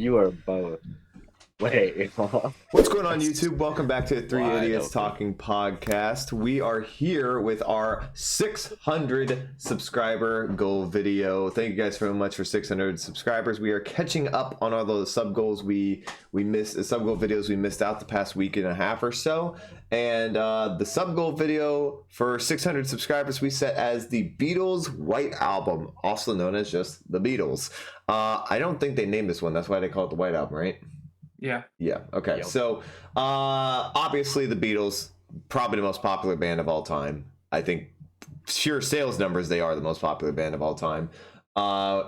You are both way off. What's going on, YouTube? Welcome back to the Three Wide Idiots open. Talking podcast. We are here with our 600 subscriber goal video. Thank you guys very much for 600 subscribers. We are catching up on all those sub goals we missed, sub goal videos we missed out the past week and a half or so. And the sub goal video for 600 subscribers we set as the Beatles White Album, also known as just the Beatles. I don't think they named this one. That's why they call it the White Album, right? Yeah. Yeah. Okay. Yep. So, obviously, the Beatles, probably the most popular band of all time. I think, sheer sales numbers, they are the most popular band of all time.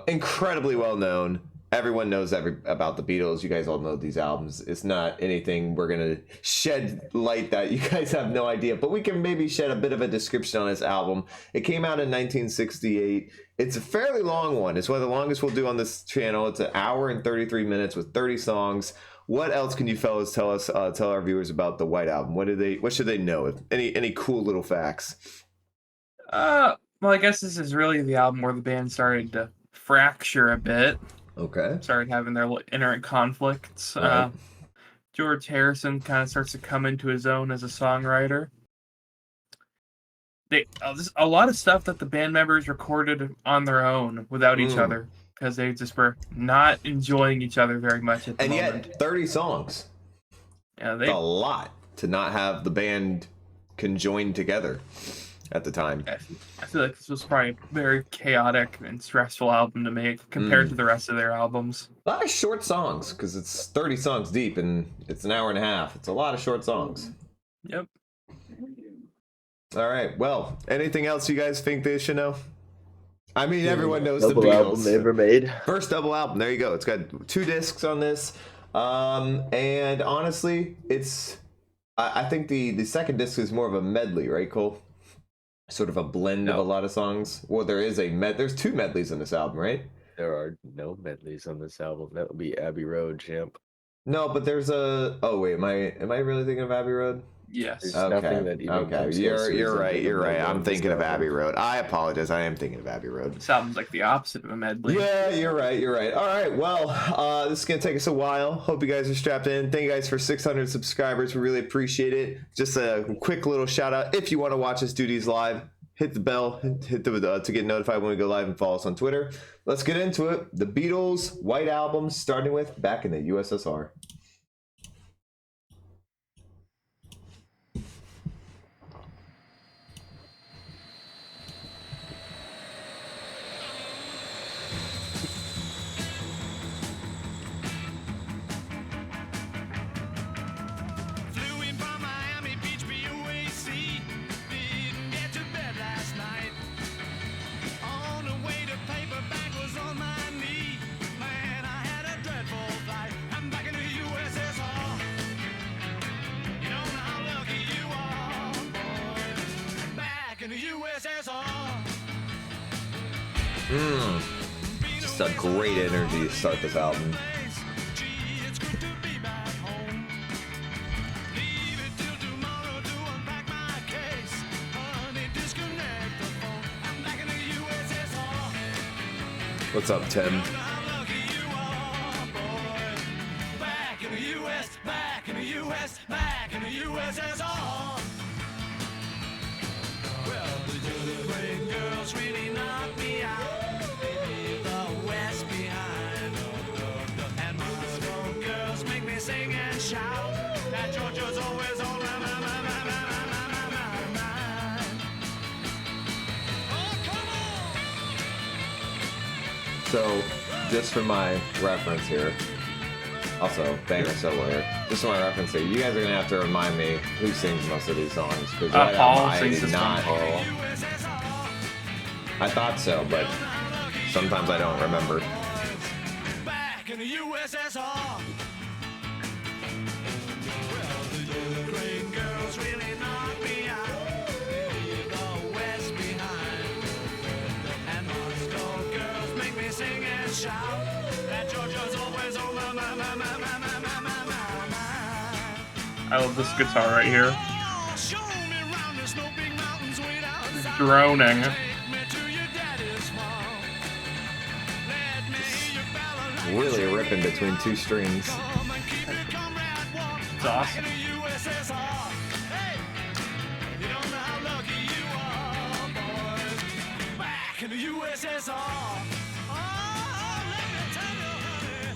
Incredibly well known. Everyone knows about the Beatles. You guys all know these albums. It's not anything we're gonna shed light that you guys have no idea, but we can maybe shed a bit of a description on this album. It came out in 1968. It's a fairly long one. It's one of the longest we'll do on this channel. It's an hour and 33 minutes with 30 songs. What else can you fellas tell us? Tell our viewers about the White Album. What should they know? Any cool little facts? Well, I guess this is really the album where the band started to fracture a bit. Okay. Started having their inner conflicts. Right. George Harrison kind of starts to come into his own as a songwriter. A lot of stuff that the band members recorded on their own without each other because they just were not enjoying each other very much at the moment. Yet 30 songs. Yeah, A lot to not have the band conjoined together at the time. I feel like this was probably a very chaotic and stressful album to make compared to the rest of their albums. A lot of short songs because it's 30 songs deep and it's an hour and a half. It's a lot of short songs. Yep. All right. Well, anything else you guys think they should know? I mean, everyone knows the Double Beatles. album they ever made. First double album. There you go. It's got 2 discs on this. And honestly, I think the second disc is more of a medley, right, Cole? Sort of a blend of a lot of songs. Well, there's 2 medleys in this album, right? There are no medleys on this album. That would be Abbey Road, champ. No, but there's a. Oh wait, am I really thinking of Abbey Road? Yes. There's Okay. nothing that even comes You're close to right. resembling You're right. a I'm medley thinking of on this Abbey album. Road. I apologize. I am thinking of Abbey Road. This album's like the opposite of a medley. Yeah, you're right. You're right. All right. Well, this is gonna take us a while. Hope you guys are strapped in. Thank you guys for 600 subscribers. We really appreciate it. Just a quick little shout out. If you want to watch us do these live, hit the bell, hit the to get notified when we go live, and follow us on Twitter. Let's get into it. The Beatles White Album, starting with Back in the USSR. Flew in from Miami Beach, BUAC. Didn't get to bed last night. On the way to paperback was on my knee. Man, I had a dreadful flight. I'm back in the USSR. You don't know how lucky you are, boy. Back in the USSR. Just a great energy to start this album. Gee, it's good to be back home. Leave it till tomorrow to unpack my case. Honey, disconnect the phone. I'm back in the USSR. What's up, Tim? How lucky you are, boy. Back in the US, back in the US, back in the USSR. Well, the great girls really knocked me out. Leave the West behind. And Moscow girls make me sing and shout. That Georgia's always on my mind. Oh, come on! So, just for my reference here, also banger solo here. Just for my reference here, you guys are gonna have to remind me who sings most of these songs because Paul I sings did this not. one. I thought so, but sometimes I don't remember. Back in the USSR. Well, the Ukraine girls really knocked me out. Leave the West behind. And Moscow girls make me sing and shout. That Georgia's always on my mind. I love this guitar right here. Show me round the snow-peaked mountains way down south. Droning. Take me to your daddy's farm. Let me hear your ballad like really ripping between two strings. It's awesome. Hey, you don't know how lucky you are, boys. Back in the USSR. Oh, let me tell you, honey.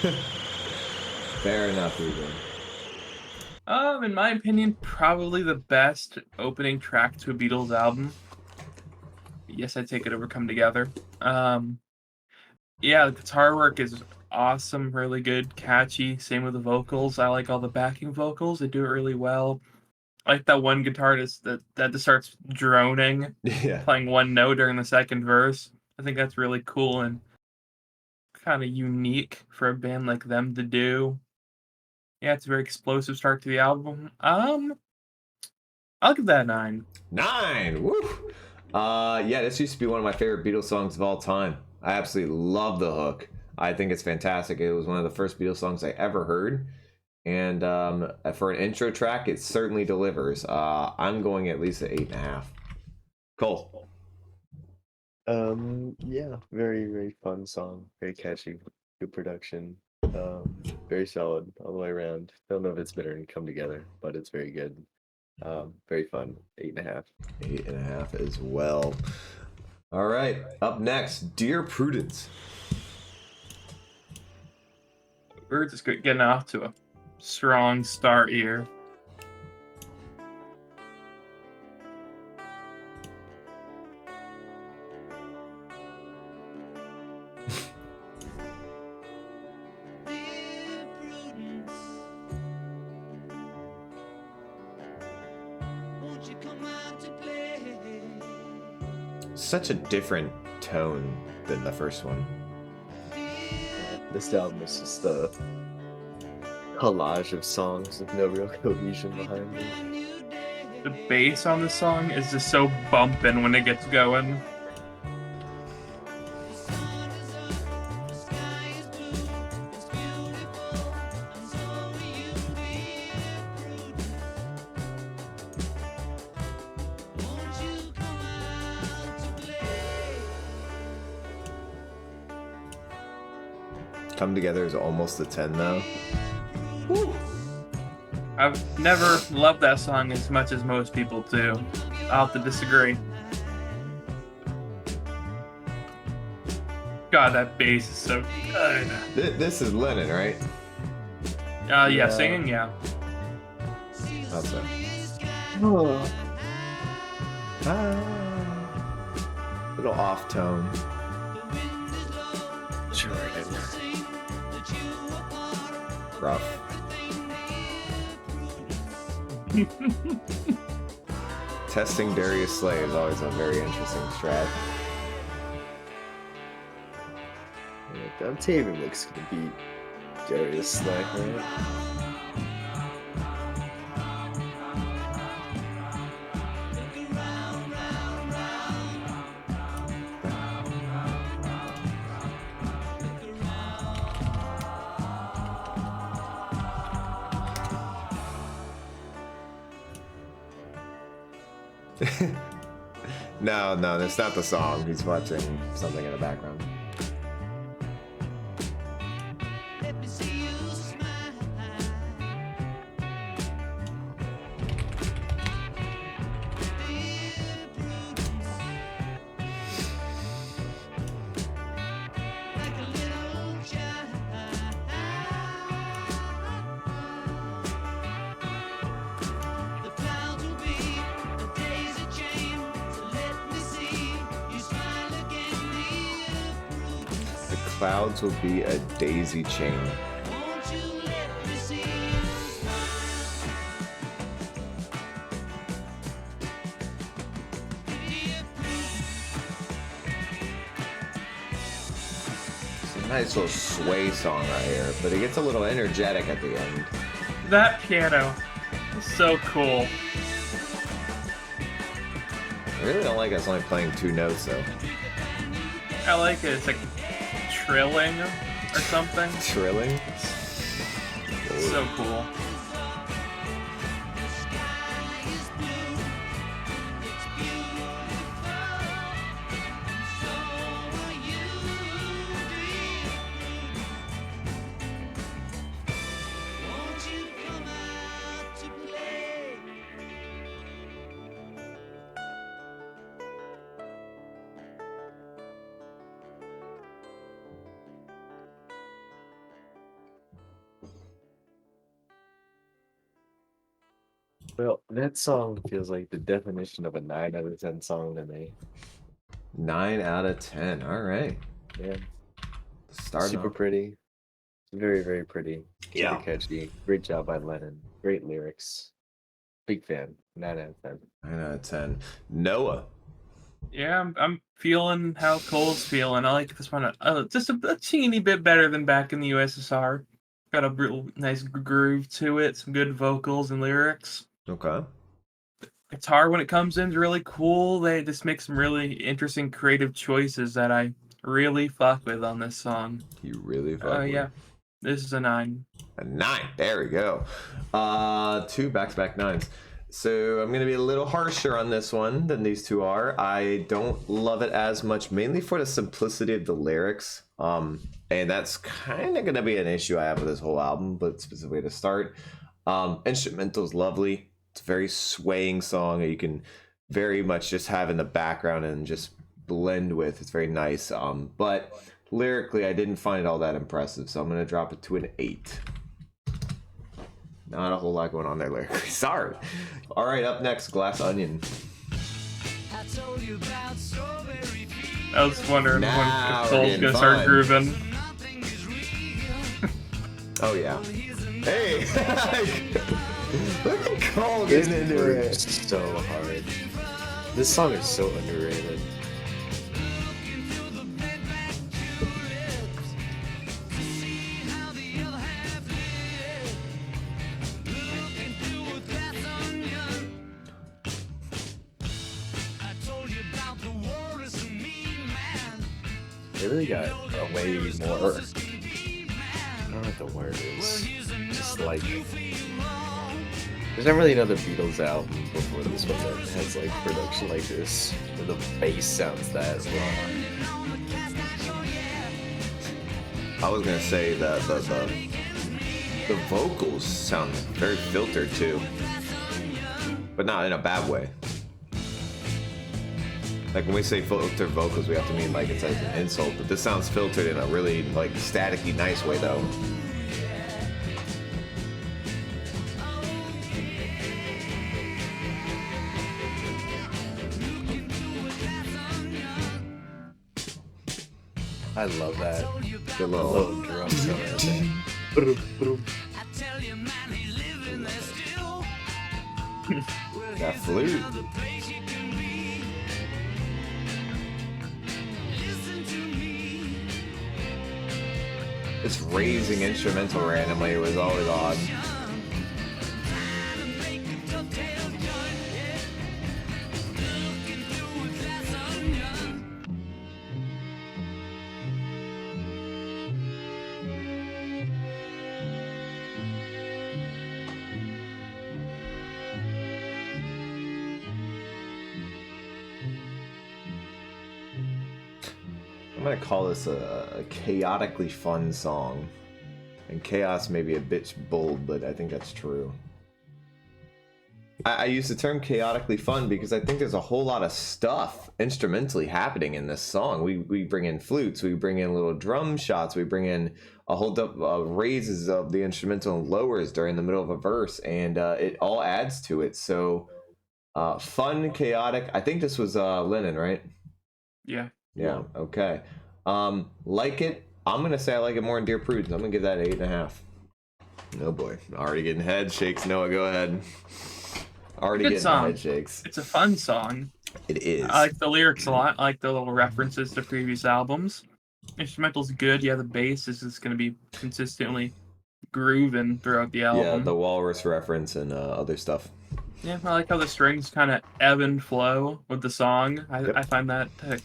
Hey, I'm Fair enough, Ruben. In my opinion, probably the best opening track to a Beatles album. Yes, I'd take it over Come Together. Yeah, the guitar work is awesome, really good, catchy. Same with the vocals. I like all the backing vocals. They do it really well. I like that one guitarist that just starts droning, Yeah. playing one note during the second verse. I think that's really cool and kind of unique for a band like them to do. Yeah, it's a very explosive start to the album. I'll give that a 9. 9. Woo! Yeah, this used to be one of my favorite Beatles songs of all time. I absolutely love the hook. I think it's fantastic. It was one of the first Beatles songs I ever heard. And for an intro track, it certainly delivers. I'm going at least at 8.5. Cole. Yeah, very, very fun song. Very catchy. Good production. Very solid all the way around. Don't know if it's better than Come Together, but it's very good. Very fun. 8.5. 8.5 as well. All right. Up next, Dear Prudence. We're just getting off to a strong start here. Dear Prudence, won't you come out to play? Such a different tone than the first one. This album is just a collage of songs with no real cohesion behind it. The bass on the song is just so bumping when it gets going. The sun is up, the sky is blue, it's beautiful, and so are you, dear Prudence. Won't you come out to play? Come Together is almost a 10 though. I've never loved that song as much as most people do. I'll have to disagree. God, that bass is so good. This is Lennon, right? Yeah, Yeah. singing, yeah. That's it. Little off tone. Jordan. Rough. Testing Darius Slay is always a very interesting strat. I'm Taven looks gonna beat Darius Slay, right? No, that's not the song. He's watching something in the background. Let me see you smile. Dear Prudence, like a little child. The clouds will be a daisy chain, so let me see you smile again, dear Prudence. The clouds will be a daisy chain. Won't you let me see you smile? Dear Prudence, It's a nice little sway song right here, but it gets a little energetic at the end. That piano is so cool. I really don't like us only playing 2 notes though. I like it. It's like trilling or something. Trilling? So cool. Well, that song feels like the definition of a 9 out of 10 song to me. 9 out of 10. All right. Yeah, Starting super off. pretty. Very, very pretty. Super Yeah. catchy. Great job by Lennon. Great lyrics. Big fan. 9 out of 10. 9 out of 10. Noah. Yeah, I'm feeling how Cole's feeling. I like this one just a teeny bit better than back in the USSR. Got a real nice groove to it, some good vocals and lyrics. Okay. Guitar, when it comes in, is really cool. They just make some really interesting creative choices that I really fuck with on this song. You really fuck with. Yeah, this is a 9. A 9. There we go. 2 back-to-back 9s. So I'm going to be a little harsher on this one than these two are. I don't love it as much, mainly for the simplicity of the lyrics. And that's kind of going to be an issue I have with this whole album, but specifically to start. Instrumental's lovely. It's a very swaying song that you can very much just have in the background and just blend with. It's very nice. But lyrically, I didn't find it all that impressive, so I'm going to drop it to an 8. Not a whole lot going on there lyrically. Sorry. All right, up next, Glass Onion. I was wondering Now when we're Cole's getting gonna start fun. grooving. Oh, yeah. Hey! Look at Cole This getting into grooves it. so hard. This song is so underrated. They really got a way more. I don't know what the word is. Just like there's not really another Beatles album before this one that has like production like this, where the bass sounds that raw. I was gonna say that the vocals sound very filtered too, but not in a bad way. Like when we say filtered vocals, we have to mean like it's as an insult, but this sounds filtered in a really like staticky nice way though. I love that. Good little Little drum sound right there. Boom, boom. that flute. This raising instrumental randomly was always odd. I'm gonna call this a chaotically fun song. And chaos may be a bit bold, but I think that's true. I use the term chaotically fun because I think there's a whole lot of stuff instrumentally happening in this song. We bring in flutes, we bring in little drum shots, we bring in a whole raises of the instrumental and lowers during the middle of a verse, and it all adds to it. So fun, chaotic. I think this was Lennon, right? Yeah. Yeah. Okay. Like it. I'm gonna say I like it more in Dear Prudence. I'm gonna give that 8.5. No boy, already getting head shakes. Noah, go ahead. Already Good getting song. head shakes. It's a fun song. It is. I like the lyrics a lot. I like the little references to previous albums. Instrumental's good. Yeah, the bass is just going to be consistently grooving throughout the album. Yeah, the walrus reference and other stuff. Yeah, I like how the strings kind of ebb and flow with the song. Yep. I find that to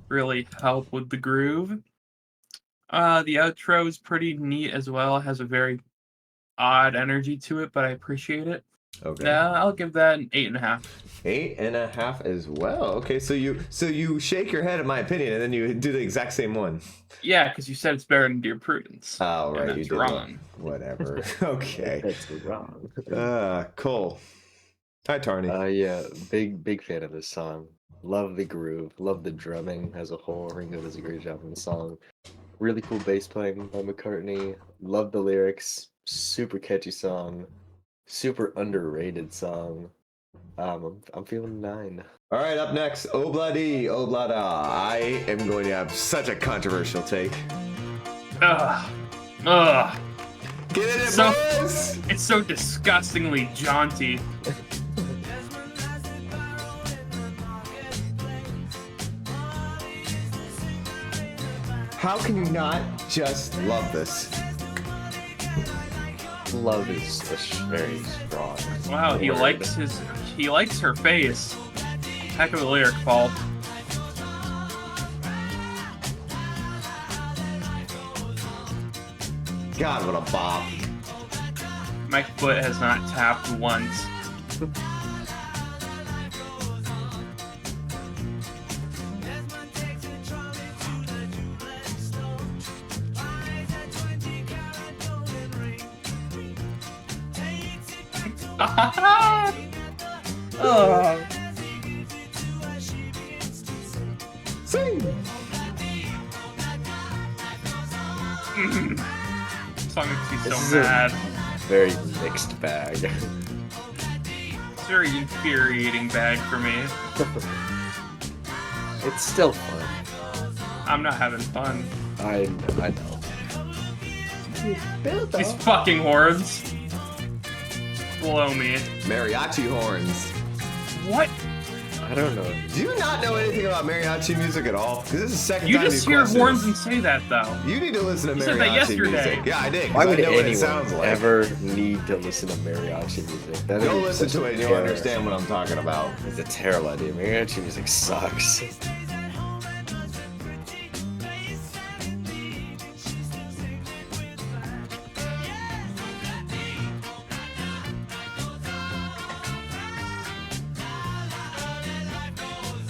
really help with the groove. The outro is pretty neat as well. It has a very odd energy to it, but I appreciate it. Okay. Yeah, I'll give that an 8.5. 8.5 as well. Okay, so you shake your head at my opinion, and then you do the exact same one. Yeah, because you said it's better than Dear Prudence. Oh, and right, that's you did wrong. Whatever. Okay. That's wrong. Cool. Hi, Tarny. Yeah, big fan of this song. Love the groove. Love the drumming as a whole. Ringo does a great job in the song. Really cool bass playing by McCartney. Love the lyrics. Super catchy song. super underrated song. I'm feeling 9. All right, up next, Obladi, Oblada. I am going to have such a controversial take. Ugh. Ugh. Get in it, So- boys! It's so disgustingly jaunty. How can you not just love this? Love is very strong. Wow, he word. likes her face. Heck of a lyric, Paul. God, what a bop. My foot has not tapped once. Oh. Sing! Song makes me This so is a- mad. Very mixed bag. It's a very infuriating bag for me. It's still fun. I'm not having fun. I know. These fucking horns blow me. Mariachi horns. What? I don't know. Do you not know anything about mariachi music at all? Because this is the second You time just you've hear questioned horns this. and say that though. You need to listen to You mariachi said that yesterday. music. Yeah, I did. 'cause Why would I know what it anyone sounds like. ever need to listen to mariachi music? That Go is listen such to a it and you'll terror. understand what I'm talking about. It's a terrible idea. Mariachi music sucks.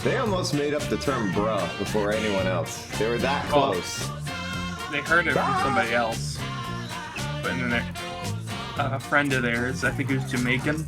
They almost made up the term bruh before anyone else. They were that Oh. close. They heard it from somebody else. But then a friend of theirs, I think he was Jamaican.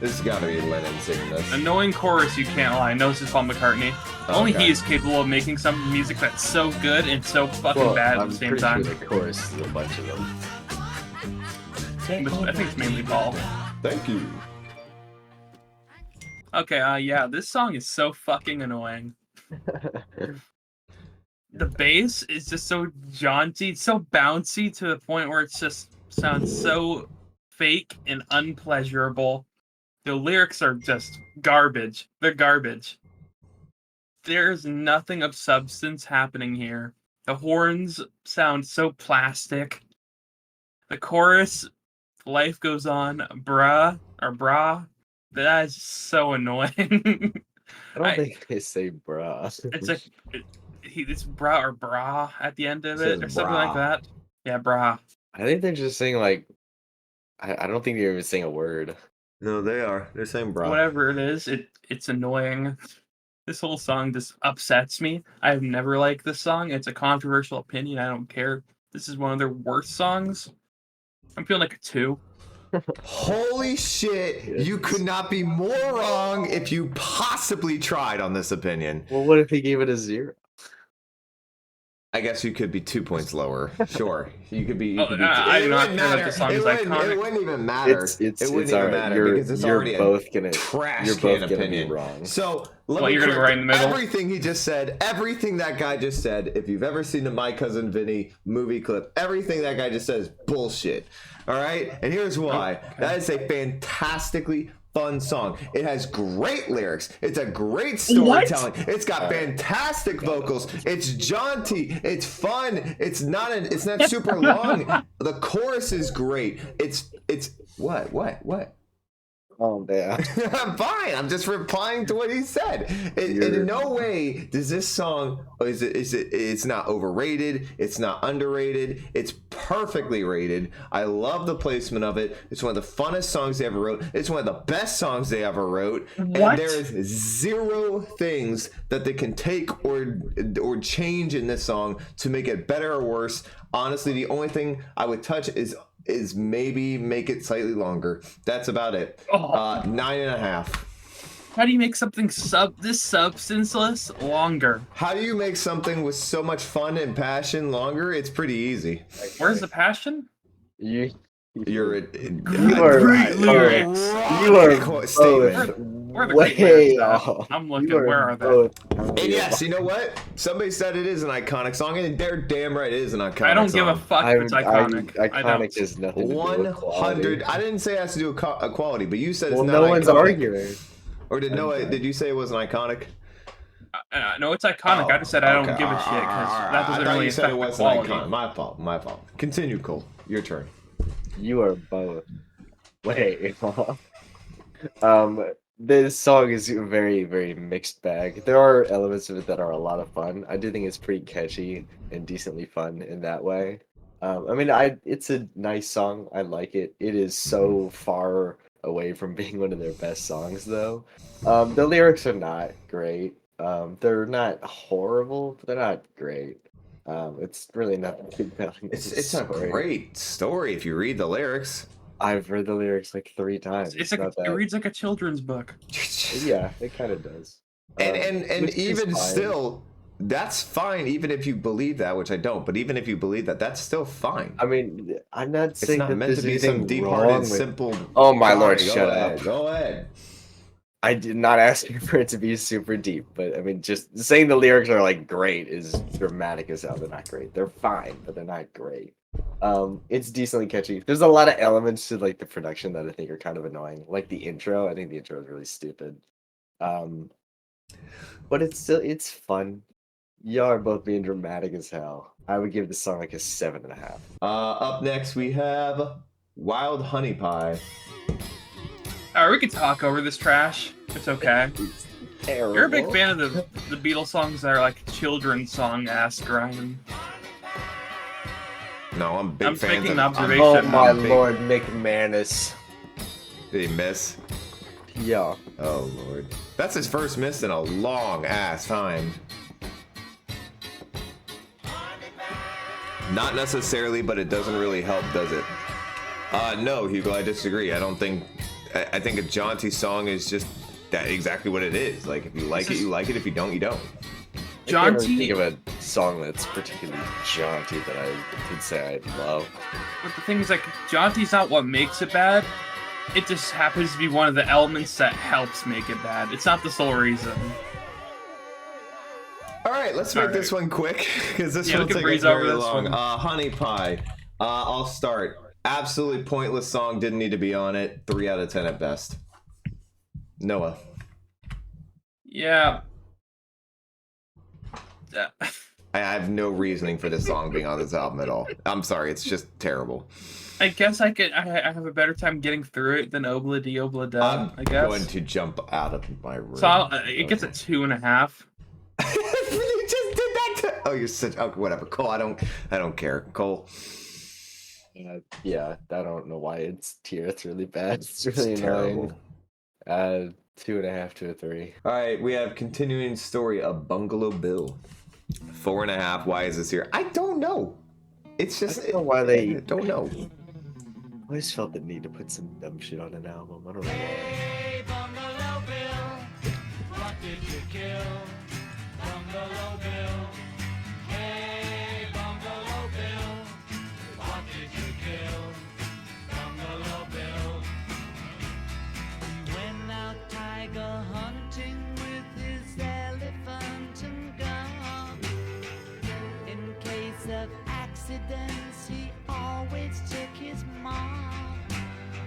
This has got to be Lennon singing this. Annoying chorus, you can't lie. No, this is Paul McCartney. Only Okay. he is capable of making some music that's so good and so fucking bad at I'm the same pretty time. sure the chorus is a bunch of them. But I think it's mainly Paul. Thank you. Okay, yeah, this song is so fucking annoying. The bass is just so jaunty, it's so bouncy to the point where it just sounds so fake and unpleasurable. The lyrics are just garbage. They're garbage. There's nothing of substance happening here. The horns sound so plastic. The chorus, life goes on, bruh, or brah. That is so annoying. I don't I- think they say bruh. It's like it's bra or bra at the end of It it, says or something like bra. that. Yeah, bra. I think they're just saying like I don't think they're even saying a word. No, they are. They're saying bruh. Whatever it is, it's annoying. This whole song just upsets me. I've never liked this song. It's a controversial opinion. I don't care. This is one of their worst songs. I'm feeling like a 2. Holy shit, you could not be more wrong if you possibly tried on this opinion. Well, what if he gave it a 0? I guess you could be 2 points lower. Sure. You could be. You Oh, could be I it do not wouldn't care that matter. the song It is wouldn't- iconic. It wouldn't even matter. It's it wouldn't all even right. matter because it's already You're both gonna trash you're can both gonna opinion. be wrong. So let Well, me you're gonna go correct right in the middle? everything he just said, everything that guy just said. If you've ever seen the My Cousin Vinny movie clip, everything that guy just said is bullshit. All right, and here's why. That is a fantastically fun song. It has great lyrics. It's a great storytelling. It's got fantastic vocals. It's jaunty. It's fun. It's not super long. The chorus is great. It's what? calm down. I'm fine. I'm just replying to what he said. In no way does this song it's not overrated. It's not underrated. It's perfectly rated. I love the placement of it. It's one of the funnest songs they ever wrote. It's one of the best songs they ever wrote. What? And there is zero things that they can take or change in this song to make it better or worse. Honestly, the only thing I would touch is maybe make it slightly longer. That's about it. 9.5. How do you make something this substanceless longer? How do you make something with so much fun and passion longer? It's pretty easy. Where's the passion? You You're Great lyrics. You are statement. Where are the way great lyrics at? off. I'm looking. You Where are they? And yes, you know what? Somebody said it is an iconic song, and they're damn right it is an iconic song. I don't give a fuck if it's iconic. I don't. Iconic is nothing to do with 100. quality. I didn't say it has to do with quality, but you said it's Well, not no iconic. one's arguing. Or did Noah? Did you say it wasn't iconic? No, it's iconic. I just said I don't give a shit because that doesn't really affect the quality. Iconic. My fault. Continue, Cole. Your turn. You are both way off. This song is a very, very mixed bag. There are elements of it that are a lot of fun. I do think it's pretty catchy and decently fun in that way. It's a nice song. I like it. It is so far away from being one of their best songs, though. The lyrics are not great. They're not horrible, but they're not great. It's really nothing compelling. It's a great story if you read the lyrics. I've read the lyrics like 3 times. It's like not it that. reads like a children's book. Yeah, it kind of does. And Which is even fine. still, that's fine. Even if you believe that, which I don't, but even if you believe that, that's still fine. I mean, I'm not It's saying not that meant there's to be some anything deep-hearted, wrong with... simple. Oh my Sorry, lord, go shut ahead, up. Go ahead. I did not ask you for it to be super deep, but I mean, just saying the lyrics are like great is dramatic as hell. They're not great. They're fine, but they're not great. It's decently catchy. There's a lot of elements to like the production that I think are kind of annoying. Like the intro, I think the intro is really stupid. But it's fun. Y'all are both being dramatic as hell. I would give this song like a 7.5. Up next, we have Wild Honey Pie. Alright, we can talk over this trash. It's okay. It's terrible. You're a big fan of the Beatles songs that are like children's song ass, Ryan. No, I'm a big I'm fan making of an I'm observation. Oh my big- lord, McManus. Did he miss? Yeah. Oh lord. That's his first miss in a long ass time. Not necessarily, but it doesn't really help, does it? No, Hugo, I disagree. I think a jaunty song is just that exactly what it is. Like if you like it, you like it. If you don't, you don't. I can't really Jaunty. think of a song that's particularly jaunty that I could say I love. But the thing is, like, jaunty's not what makes it bad. It just happens to be one of the elements that helps make it bad. It's not the sole reason. All right, let's make this one quick because this Yeah, we will can take us breeze over very this long. one. Honey Pie. I'll start. Absolutely pointless song. Didn't need to be on it. 3 out of 10 at best. Noah. Yeah. I have no reasoning for this song being on this album at all. I'm sorry, it's just terrible. I guess I have a better time getting through it than Obla Di Obla Da, I guess. I'm going to jump out of my room. So it gets a 2.5. You just did that to... Oh, you're such... Oh, whatever. Cole, I don't care. Cole. Yeah, I don't know why it's tier. It's really bad. It's really terrible. annoying. 2.5 to a 3. All right, we have continuing story of Bungalow Bill. 4.5. Why is this here? I don't know. It's just... I don't know why they... I don't know. I always felt the need to put some dumb shit on an album. I don't know why. Hey, Bungalow Bill, what did you kill? Bungalow Bill. Hey, Bungalow Bill, what did you kill? Bungalow Bill. He went out tiger hunting with his elephant and gun. In case of accidents, he always took his mom.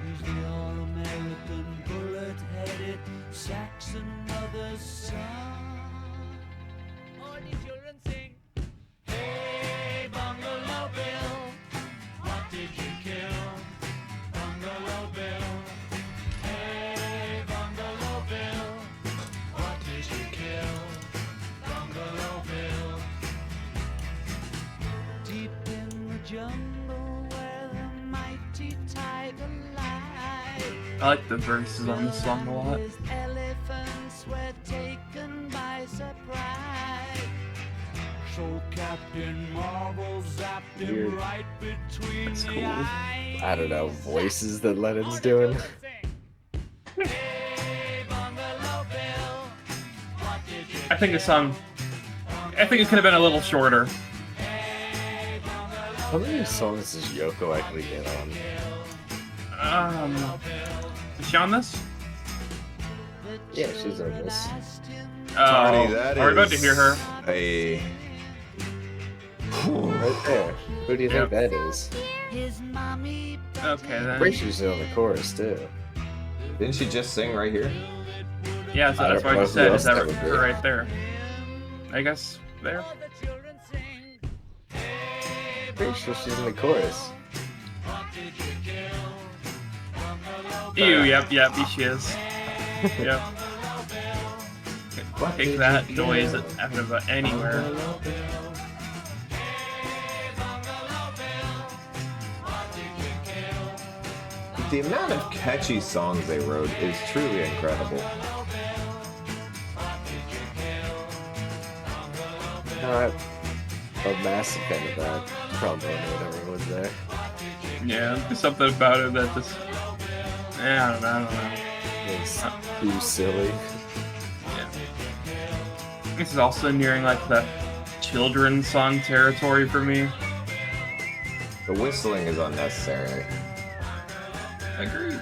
He's the all-American bullet-headed Saxon mother's son. All the children sing, hey, Bungalow Bill, what did you kill? Bungalow Bill. Hey, I like the verses on this song a lot. Elephants were taken by surprise. So Captain Marvel zapped him Weird. right between That's the cool. eyes. I don't know, voices that Lennon's doing. Hey, Bungalow Bill, what did you I think the song. I think it could have been a little shorter. How many songs does Yoko actually get on? Is she on this? Yeah, she's on this. Tardy, that We're about to is hear her. a. Right there. Who do you think that is? His mommy Okay, then. Pretty sure she's on the chorus too. Didn't she just sing right here? Yeah, so I that's don't what I know just who said. else Is that that would be. her right there? I guess there. the children sing. Pretty sure she's in the chorus. Ew, yep, she is. Yep. Take that noise out of anywhere. The amount of catchy songs they wrote is truly incredible. Not a massive fan of that. Probably whatever was there. Yeah, there's something about it that just. I don't know. It's too silly. Yeah. This is also nearing like the children's song territory for me. The whistling is unnecessary. Agreed.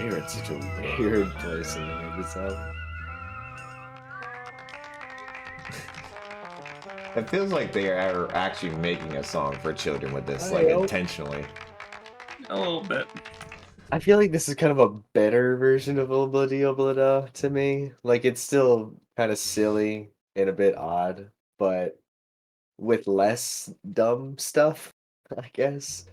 You're in such a weird place in this album. It feels like they are actually making a song for children with this, I like hope. intentionally. A little bit. I feel like this is kind of a better version of Obladi Oblada to me. Like it's still kind of silly and a bit odd, but with less dumb stuff, I guess.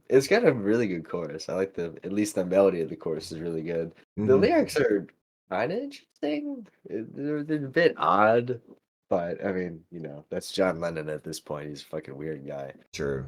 It's got a really good chorus. I like at least the melody of the chorus is really good. The Mhm. lyrics are kind of interesting. They're a bit odd, but I mean, that's John Lennon at this point. He's a fucking weird guy. True.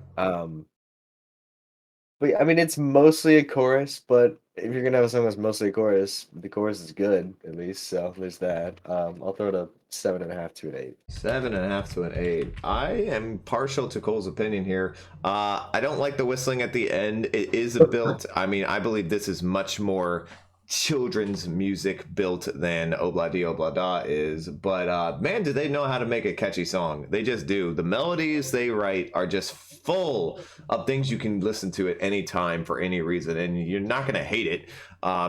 But I mean, it's mostly a chorus, but if you're gonna have a song that's mostly a chorus, the chorus is good, at least, so there's that. I'll throw it a 7.5 to an 8. 7.5 to an 8. I am partial to Cole's opinion here. I don't like the whistling at the end. It is built. I mean, I believe this is much more children's music built than Obladi Oblada is, but man, do they know how to make a catchy song. They just do. The melodies they write are just full of things you can listen to at any time for any reason, and you're not gonna hate it.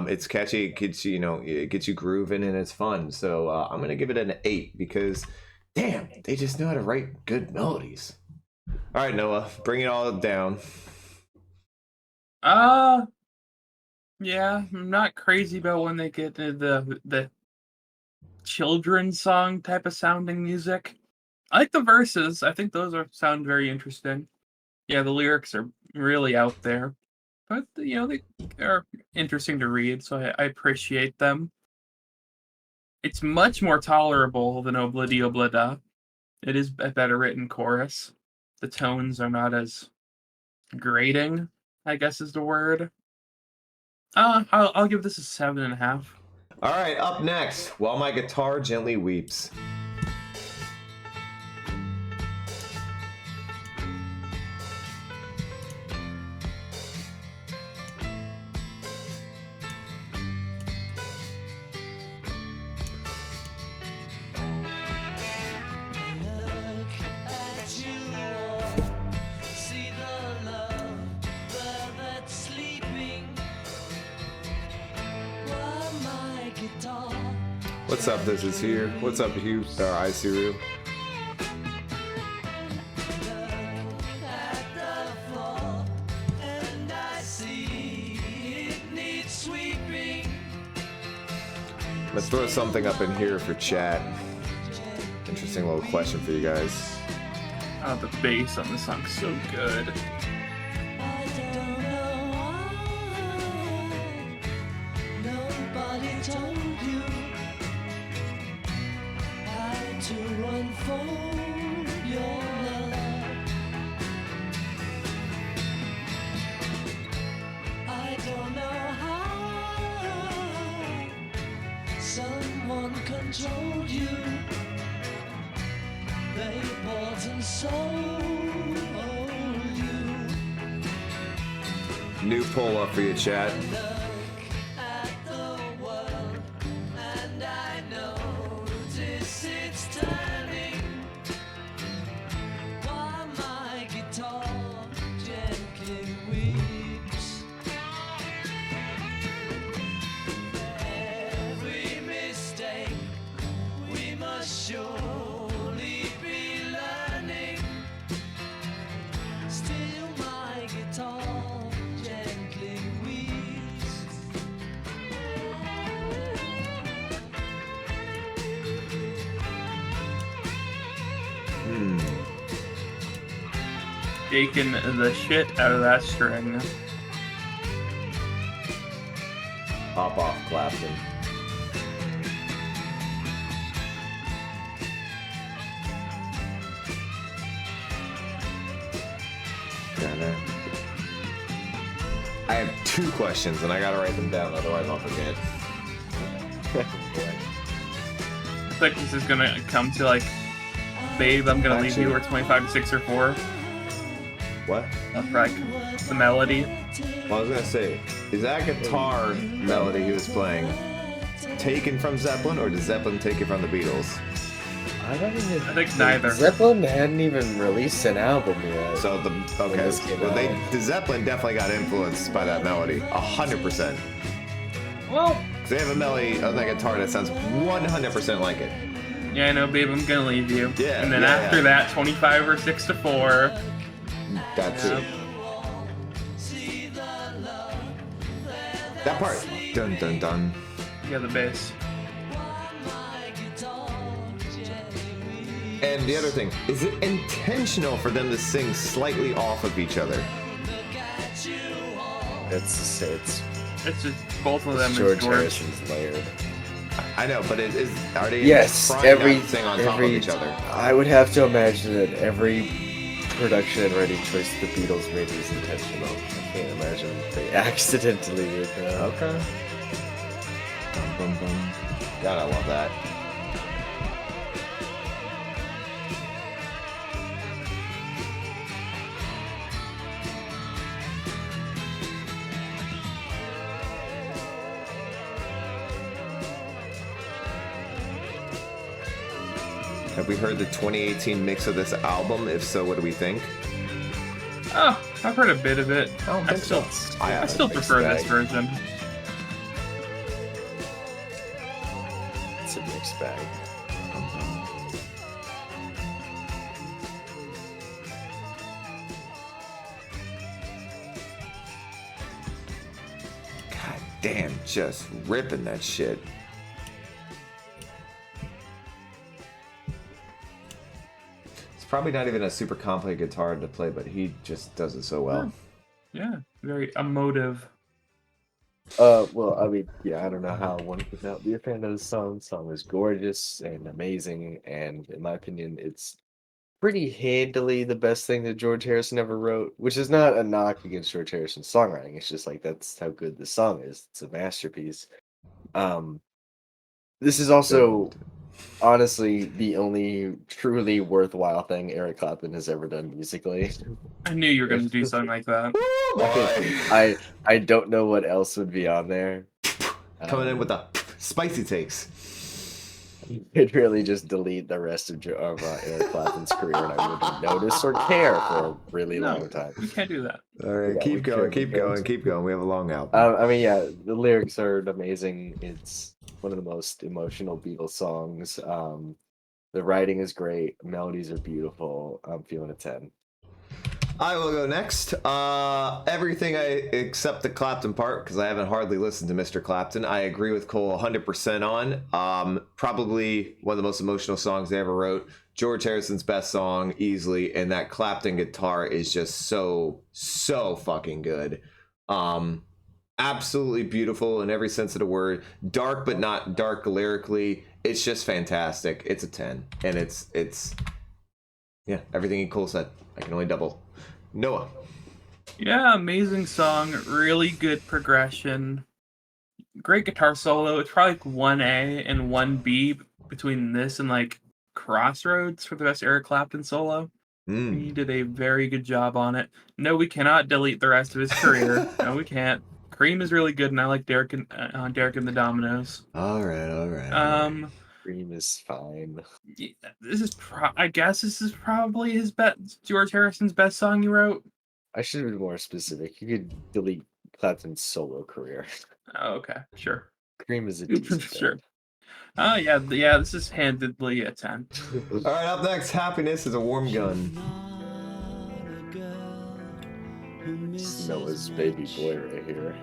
It's catchy, it gets you, it gets you grooving, and it's fun. So I'm gonna give it an 8 because damn, they just know how to write good melodies. All right, Noah, bring it all down. Yeah, I'm not crazy about when they get to the children's song type of sounding music. I like the verses. I think those sound very interesting. Yeah, the lyrics are really out there, but they are interesting to read, so I appreciate them. It's much more tolerable than Obladi Oblada. It is a better written chorus. The tones are not as grating, I guess is the word. I'll give this a 7.5. All right, up next, While My Guitar Gently Weeps. What's up, this is here. What's up, Hugh? I see you. Let's throw something up in here for chat. Interesting little question for you guys. Oh, the bass on this song's so good. one told you they bought and sold you. New poll up for you, chat. Look at the world and I notice it's turning. While my guitar gently weeps. Every mistake we must surely be learning. Still my guitar gently weeps. Shaking the shit out of that string. Pop off, Clapton. I have 2 questions and I gotta write them down, otherwise I'll forget. I think this is gonna come to like, babe, I'm gonna leave you, or 25 to 6 or 4. What? That's right. The melody. Well, I was gonna say, is that guitar melody he was playing taken from Zeppelin, or does Zeppelin take it from the Beatles? I don't even. I think neither. Zeppelin hadn't even released an album yet. So this came well, out. the Zeppelin definitely got influenced by that melody, 100%. Well, They have a melody on that guitar that sounds 100% like it. yeah, I know, babe, I'm gonna leave you. Yeah, And then yeah, after yeah. that, 25 or 6 to 4. That too. That part. Dun dun dun. Yeah, the bass. And the other thing, is it intentional for them to sing slightly off of each other? It's It's just both of them is George George. Harrison's layered. I know, but are they Yes, trying every not to sing on top of every each other? I would have to imagine that every production and writing choice the Beatles made was intentional. I can't imagine they accidentally did that. Okay. Bum, bum, bum. God, I love that. Have we heard the 2018 mix of this album? If so, what do we think? Oh, I've heard a bit of it. I don't think still, so. I still mixed prefer this bag. version. It's a mixed bag. God damn, just ripping that shit. It's probably not even a super complicated guitar to play, but he just does it so well. Yeah, very emotive. Well, I mean, yeah, I don't know how one could not be a fan of the song. The song is gorgeous and amazing, and in my opinion, it's pretty handily the best thing that George Harrison ever wrote, which is not a knock against George Harrison's songwriting. It's just like that's how good the song is. It's a masterpiece. This is also honestly the only truly worthwhile thing Eric Clapton has ever done musically. I knew you were going to do something like that. I don't know what else would be on there. Coming in with the spicy takes. Could really just delete the rest of Eric Clapton's career, and I wouldn't notice or care for a really No. long time. You can't do that. All right, Yeah, keep we going, could, keep we going, could. keep going. We have a long album. I mean, yeah, the lyrics are amazing. It's one of the most emotional Beatles songs. The writing is great. Melodies are beautiful. I'm feeling a 10. I will go next. Everything except the Clapton part, because I haven't hardly listened to Mr. Clapton. I agree with Cole 100% on. Probably one of the most emotional songs they ever wrote. George Harrison's best song, easily, and that Clapton guitar is just so fucking good. Absolutely beautiful in every sense of the word. Dark, but not dark lyrically. It's just fantastic. It's a 10, and it's yeah, everything Cole said. I can only double. Noah. Yeah, amazing song. Really good progression. Great guitar solo. It's probably like 1A and 1B. between this and like Crossroads for the best Eric Clapton solo. He did a very good job on it. No, we cannot delete the rest of his career. No, we can't. Cream is really good, and I like Derek and the Dominoes. All right. Cream is fine. Yeah, this is I guess this is probably his best George Harrison's best song he wrote. I should have been more specific. You could delete Clapton's solo career. Oh, okay, sure. Cream is a decent Sure. band. Oh yeah, this is handedly a 10. All right, up next, Happiness is a Warm Gun. It's Noah's baby boy right here.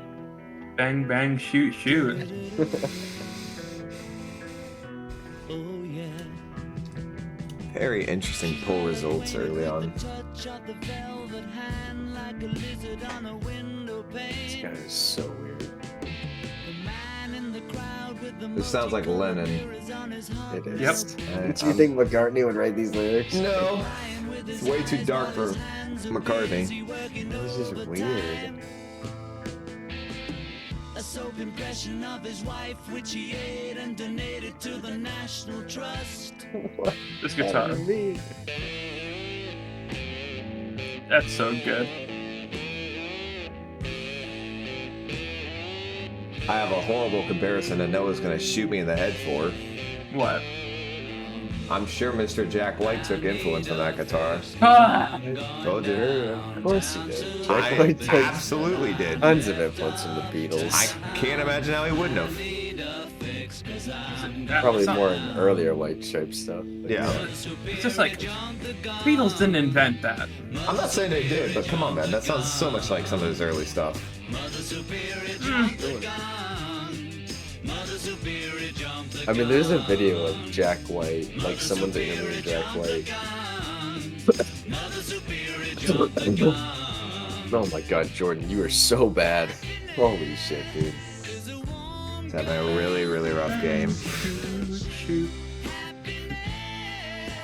Bang bang shoot shoot. Very interesting poll results early on. This guy is so weird. This sounds like Lennon. It is. Yep. Do you think McCartney would write these lyrics? No, it's way too dark for McCartney. This is weird. A soap impression of his wife, which he ate and donated to the National Trust. What? This guitar. does that mean? That's so good. I have a horrible comparison that Noah's gonna shoot me in the head for. What? I'm sure Mr. Jack White took influence from that guitar. Ah! Told you. Of course he did. I Jack White took absolutely did. tons of influence from the I Beatles. can't imagine how he wouldn't have. Probably more in earlier White Stripe stuff. but Yeah. It's just like Beatles didn't invent that. I'm not saying they did, but come on, man. That sounds so much like some of his early stuff. I mean, there's a video of Jack White, like someone's interviewing Jack White. Oh my god, Jordan, you are so bad. Holy shit, dude. He's having a really, really rough game.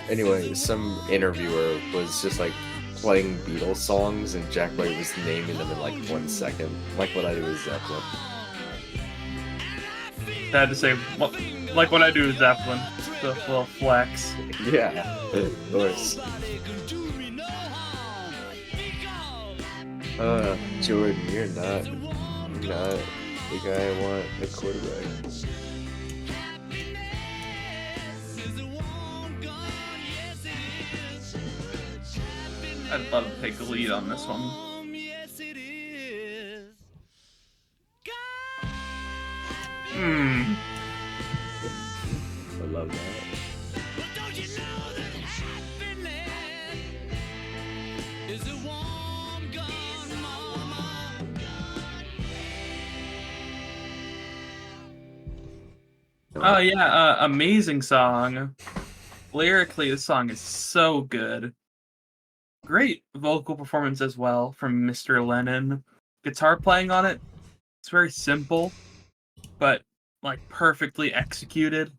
Anyway, some interviewer was just like playing Beatles songs and Jack White was naming them in like 1 second. Like what I do with Zeppelin. I had to say, like what I do with Zeppelin, the little flex. Yeah, of course. Jordan, you're not the guy I want the quarterback. I'd love to take the lead on this one. I love that. Oh yeah, amazing song. Lyrically, this song is so good. Great vocal performance as well from Mr. Lennon. Guitar playing on it, it's very simple, but like perfectly executed.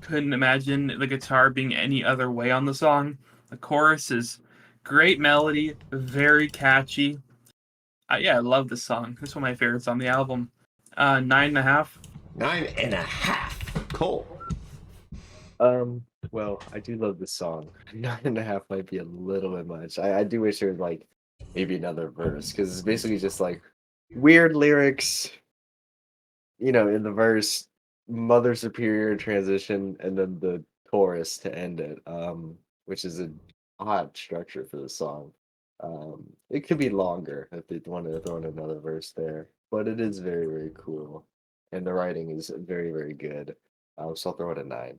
Couldn't imagine the guitar being any other way on the song. The chorus is great melody, very catchy. Yeah, I love this song. This is one of my favorites on the album. 9.5. 9.5. Cool. Well, I do love the song. 9.5 might be a little bit much. I do wish there was like maybe another verse because it's basically just like weird lyrics, you know, in the verse, Mother Superior transition, and then the chorus to end it, which is an odd structure for the song. It could be longer if they wanted to throw in another verse there, but it is very, very cool. And the writing is very, very good. So I'll throw it a 9.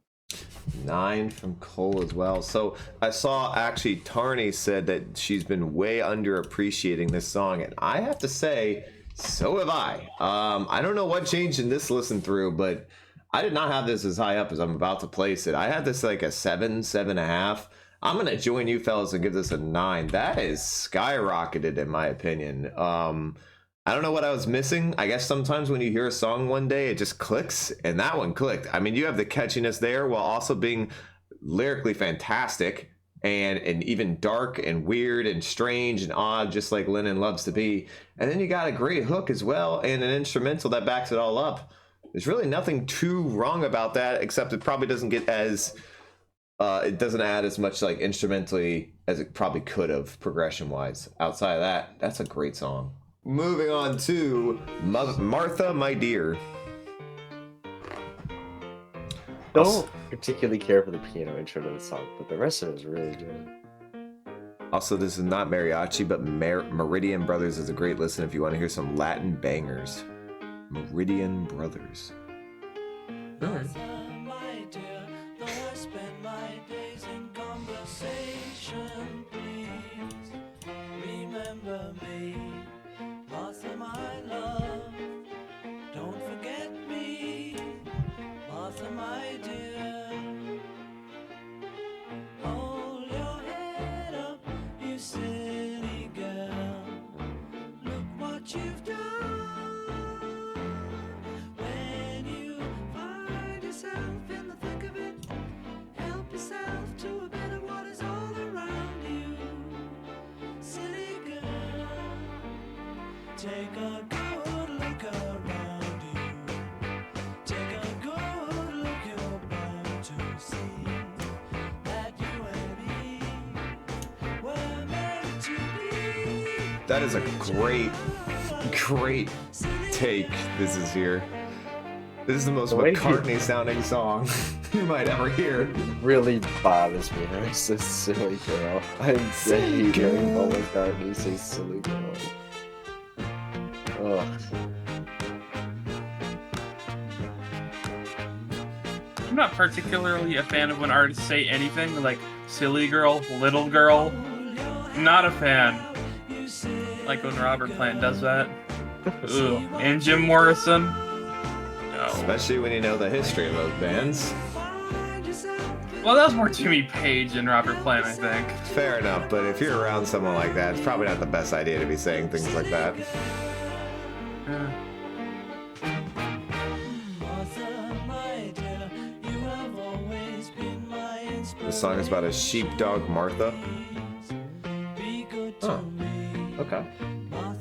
9 from Cole as well. So I saw actually Tarney said that she's been way underappreciating this song, and I have to say, so have I. I don't know what changed in this listen through, but I did not have this as high up as I'm about to place it. I had this like a 7.5. I'm gonna join you fellas and give this a 9. That is skyrocketed in my opinion. I don't know what I was missing. I guess sometimes when you hear a song one day, it just clicks, and that one clicked. I mean, you have the catchiness there while also being lyrically fantastic and even dark and weird and strange and odd, just like Lennon loves to be. And then you got a great hook as well and an instrumental that backs it all up. There's really nothing too wrong about that, except it probably doesn't get as it doesn't add as much like instrumentally as it probably could have progression wise. Outside of that, that's a great song. Moving on to Martha, My Dear. Don't particularly care for the piano intro to the song, but the rest of it is really good. Also, this is not mariachi, but Meridian Brothers is a great listen if you want to hear some Latin bangers. Meridian Brothers. All right. My dear, though I spend my days in conversation, please remember me. Martha, my love, don't forget me. Martha, my dear, hold your head up, you silly girl. Look what you've done. When you find yourself in the thick of it, help yourself to a bit of what is all around you. Silly girl, take a good look around you. Take a good look, you're bound to see that you and me were meant to be. That is a great take. This is here. This is the most The way McCartney sounding song you might ever hear. Really bothers me. Her so silly girl. I hate hearing Paul McCartney say silly girl. Ugh. I'm not particularly a fan of when artists say anything like silly girl, little girl. Not a fan. Like when Robert Plant does that. Ugh. And Jim Morrison. No. Especially when you know the history of those bands. Well, that was more Jimmy Page and Robert Plant, I think. Fair enough, but if you're around someone like that, it's probably not the best idea to be saying things like that. Yeah. This song is about a sheepdog, Martha. Huh. Okay.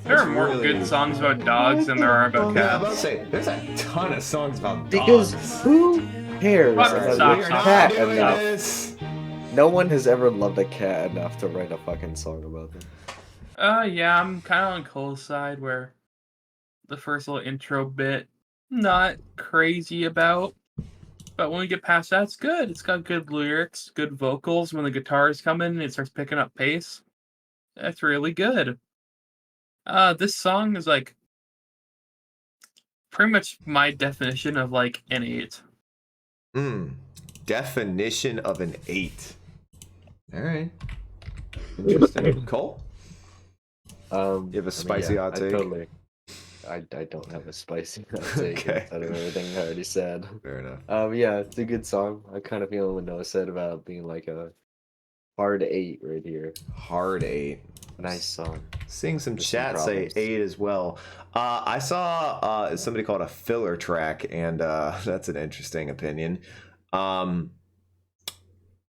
There are more really- good songs about dogs than there are about Yeah, I was about to cats. say, there's a ton of songs about Because dogs. who cares What? about Stop, a stop. cat Doing enough? this. No one has ever loved a cat enough to write a fucking song about them. Yeah, I'm kind of on Cole's side where the first little intro bit, not crazy about. But when we get past that, it's good. It's got good lyrics, good vocals. When the guitars come in, it starts picking up pace. That's really good. This song is like pretty much my definition of like an 8. Definition of an 8. All right. Interesting. Cole? You have a spicy hot take? I don't have a spicy hot take Okay. instead of everything I already said. Fair enough. Yeah, it's a good song. I kind of feel what Noah said about being like a hard 8 right here. Hard 8. Nice song. Seeing some There's chat some say problems. 8 as well. I saw somebody called a filler track, and that's an interesting opinion.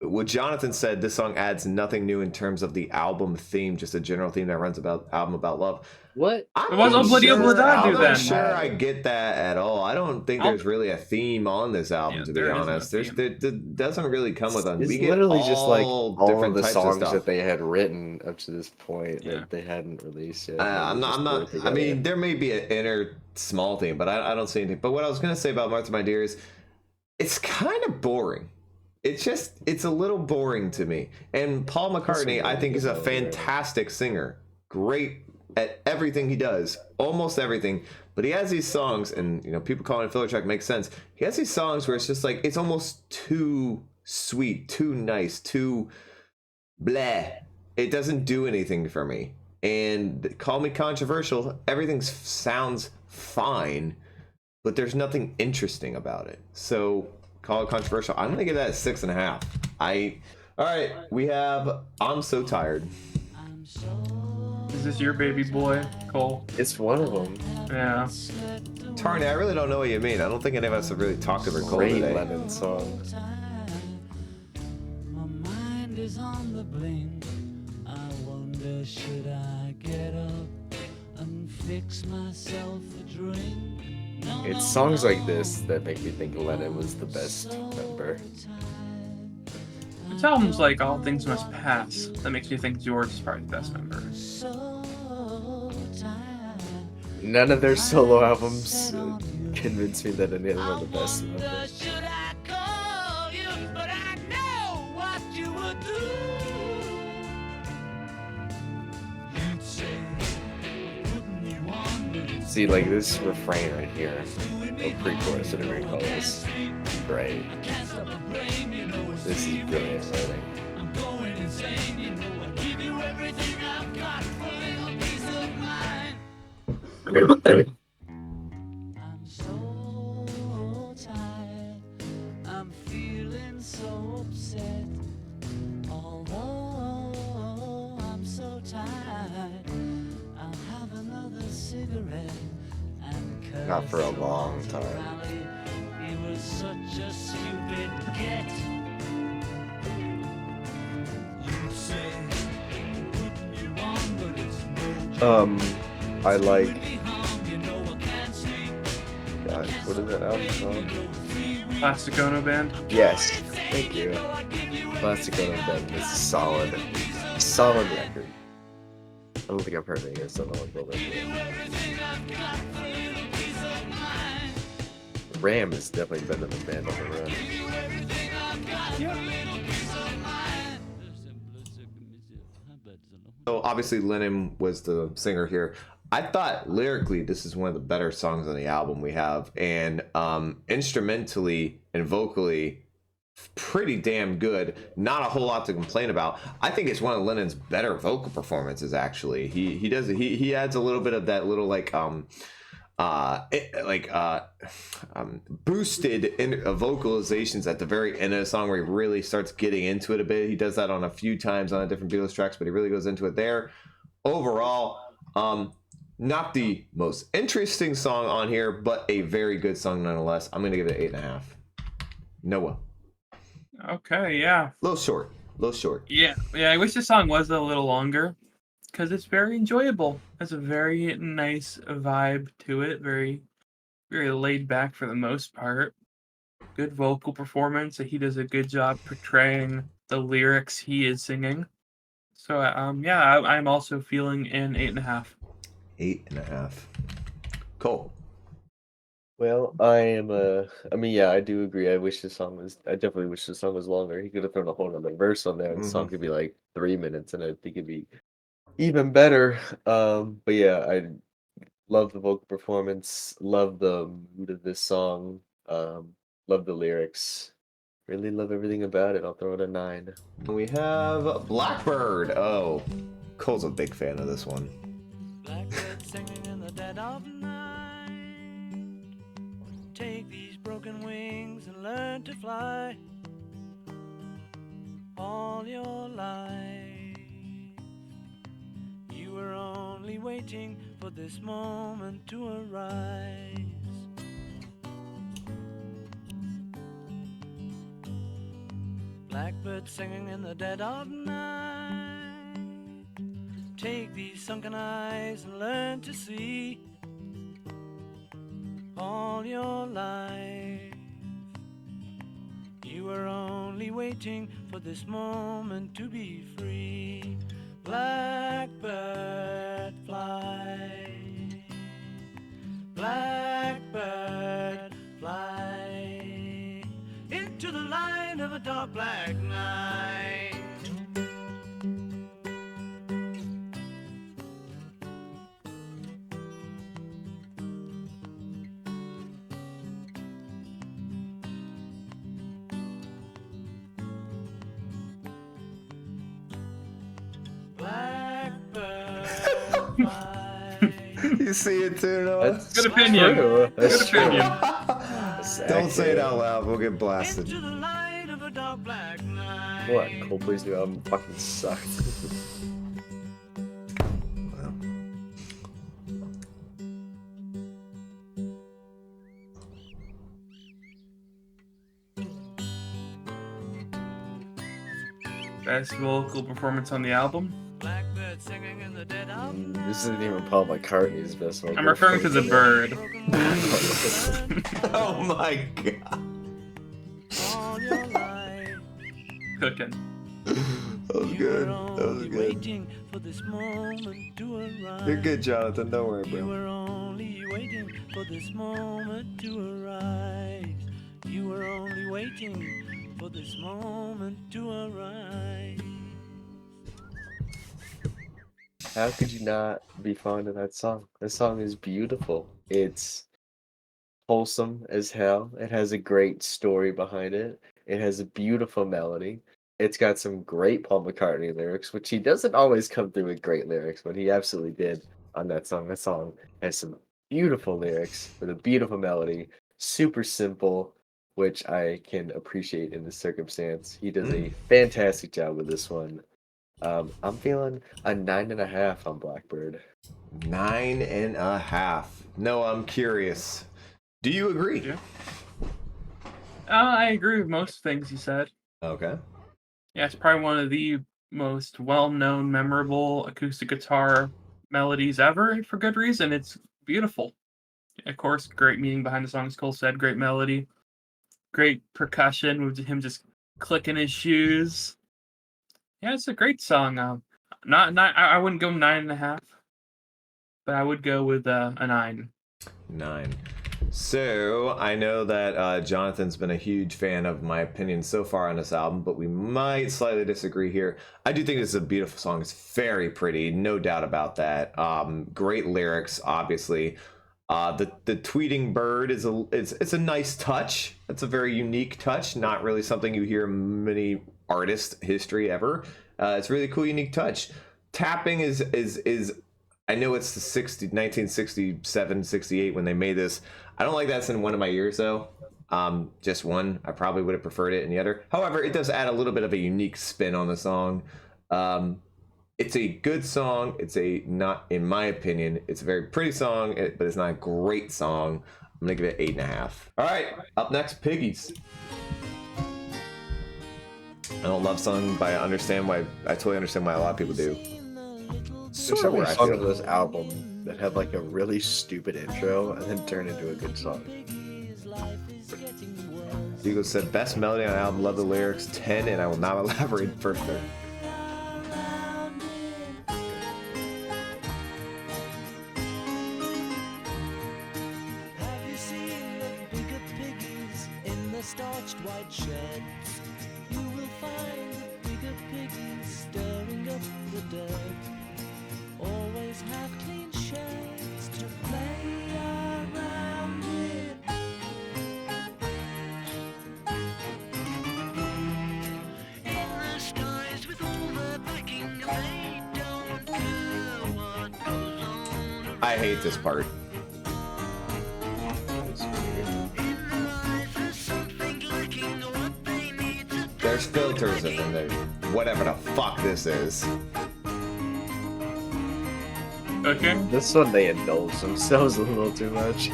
What Jonathan said, this song adds nothing new in terms of the album theme, just a general theme that runs about album about love. What? I'm What's not Oblidio sure- Bladadu I'm not then? sure I get that at all. I don't think there's really a theme on this album, Yeah, to be there isn't a honest. theme. There doesn't really come with It's we get literally just like all all different of the types of songs stuff. that they had written up to this point Yeah. that they hadn't released yet. I'm not. I mean, there may be an inner small theme, but I don't see anything. But what I was gonna say about Martha, My Dear is, it's kind of boring. It's a little boring to me. And Paul McCartney, I think, is a fantastic singer. Great at everything he does, almost everything. But he has these songs, and people calling it filler track makes sense. He has these songs where it's just like it's almost too sweet, too nice, too blah. It doesn't do anything for me. And call me controversial, everything sounds fine, but there's nothing interesting about it. So call it controversial. I'm gonna give that a 6.5. All right, we have I'm So Tired. Is this your baby boy, Cole? It's one of them. Yeah. Tarney, I really don't know what you mean. I don't think any of us have really talked over Cole Great today. Lennon song. My mind is on the blink. I wonder, should I get up and fix myself a drink? It's songs like this that make me think Lennon was the best member. It's albums like All Things Must Pass that makes me think George is probably the best member. None of their solo albums convince me that any of them are the best member. Should I call you? But I know what you would do. You'd say, putting you on, but it's See, like this refrain right here, or pre-chorus, whatever you call this, great. This is brilliant writing. I'm going insane, you know. I give you everything I've got for a little peace of mind. I'm so tired. I'm feeling so upset. Although I'm so tired, I'll have another cigarette and Not for a long time. He was such a stupid get. You'd say, putting you on, but it's no I like. you know I can't sleep. God, what is that album called? Plastic Ono Band. Yes, thank you. Plastic Ono Band is a solid record. I don't think I've heard any of Son of Builder. Ram is definitely better than Band on the Run. So obviously Lennon was the singer here. I thought lyrically this is one of the better songs on the album we have, and instrumentally and vocally pretty damn good. Not a whole lot to complain about. I think it's one of Lennon's better vocal performances actually. He adds a little bit of that little like boosted vocalizations at the very end of the song where he really starts getting into it a bit. He does that on a few times on different Beatles tracks, but he really goes into it there. Overall, not the most interesting song on here, but a very good song nonetheless. I'm gonna give it 8.5. Noah. Okay, yeah. Little short. Yeah, I wish the song was a little longer because it's very enjoyable. Has a very nice vibe to it. Very, very laid back for the most part. Good vocal performance. He does a good job portraying the lyrics he is singing. So, I'm also feeling an 8.5. 8.5. Cole. Well, I mean, yeah, I do agree. I definitely wish the song was longer. He could have thrown a whole other verse on there, and the song could be like 3 minutes, and I think it'd be even better. But yeah, I love the vocal performance, love the mood of this song, love the lyrics, really love everything about it. I'll throw it a 9. We have Blackbird. Oh, Cole's a big fan of this one. Blackbird singing in the dead of night. Take these broken wings and learn to fly. All your life, you were only waiting for this moment to arise. Blackbird singing in the dead of night. Take these sunken eyes and learn to see. All your life, you were only waiting for this moment to be free. Blackbird fly, blackbird fly, into the light of a dark black night. You see it too, Noah? That's Good opinion. true. That's Good opinion. Don't say it accurate. out loud. We'll get blasted. Into the light of a dark black night. What? Coldplay's new album fucking sucked. Best vocal performance on the album. Blackbird singing in the dead of This isn't even Paul McCartney's best vocal. I'm referring to the bird. Oh my god. all your life. Cooking. That was You good. were That was only good. waiting for this moment to arrive. You're good, Jonathan. Don't worry, You bro. were only waiting for this moment to arise. You were only waiting for this moment to arise. How could you not be fond of that song? This song is beautiful. It's wholesome as hell. It has a great story behind it. It has a beautiful melody. It's got some great Paul McCartney lyrics, which he doesn't always come through with great lyrics, but he absolutely did on that song. That song has some beautiful lyrics with a beautiful melody, super simple, which I can appreciate in this circumstance. He does a fantastic job with this one. I'm feeling a 9.5 on Blackbird. 9.5. No, I'm curious. Do you agree? Yeah. I agree with most things you said. Okay. Yeah, it's probably one of the most well-known, memorable acoustic guitar melodies ever, for good reason. It's beautiful. Of course, great meaning behind the song, as Cole said. Great melody, great percussion with him just clicking his shoes. Yeah, it's a great song. I wouldn't go 9.5, but I would go with a 9. 9. So I know that Jonathan's been a huge fan of my opinion so far on this album, but we might slightly disagree here. I do think it's a beautiful song. It's very pretty, no doubt about that. Great lyrics, obviously. The tweeting bird is it's a nice touch. It's a very unique touch. Not really something you hear in many artist history ever. It's a really cool, unique touch. Tapping is I know it's the 1967, 68 when they made this. I don't like that's in one of my ears though. Just one. I probably would have preferred it in the other. However, it does add a little bit of a unique spin on the song. It's a good song. It's not, in my opinion, it's a very pretty song, but it's not a great song. I'm gonna give it 8.5. All right, up next, Piggies. I don't love song, but I totally understand why a lot of people do. There's so many songs on this album that have like a really stupid intro and then turn into a good song. Hugo said, best melody on the album, love the lyrics, 10, and I will not elaborate further. Have you seen the bigger piggies in the starched white sheds? You will find the bigger piggies stirring up the dirt. Always have clean sheds to play around with. In the skies with all the backing, they don't care what goes on. I hate this part. There's filters in there. Whatever the fuck this is. Okay. This one they indulge themselves a little too much.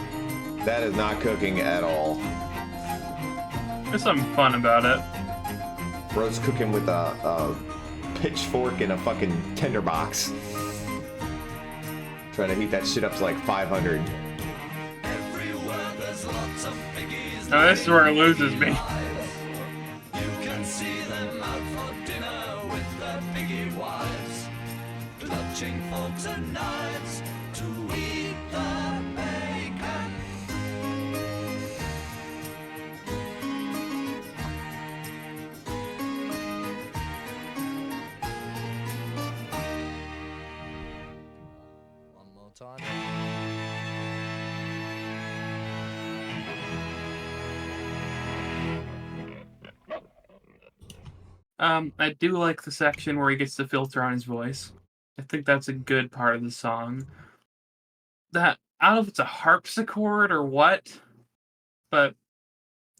That is not cooking at all. There's something fun about it. Bro's cooking with a pitchfork and a fucking tinderbox. Trying to heat that shit up to like 500. Everywhere there's lots of piggies. Now this is where it loses me. You can see them out for dinner with their piggy wives, clutching forks and knives to eat the bacon. One more time. I do like the section where he gets the filter on his voice. I think that's a good part of the song. That, I don't know if it's a harpsichord or what, but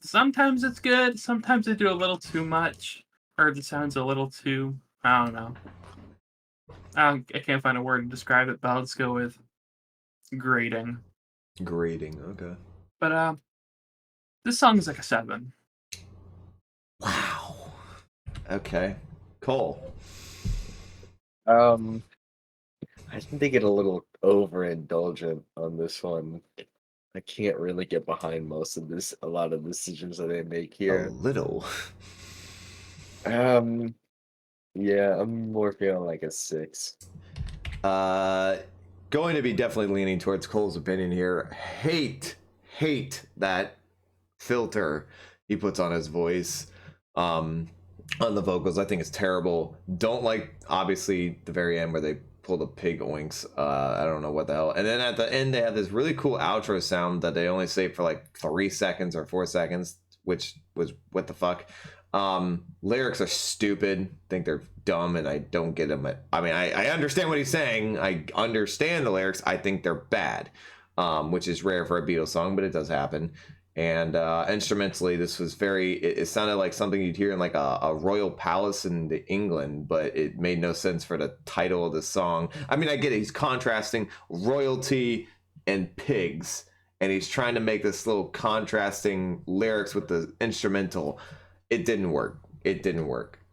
sometimes it's good. Sometimes they do a little too much, or the sound's a little too, I don't know. I can't find a word to describe it, but let's go with grating. Grading, okay. But this song is like a 7. Wow. Okay. Cole. I think they get a little overindulgent on this one. I can't really get behind a lot of decisions that they make A here. little. Yeah, I'm more feeling like a 6. Going to be definitely leaning towards Cole's opinion here. Hate that filter he puts on his voice, on the vocals. I think it's terrible. Don't like, obviously, the very end where they pull the pig oinks. I don't know what the hell. And then at the end, they have this really cool outro sound that they only say for like 3 seconds or 4 seconds, which was what the fuck. Lyrics are stupid. Think they're dumb, and I don't get them. I mean, I understand what he's saying. I understand the lyrics. I think they're bad, which is rare for a Beatles song, but it does happen. And instrumentally, this was it sounded like something you'd hear in like a royal palace in England, but it made no sense for the title of the song. I mean, I get it. He's contrasting royalty and pigs, and he's trying to make this little contrasting lyrics with the instrumental. It didn't work.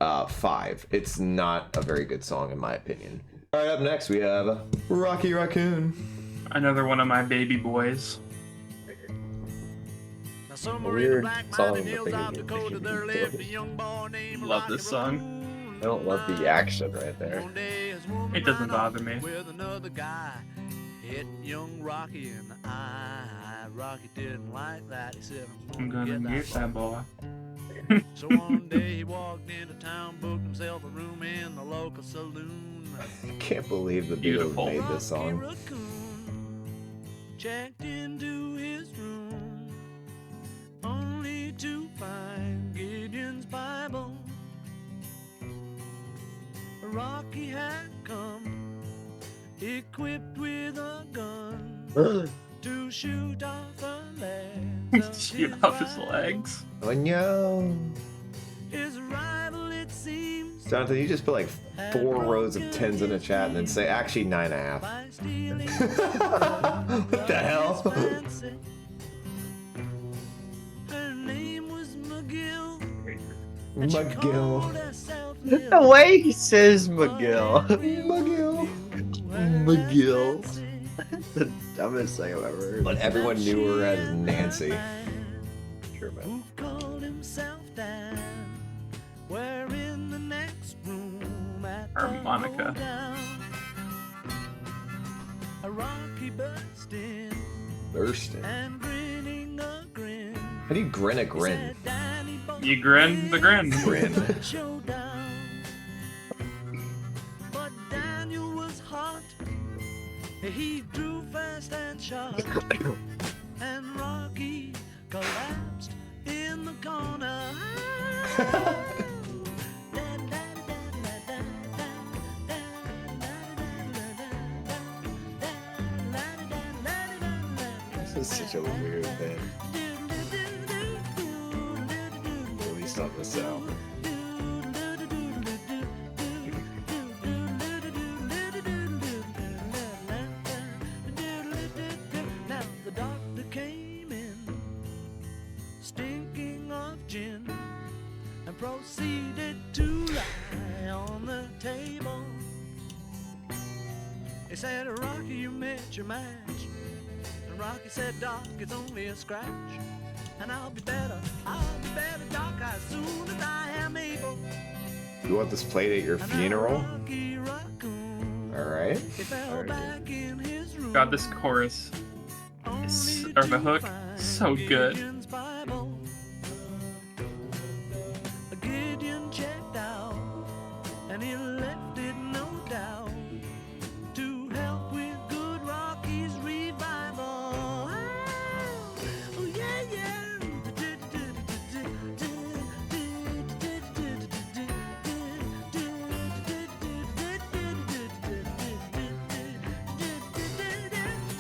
5. It's not a very good song, in my opinion. All right, up next, we have Rocky Raccoon. Another one of my baby boys. A weird song, but Love this song. I don't love the action right there. It doesn't bother me. With another guy, hit young Rocky in the eye. Rocky didn't like that. He said, I'm gonna mute that boy. So one day he walked into town, booked himself a room in the local saloon. I can't believe the Beatles Beautiful. made this song. Raccoon checked into his room, only to find Gideon's Bible. Rocky had come, equipped with a gun, to shoot off the legs. Shoot off his legs. Oh no. His rival, it seems, Jonathan, you just put like 4 rows of 10s in a chat and then say actually 9.5. by stealing What the hell? her name was McGill. McGill. The way he says McGill. McGill. McGill. The dumbest thing I've ever heard. But everyone knew her as Nancy. Sure, man. Who called himself Dan? We're in the next room at the Harmonica. hoedown. A Rocky burst in Thurston. and grinning a grin. How do you grin a grin? Said, "Danny, both You grin the grin. Grin. showdown." But Daniel was hot. He drew fast and shot, and Rocky collapsed in the corner. This is such a weird thing, at least on this album. Now the doctor came in, stinking of gin, and proceeded to lie on the table. He said, "Rocky, you met your match." And Rocky said, "Doc, it's only a scratch. And I'll be better, Doc, as soon as I am able." You want this played at your And now funeral? Rocky Raccoon, Alright. he fell back in his room. God, this chorus is, or the hook, so good. Gideon's Bible. Gideon checked out, and he left it no doubt to help with good Rocky's revival. Oh yeah, yeah.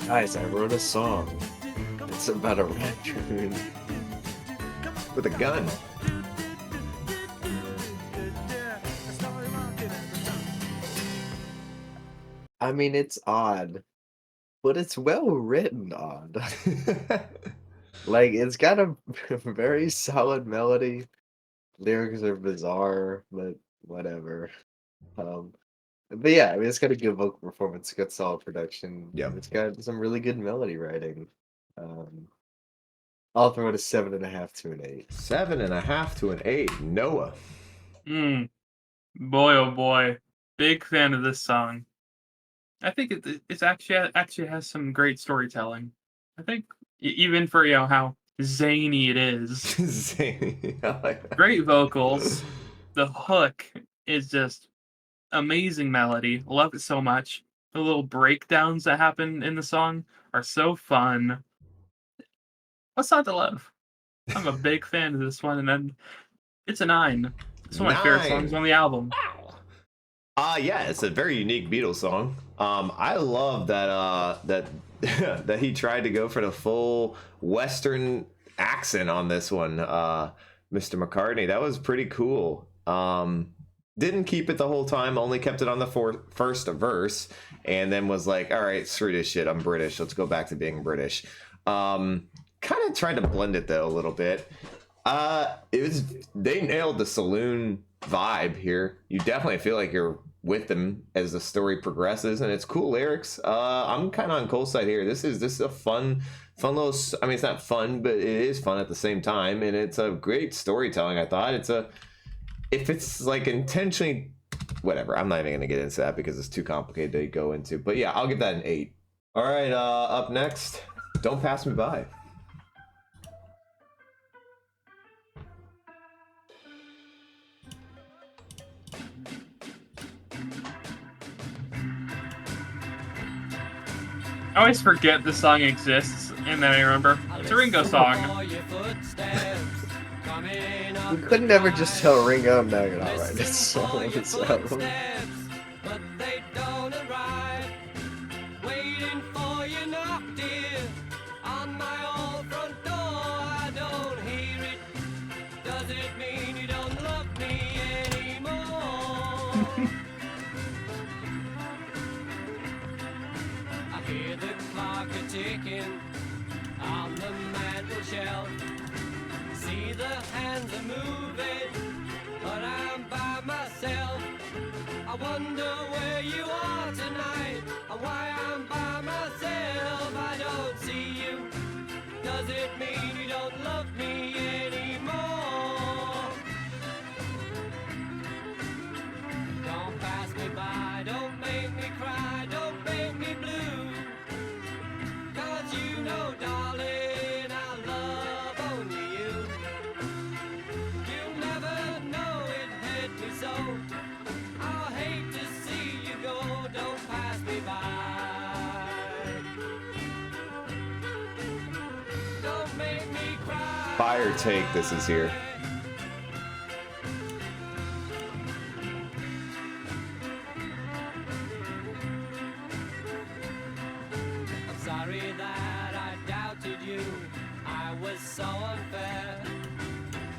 Guys, I wrote a song. It's about a raccoon. With a gun. I mean, it's odd, but it's well written odd. Like, it's got a very solid melody. Lyrics are bizarre, but whatever. But yeah, I mean, it's got a good vocal performance, it's got solid production. Yeah. It's got some really good melody writing. Um, I'll throw it a 7.5 to an 8. 7.5 to an 8. Noah. Boy, oh boy, big fan of this song. I think it's actually has some great storytelling. I think even for how zany it is, Zany. I like that. great vocals. The hook is just amazing melody. Love it so much. The little breakdowns that happen in the song are so fun. What's not to love? I'm a big fan of this one, and then it's a 9. It's one of my favorite songs 9. on the album. Yeah, it's a very unique Beatles song. I love that that he tried to go for the full Western accent on this one, Mr. McCartney. That was pretty cool. Didn't keep it the whole time, only kept it on the first verse, and then was like, all right, screw this shit, I'm British, let's go back to being British. Kind of tried to blend it though a little bit. They nailed the saloon vibe here. You definitely feel like you're with them as the story progresses, and it's cool lyrics. I'm kind of on Cole's side here. This is a fun little. I mean, it's not fun, but it is fun at the same time, and it's a great storytelling. I thought if it's like intentionally, whatever. I'm not even gonna get into that because it's too complicated to go into. But yeah, I'll give that an 8. All right, up next, Don't Pass Me By. I always forget the song exists, and then I remember it's a Ringo song. We couldn't ever just tell Ringo, no, you're not right. It's so it's album. But they don't arrive. Waiting for you knock, dear. On my old front door, I don't hear it. Does it mean you don't love me anymore? I hear the clock a-ticking on the mantel shelf. See the hands are moving, but I'm by myself. I wonder where you are tonight, and why I'm by myself. I don't see you. Does it mean you don't love me anymore? Don't pass me by, don't make me cry, don't make me blue. 'Cause you know, darling, I love only you. You'll never know it hurt me so. I'll hate to see you go, don't pass me by. Don't make me cry. Fire take this is here. I'm sorry that I doubted you. I was so unfair.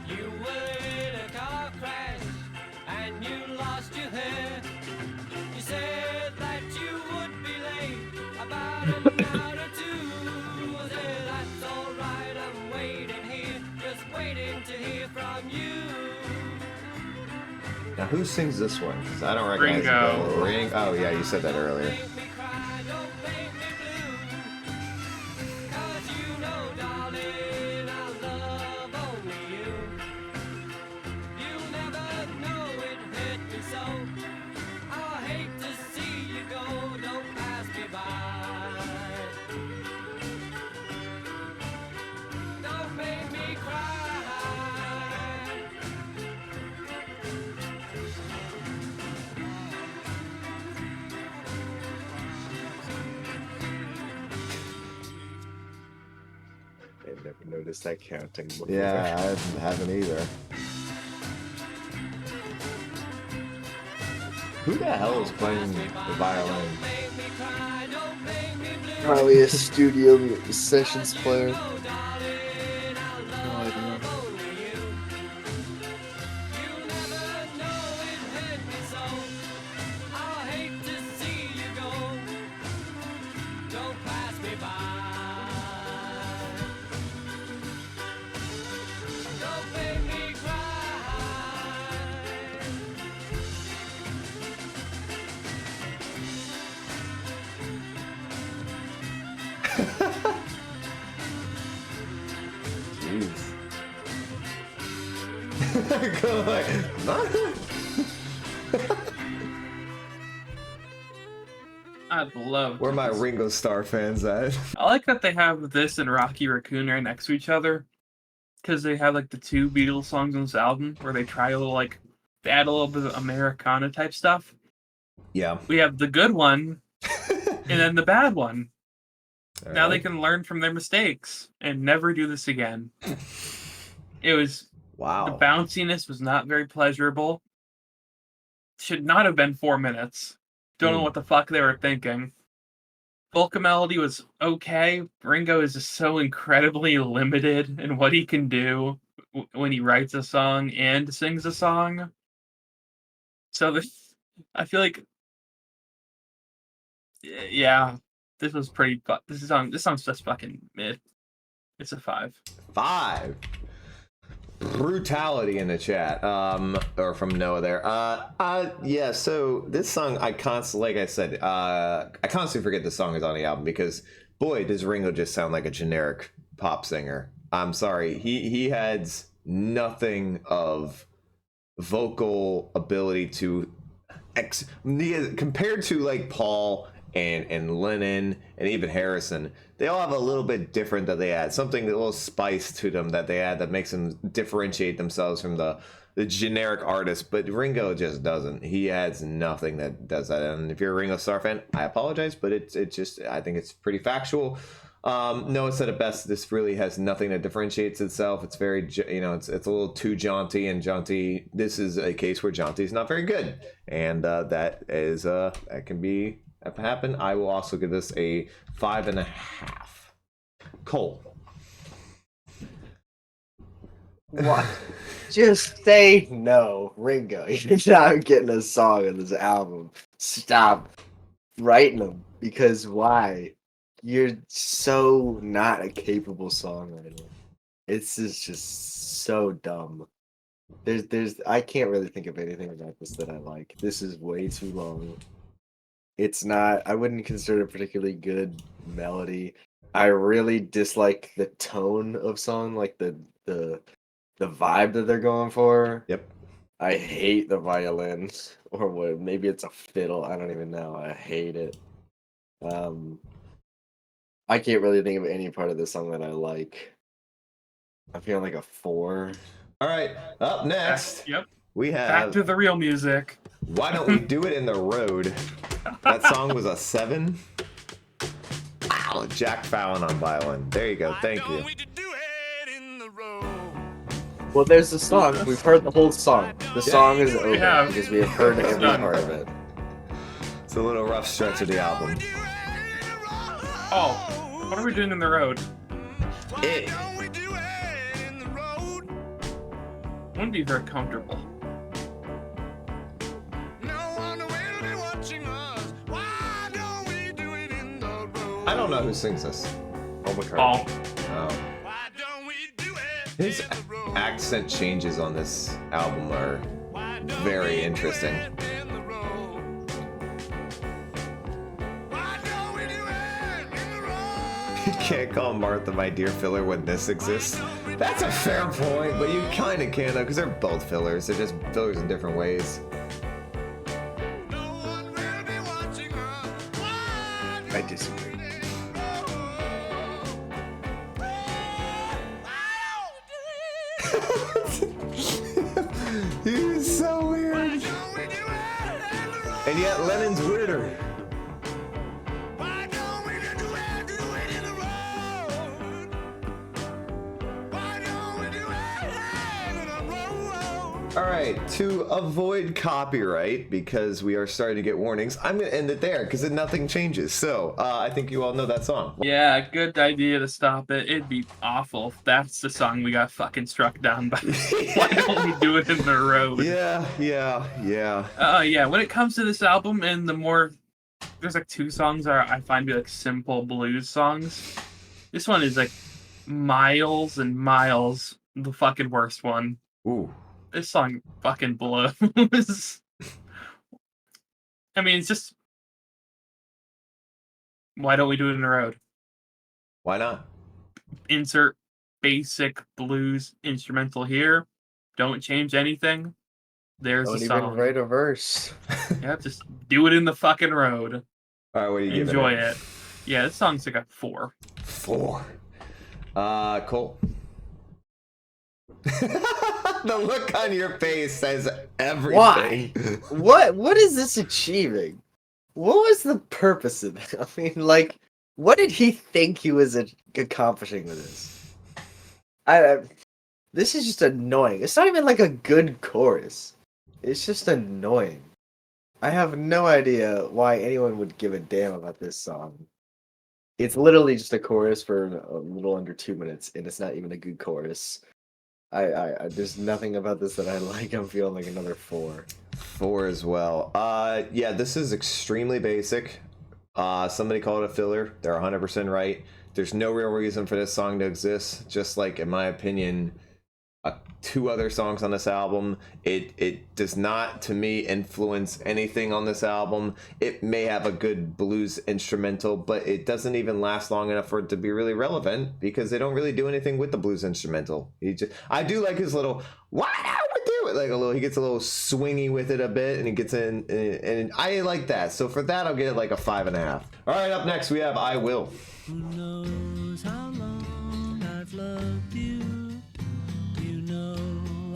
You were in a car crash and you lost your hair. You said that you would be late about an hour or two. I said, that's all right, I'm waiting here, just waiting to hear from you. Now, who sings this one? 'Cause I don't recognize Ringo. it. Oh yeah, you said that earlier. Make me cry, don't make me blue. 'Cause you know, darling, I love only you. You'll never know it hurt me so. I hate to see you go, don't pass me by. Don't make me cry. I've never noticed that counting before. Yeah, I haven't either. Who the hell is playing the violin? Make me cry, don't make me blue. Probably a studio sessions player. Oh, darling, I No idea. love only you. You'll never know it hurt me so. I hate to see you go. Don't pass me by. Don't make me cry. Go like, "Huh?" I'd love. Where to my just- Ringo Starr fans at? I like that they have this and Rocky Raccoon right next to each other, because they have like the two Beatles songs on this album where they try a little like they add a little bit of Americana type stuff. Yeah. We have the good one and then the bad one. All Now they right. can learn from their mistakes and never do this again. It was the Wow. bounciness was not very pleasurable. Should not have been 4 minutes. Don't know what the fuck they were thinking. Polka Melody was okay. Ringo is just so incredibly limited in what he can do when he writes a song and sings a song. So I feel like, yeah, this was pretty. This song's just fucking mid. It's a 5. 5. Brutality in the chat, or from Noah there. Yeah. So this song, I constantly, like I said, I constantly forget the song is on the album because boy, does Ringo just sound like a generic pop singer. I'm sorry, he has nothing of vocal ability to compared to like Paul and Lennon and even Harrison. They all have a little bit different that they add, something, a little spice to them that they add that makes them differentiate themselves from the generic artist. But Ringo just doesn't. He adds nothing that does that. And if you're a Ringo Starr fan, I apologize, but it's just, I think it's pretty factual. Noah said it best. This really has nothing that differentiates itself. It's very, it's a little too jaunty, and jaunty. This is a case where jaunty is not very good, and that can be happen. I will also give this a 5.5. Cole. What? Just say no, Ringo. You're not getting a song on this album. Stop writing them. Because why? You're so not a capable songwriter. It's just so dumb. I can't really think of anything about this that I like. This is way too long. It's not, I wouldn't consider it a particularly good melody. I really dislike the tone of song, like the vibe that they're going for. Yep. I hate the violin, or what? Maybe it's a fiddle. I don't even know. I hate it. I can't really think of any part of this song that I like. I'm feeling like a 4. All right. Up next, Yep. we Back have to the real music. Why Don't We Do It in the Road? That song was a 7. Wow, Jack Fallon on violin. There you go. Thank you. Well, there's the song. We've heard the whole song. The song is over have. because we have heard every done. part of it. It's a little rough stretch of the album. Oh, what are we doing in the road? It. Wouldn't be very comfortable. I don't know who sings this. Oh my Paul. Oh. His accent changes on this album are very interesting. You can't call Martha my dear filler when this exists. That's a fair point, but you kind of can though, because they're both fillers. They're just fillers in different ways. I disagree. He's so weird. And yet Lennon's weirder. All right, to avoid copyright, because we are starting to get warnings, I'm going to end it there because nothing changes. So I think you all know that song. Yeah, good idea to stop it. It'd be awful if that's the song we got fucking struck down by. Why don't we do it in the road? Yeah. Yeah, when it comes to this album, and there's like 2 songs that I find to be like simple blues songs. This one is like miles and miles the fucking worst one. Ooh. This song fucking blows. I mean, it's just, why don't we do it in the road? Why not? Insert basic blues instrumental here. Don't change anything. There's Don't the even song. write a verse. Yeah, just do it in the fucking road. All right, what are you giving Enjoy it. Yeah, this song's like a 4. 4. Cole. The look on your face says everything. Why? What is this achieving? What was the purpose of it? I mean, like, what did he think he was accomplishing with this? This is just annoying. It's not even like a good chorus. It's just annoying. I have no idea why anyone would give a damn about this song. It's literally just a chorus for a little under 2 minutes, and it's not even a good chorus. I there's nothing about this that I like. I'm feeling like another 4. 4 as well. Yeah, this is extremely basic. Somebody called it a filler. They're 100% right. There's no real reason for this song to exist. Just like, in my opinion, 2 other songs on this album. It does not, to me, influence anything on this album. It may have a good blues instrumental, but it doesn't even last long enough for it to be really relevant because they don't really do anything with the blues instrumental. I do like his little "what I would do it," like a little. He gets a little swingy with it a bit, and he gets in, and I like that. So for that, I'll get it like a 5.5. All right, up next we have "I Will." Who knows how long I've loved you? You know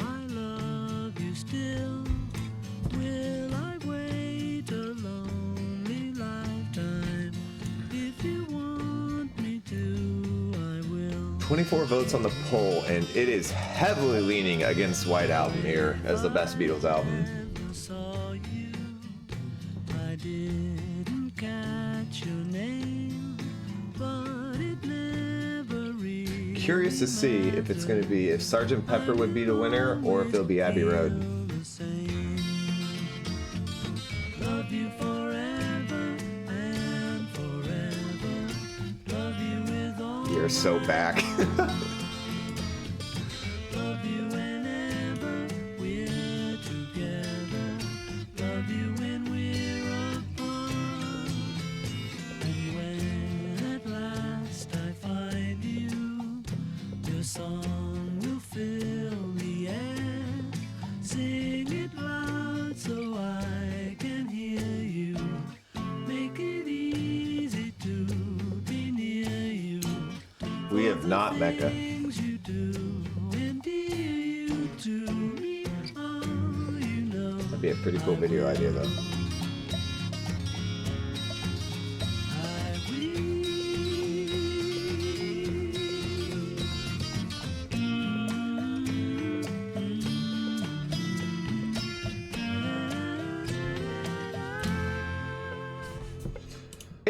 I love you still. Will I wait a lonely lifetime? If you want me to, I will. 24 votes on the poll, and it is heavily leaning against White Album here as the best Beatles album. Never saw you. I didn't catch your name, but it never really. Curious to see if it's going to be if Sgt. Pepper would be the winner or if it'll be Abbey Road. the same. Love you forever and forever. Love you with all. You're so back. Love you whenever we're together. Love you when we're apart. And when at last I find you, your song will fill the air. Sing it loud so I can hear you. Make it easy to be near you. We have not, Mecca. Things you do endear you to me. Oh, you know. That'd be a pretty cool video idea, though. I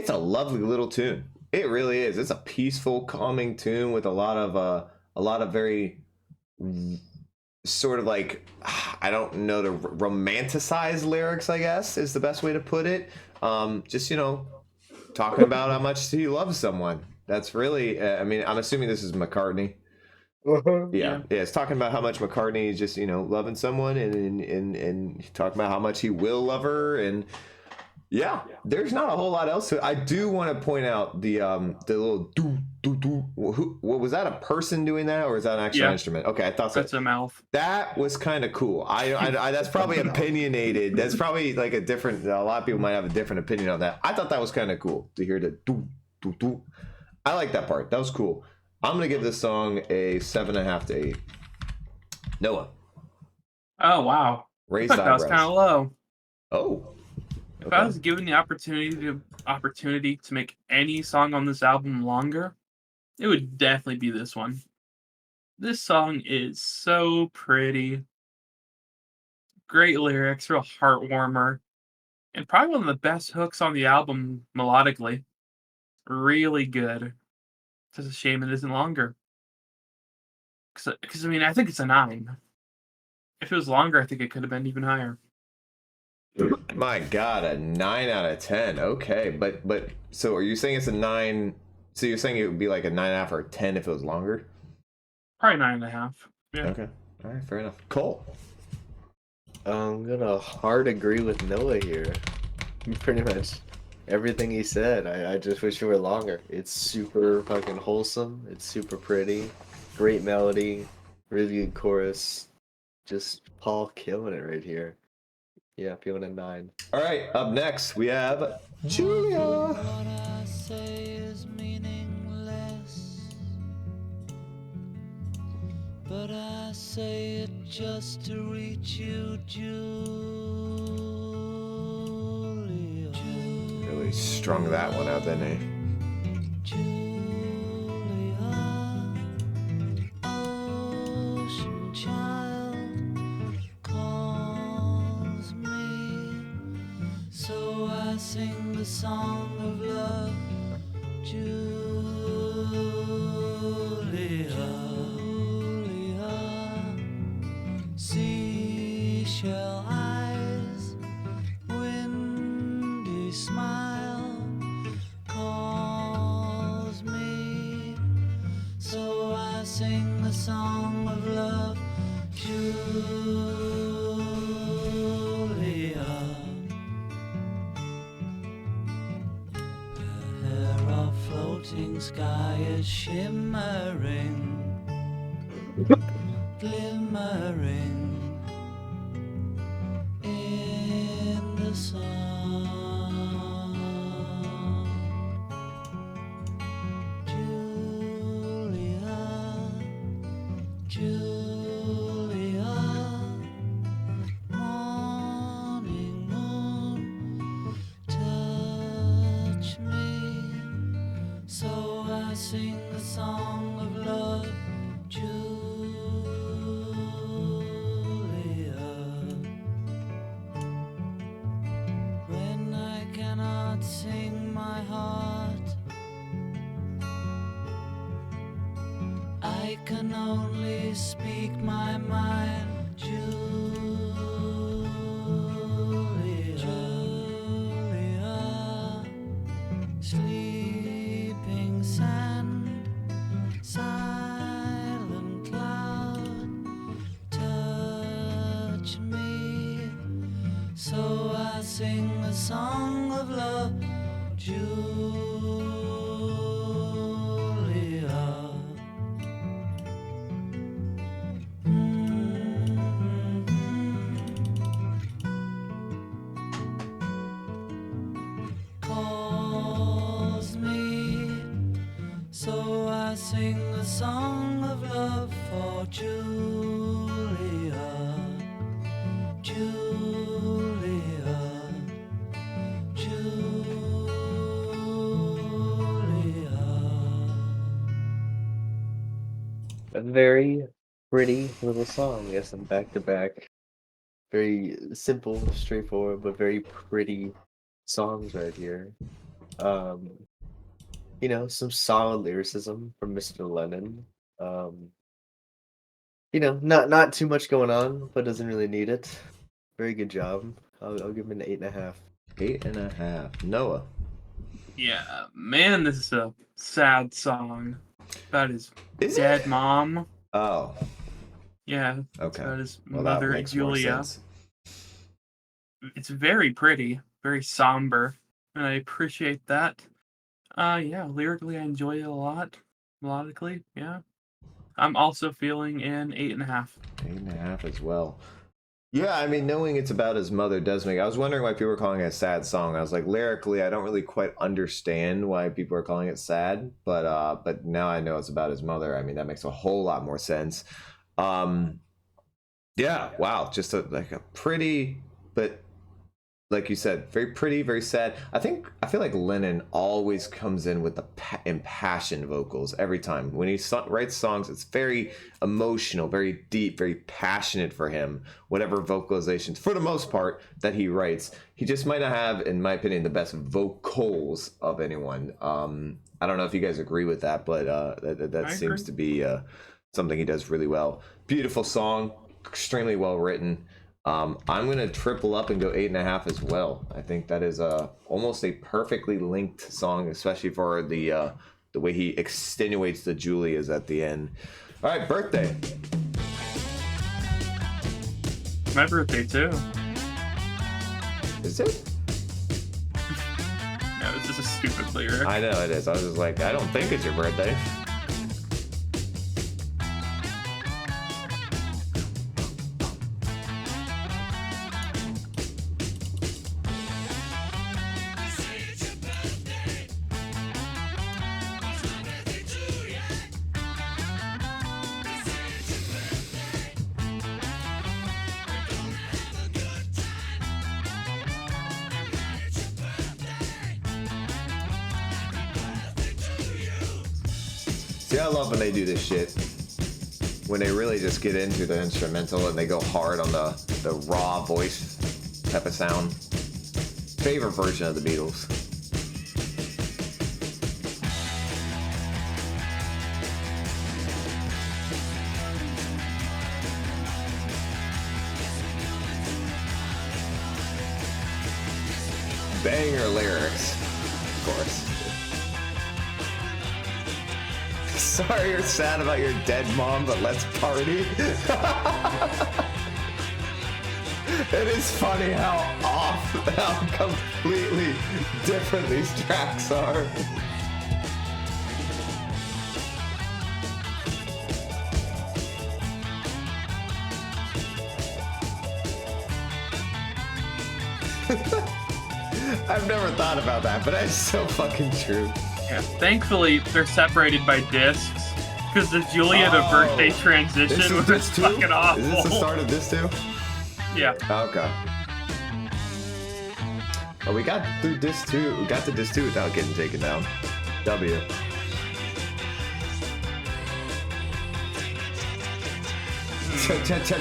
It's a lovely little tune. It really is. It's a peaceful, calming tune with a lot of very sort of like, I don't know, to romanticize lyrics, I guess is the best way to put it. Just, you know, talking about how much he loves someone. That's really, I mean, I'm assuming this is McCartney. Yeah, it's talking about how much McCartney is just, you know, loving someone and talking about how much he will love her. And yeah, there's not a whole lot else to it. I do want to point out the little do do do. What was that, a person doing that, or is that an actual instrument? Okay, I thought so. That's a mouth. That was kind of cool. I that's probably opinionated. That's probably like a different. A lot of people might have a different opinion on that. I thought that was kind of cool to hear the do do do. I like that part. That was cool. I'm gonna give this song a 7.5 to 8. Noah, Oh wow. raised I thought that was eyebrows. kind of low. Oh, If I was given the opportunity to make any song on this album longer, it would definitely be this one. This song is so pretty. Great lyrics, real heart warmer, and probably one of the best hooks on the album melodically. Really good. It's just a shame it isn't longer. Because I mean, I think it's a 9. If it was longer, I think it could have been even higher. my God, a 9 out of 10. Okay, but so are you saying it's a 9? So you're saying it would be like a 9.5 or a 10 if it was longer? Probably 9.5. Yeah. Okay, all right, fair enough. Cole. I'm gonna hard agree with Noah here. Pretty much everything he said. I just wish it were longer. It's super fucking wholesome. It's super pretty. Great melody. Really good chorus. just Paul killing it right here. Yeah, feeling a 9. All right, up next we have Julia. What I say is meaningless, but I say it just to reach you, Julia. Really strung that one out, didn't he? Julia, ocean child calls me, so I sing the song of love, Julia, Julia, seashell eyes, windy smile calls me, so I sing the song of love, Julia. Her hair of floating sky is shimmering, glimmering in the sun. Julia, Julia, morning moon, touch me, so I sing the song of love, Julia. When I cannot sing my heart, I can only speak my mind, Julia, Julia, sleeping sand, silent cloud, touch me, so I sing the song of love, Julia. Calls me, so I sing the song of love for Julia, Julia, Julia. A very pretty little song. Yes, I'm back to back. Very simple, straightforward, but very pretty songs right here. Um, some solid lyricism from Mr. Lennon. Um, not too much going on, but doesn't really need it. Very good job. I'll give him an 8.5. 8.5. Noah. Yeah, man, this is a sad song about his Is dead it? mom. Oh, Yeah, it's okay. about his Well, that mother, makes more Julia. sense. It's very pretty, very somber, and I appreciate that. Yeah, lyrically I enjoy it a lot. Melodically, yeah. I'm also feeling an 8.5. 8.5 as well. Yeah, I mean, knowing it's about his mother does make. I was wondering why people were calling it a sad song. I was like, lyrically, I don't really quite understand why people are calling it sad, but now I know it's about his mother. I mean, that makes a whole lot more sense. Yeah, wow, just like a pretty, but like you said, very pretty, very sad. I feel like Lennon always comes in with the impassioned vocals every time when he writes songs. It's very emotional, very deep, very passionate for him. Whatever vocalizations, for the most part, that he writes, he just might not have, in my opinion, the best vocals of anyone. I don't know if you guys agree with that, but that seems to be something he does really well. Beautiful song, extremely well written. I'm gonna triple up and go 8.5 as well. I think that is almost a perfectly linked song, especially for the way he extenuates the Julias at the end. All right, birthday. My birthday too. Is it? No, it's just a stupid lyric. I know it is. I was just like, I don't think it's your birthday. See, I love when they do this shit. When they really just get into the instrumental and they go hard on the raw voice type of sound. Favorite version of the Beatles. Banger lyrics, of course. Sorry you're sad about your dead mom, but let's party. It is funny how completely different these tracks are. I've never thought about that, but that's so fucking true. Yeah. Thankfully, they're separated by discs because the Julia the birthday transition was disc two? fucking awful. Is this the start of this too? Yeah. Okay. Oh, we got through disc 2. We got to disc 2 without getting taken down. W.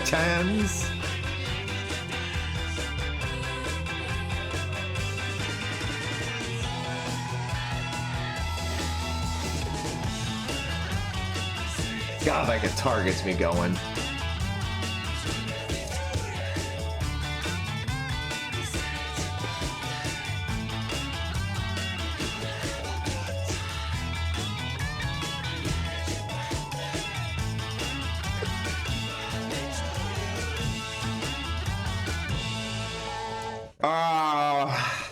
Chans. God, that guitar gets me going.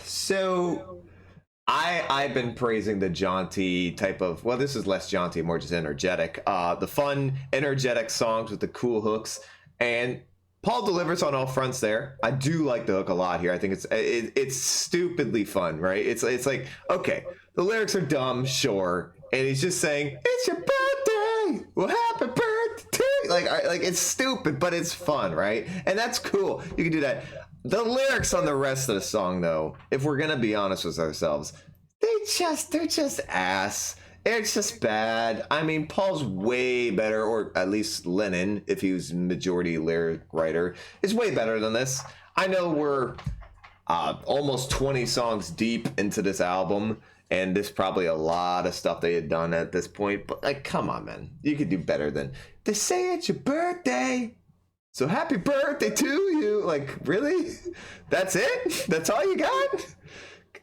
So I've been praising the jaunty type of, well, this is less jaunty, more just energetic. The fun, energetic songs with the cool hooks, and Paul delivers on all fronts there. I do like the hook a lot here. I think it's stupidly fun, right? It's like, okay, the lyrics are dumb, sure, and he's just saying, "It's your birthday, well, happy birthday." Like it's stupid, but it's fun, right? And that's cool. You can do that. The lyrics on the rest of the song, though, if we're gonna be honest with ourselves, they're just ass. It's just bad. I mean, Paul's way better, or at least Lennon, if he was majority lyric writer, is way better than this. I know we're almost 20 songs deep into this album, and there's probably a lot of stuff they had done at this point, but like, come on, man. You could do better than, they say it's your birthday, so happy birthday to you. Like, really? That's it? That's all you got?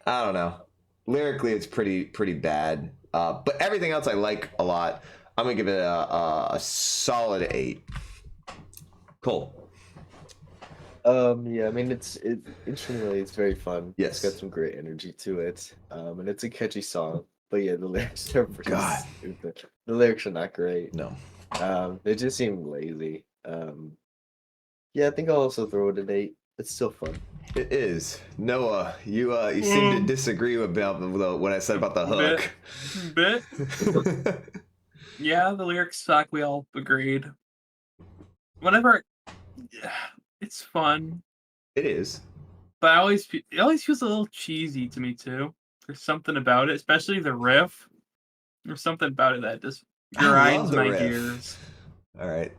I don't know. Lyrically, it's pretty bad. But everything else I like a lot. I'm going to give it a solid 8. Cool. Yeah, I mean, instrumentally, it's very fun. Yes. It's got some great energy to it. And it's a catchy song. But yeah, the lyrics are pretty stupid. The lyrics are not great. No. They just seem lazy. Yeah, I think I'll also throw it an 8. It's still fun. It is. Noah, you seem to disagree about what I said about the hook. Bit. Yeah, the lyrics suck. We all agreed. Whenever, it's fun. It is. But it always feels a little cheesy to me too. There's something about it, especially the riff. There's something about it that just grinds my gears. All right.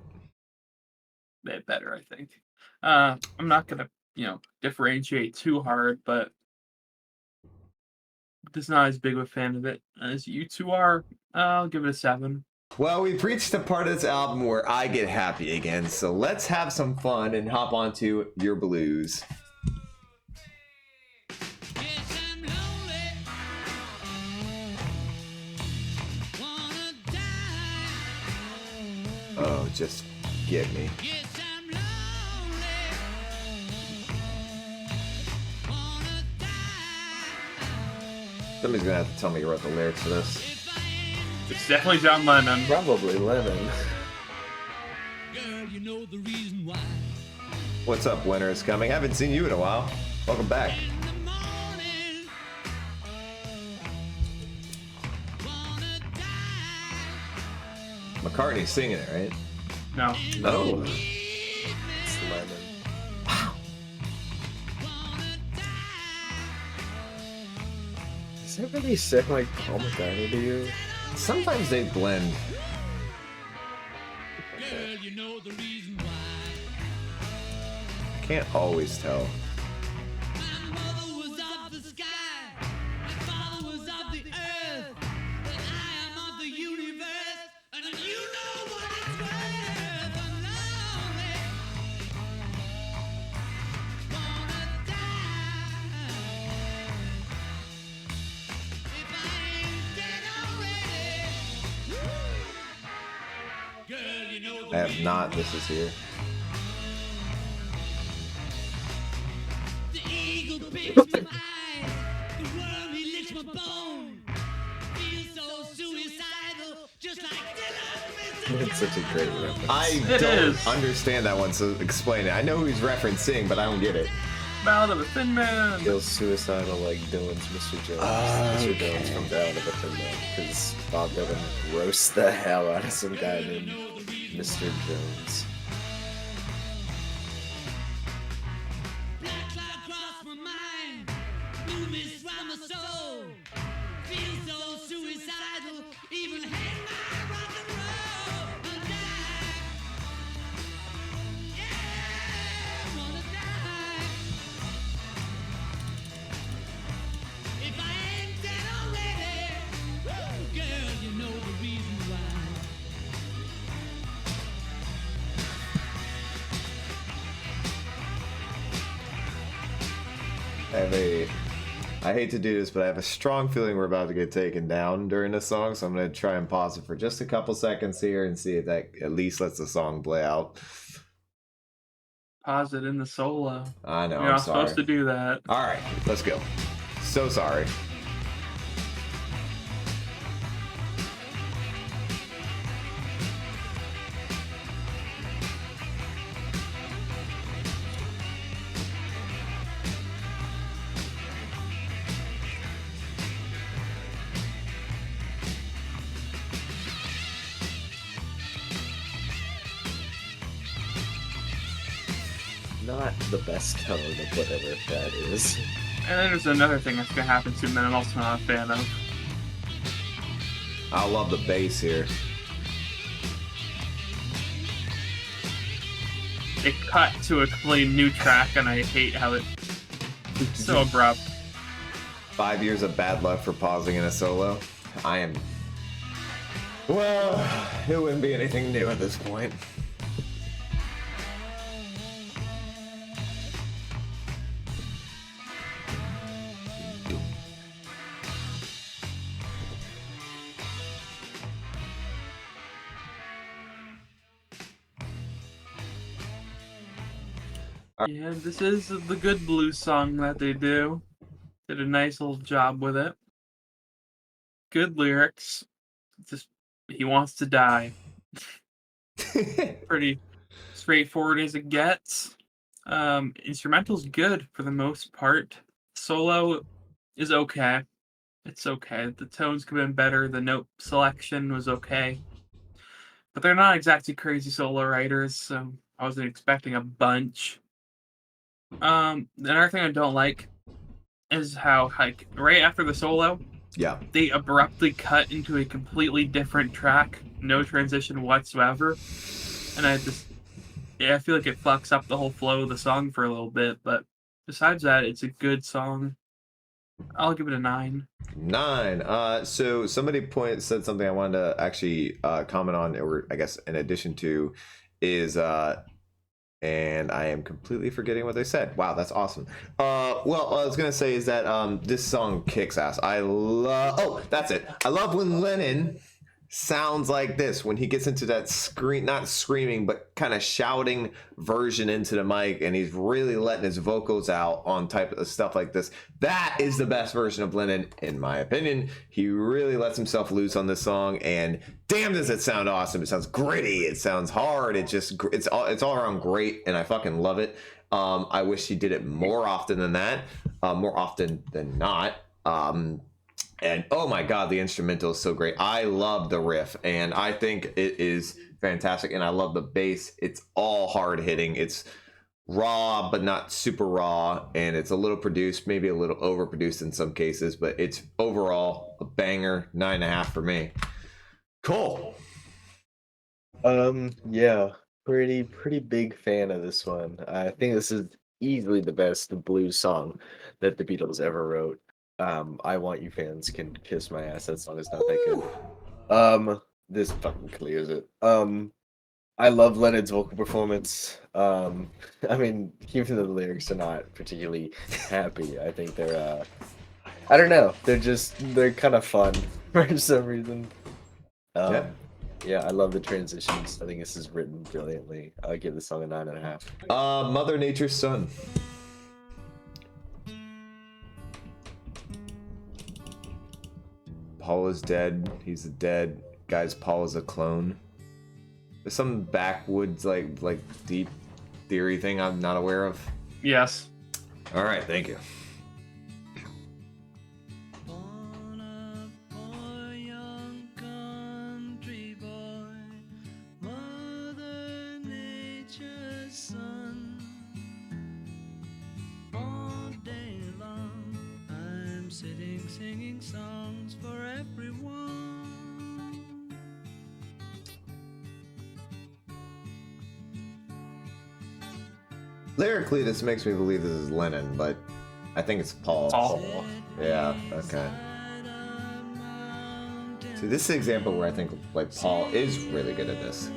Bit better, I think. I'm not gonna, differentiate too hard, but just not as big of a fan of it as you two are. I'll give it a 7. Well, we've reached the part of this album where I get happy again, so let's have some fun and hop onto Yer Blues. Yes, I'm lonely. Wanna die. Oh, just get me. Yes, I'm lonely. Wanna die. Somebody's gonna have to tell me who wrote the lyrics for this. If I ain't It's definitely John Lennon. Probably Lennon. girl, you know the reason why. What's up, winter is coming? I haven't seen you in a while. Welcome back. In the morning. Wanna die. McCartney's singing it, right? No. Oh. It's Lennon. Does that really sound like Paul McCartney to you? Sometimes they blend. Girl, you know the reason why. Can't always tell. My mother was of the sky, my father was of the earth, but I am of the universe, and you know what it's worth. I'm lonely, wanna die. If I ain't dead already, girl, you know the I have not. This is here. The eagle picks my eye, the worm he licks my bone. Feels so suicidal, just like Dylan. It's such a great reference. I It don't is. understand that one, so explain it. I know who he's referencing, but I don't get it. Ballad of a Thin Man. Feels suicidal like Dylan's Mr. Jones. Mr. Jones from Ballad of a Thin Man. Because Bob Dylan roasts the hell out of some guy named Mr. Jones. Black cloud crossed my mind, blue mist round my soul. Feel so suicidal, even hang my rock and roll. And die. Yeah, I wanna die. If I ain't dead already, woo, girl, you know the reason why. I hate to do this, but I have a strong feeling we're about to get taken down during this song, so I'm going to try and pause it for just a couple seconds here and see if that at least lets the song play out. Pause it in the solo. I know, You're I'm not sorry. supposed to do that. All right, let's go. So sorry. Not the best tone of whatever that is. And then there's another thing that's gonna happen soon that I'm also not a fan of. I love the bass here. It cut to a completely new track, and I hate how it's so abrupt. 5 years of bad luck for pausing in a solo. I am. Well, it wouldn't be anything new at this point. Yeah, this is the good blues song that they do. Did a nice little job with it. Good lyrics. Just he wants to die. Pretty straightforward as it gets. Instrumental's good for the most part. Solo is okay. It's okay. The tones could have been better. The note selection was okay. But they're not exactly crazy solo writers, so I wasn't expecting a bunch. Another thing I don't like is how, like, right after the solo, Yeah. they abruptly cut into a completely different track, no transition whatsoever, and I feel like it fucks up the whole flow of the song for a little bit. But besides that, it's a good song. I'll give it a 9. 9. So somebody said something I wanted to actually comment on, or I guess in addition to, is and I am completely forgetting what they said. Wow, that's awesome. Well, what I was gonna say is that this song kicks ass. That's it. I love when Lennon sounds like this, when he gets into that not screaming, but kind of shouting version into the mic, and he's really letting his vocals out on type of stuff like this. That is the best version of Lennon, in my opinion. He really lets himself loose on this song, and damn, does it sound awesome. It sounds gritty, it sounds hard, it's all around great, and I fucking love it. I wish he did it more often than that, more often than not. And oh my god, the instrumental is so great. I love the riff, and I think it is fantastic, and I love the bass. It's all hard hitting. It's raw, but not super raw, and it's a little produced, maybe a little overproduced in some cases, but it's overall a banger. 9.5 for me. Cole. Yeah, pretty big fan of this one. I think this is easily the best blues song that the Beatles ever wrote. I Want You fans can kiss my ass. That song is not that good. This fucking clears it. I love Leonard's vocal performance. I mean, even though the lyrics are not particularly happy, I think they're I don't know, they're kind of fun for some reason. Yeah. Yeah, I love the transitions. I think this is written brilliantly. I give the song a 9.5. Mother Nature's Son. Paul is dead. He's dead. Guys, Paul is a clone. There's some backwoods like deep theory thing I'm not aware of. Yes. All right, thank you. Born a poor young country boy, Mother Nature's son. All day long, I'm sitting singing songs for everyone. Lyrically, this makes me believe this is Lennon, but I think it's Paul. Paul. Yeah, okay. See, this is an example where I think like Paul is really good at this.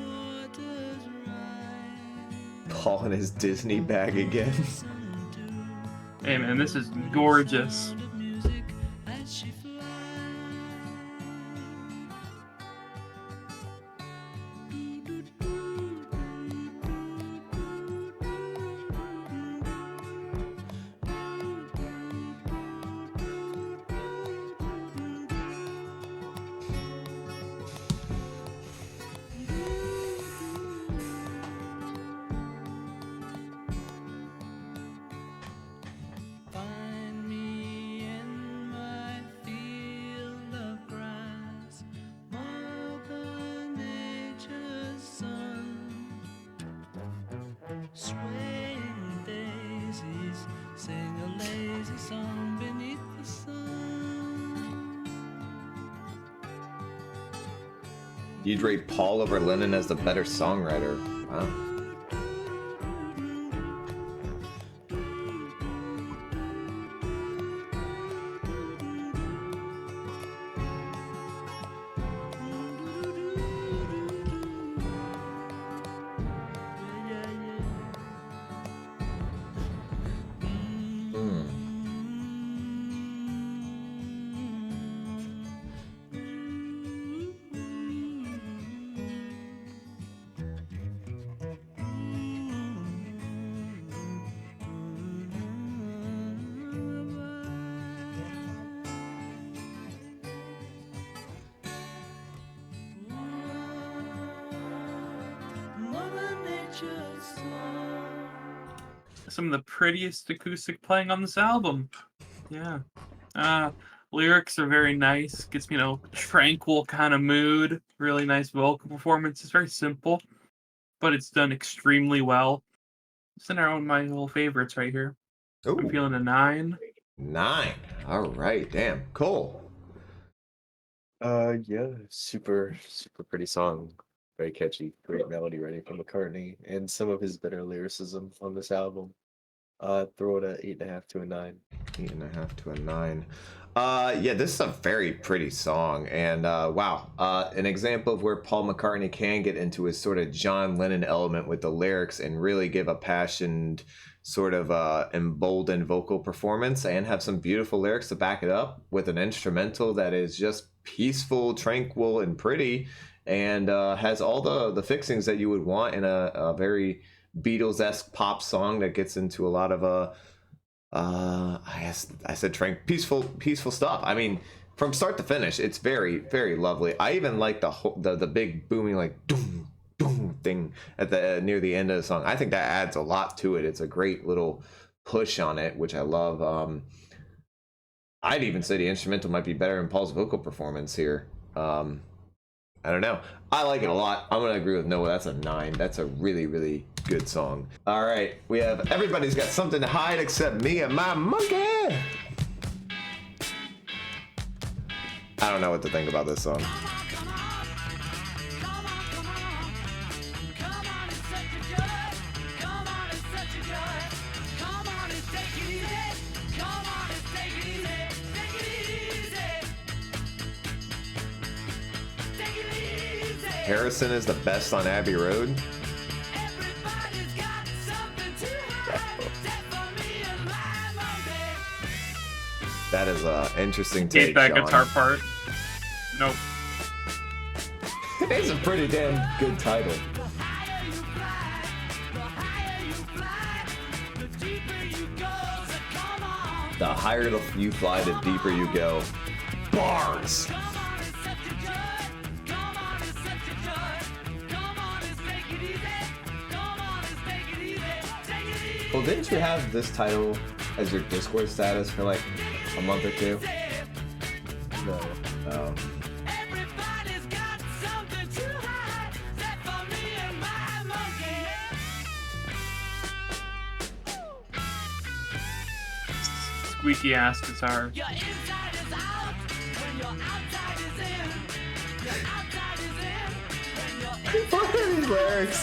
Paul in his Disney bag again. Hey man, this is gorgeous. Music as she flies. Find me in my field of grass, Mother Nature's son. Swaying daisies, sing a lazy song beneath the sun. You'd rate Paul over Lennon as the better songwriter. Wow. Mother Nature's son. Some of the prettiest acoustic playing on this album. Yeah. Lyrics are very nice. Gets me in a tranquil kind of mood. Really nice vocal performance. It's very simple, but it's done extremely well. It's in one of my little favorites right here. I'm Ooh, feeling a 9. 9. All right, damn, Cole. Yeah, super pretty song. Very catchy, great melody writing from McCartney, and some of his better lyricism on this album. Throw it a 8.5 to a 9. 8.5 to a 9. Yeah, this is a very pretty song, and wow, an example of where Paul McCartney can get into his sort of John Lennon element with the lyrics and really give a passioned, sort of emboldened vocal performance, and have some beautiful lyrics to back it up with an instrumental that is just peaceful, tranquil, and pretty, and has all the fixings that you would want in a very Beatles-esque pop song that gets into a lot of I said peaceful stuff. I mean, from start to finish, it's very lovely. I even like the big booming like doom doom thing at the near the end of the song. I think that adds a lot to it. It's a great little push on it, which I love. I'd even say the instrumental might be better than Paul's vocal performance here. I don't know. I like it a lot. I'm gonna agree with Noah. That's a 9. That's a really good song. All right, we have Everybody's Got Something to Hide Except Me and My Monkey. I don't know what to think about this song. Harrison is the best on Abbey Road. Everybody's got something to hide. Except for me and my monkey. That is a interesting Hate take, that Sean. guitar part. Nope. It's a pretty damn good title. The higher you fly, the higher you fly, the deeper you go. So come on. The higher you fly, the deeper you go. Bars. Come on and set your joy. Come on and set your joy. Come on and take it easy. Come on and take it easy. Take it easy. Well, didn't you have this title as your Discord status for like a month or two? No. Oh. Everybody's got something to hide. Except for me and my monkey. Squeaky ass guitar. Your inside is out when your outside is in. Your outside is in when your What are these lyrics?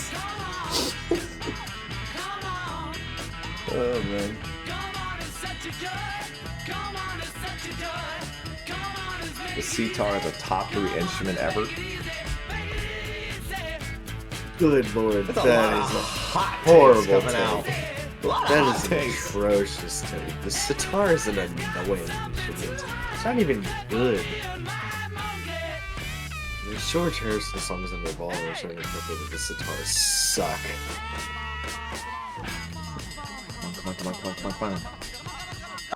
come on. Oh man. Come on and set your joy. Come on and set your joy. Come on and make The sitar is a top 3 instrument ever. it easy. Make it easy. Good lord, That's a that lot is of hot horrible takes coming take. out. A lot of that hot is an takes. atrocious take. The sitar is an annoying instrument. It's not even good. The George Harrison songs in Revolver are starting to put with the sitar suck. Come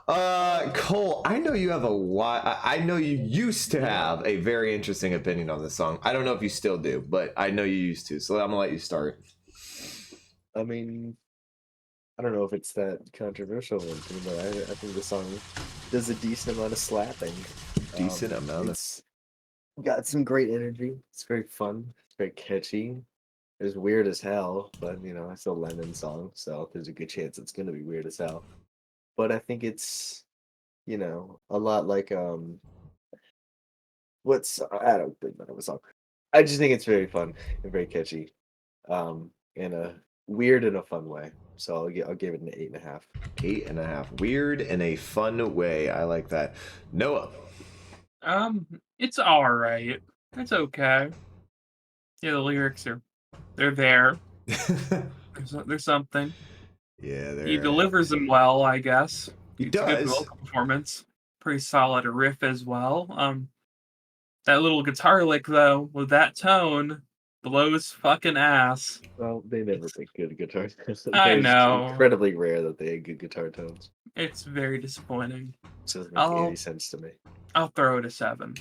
on. Cole, I know you have I know you used to have a very interesting opinion on this song. I don't know if you still do, but I know you used to. So I'm gonna let you start. I mean, I don't know if it's that controversial or anything, but I think the song does a decent amount of slapping. Decent amount of. It's got some great energy. It's very fun. It's very catchy. It's weird as hell, but you know, it's a Lennon song, so there's a good chance it's gonna be weird as hell. But I think it's, you know, a lot like I don't think that of a song. I just think it's very fun and very catchy, in a weird and a fun way. So I'll give it an 8.5. 8.5. Weird in a fun way. I like that. Noah. It's alright. It's okay. Yeah, the lyrics they're there. There's something. Yeah, He delivers them well, I guess. He It's a good does. vocal performance. Pretty solid riff as well. That little guitar lick though, with that tone, blows fucking ass. Well, they never make good guitar tones. I It's know. incredibly rare that they have good guitar tones. It's very disappointing. It doesn't make any sense to me. I'll throw it a 7.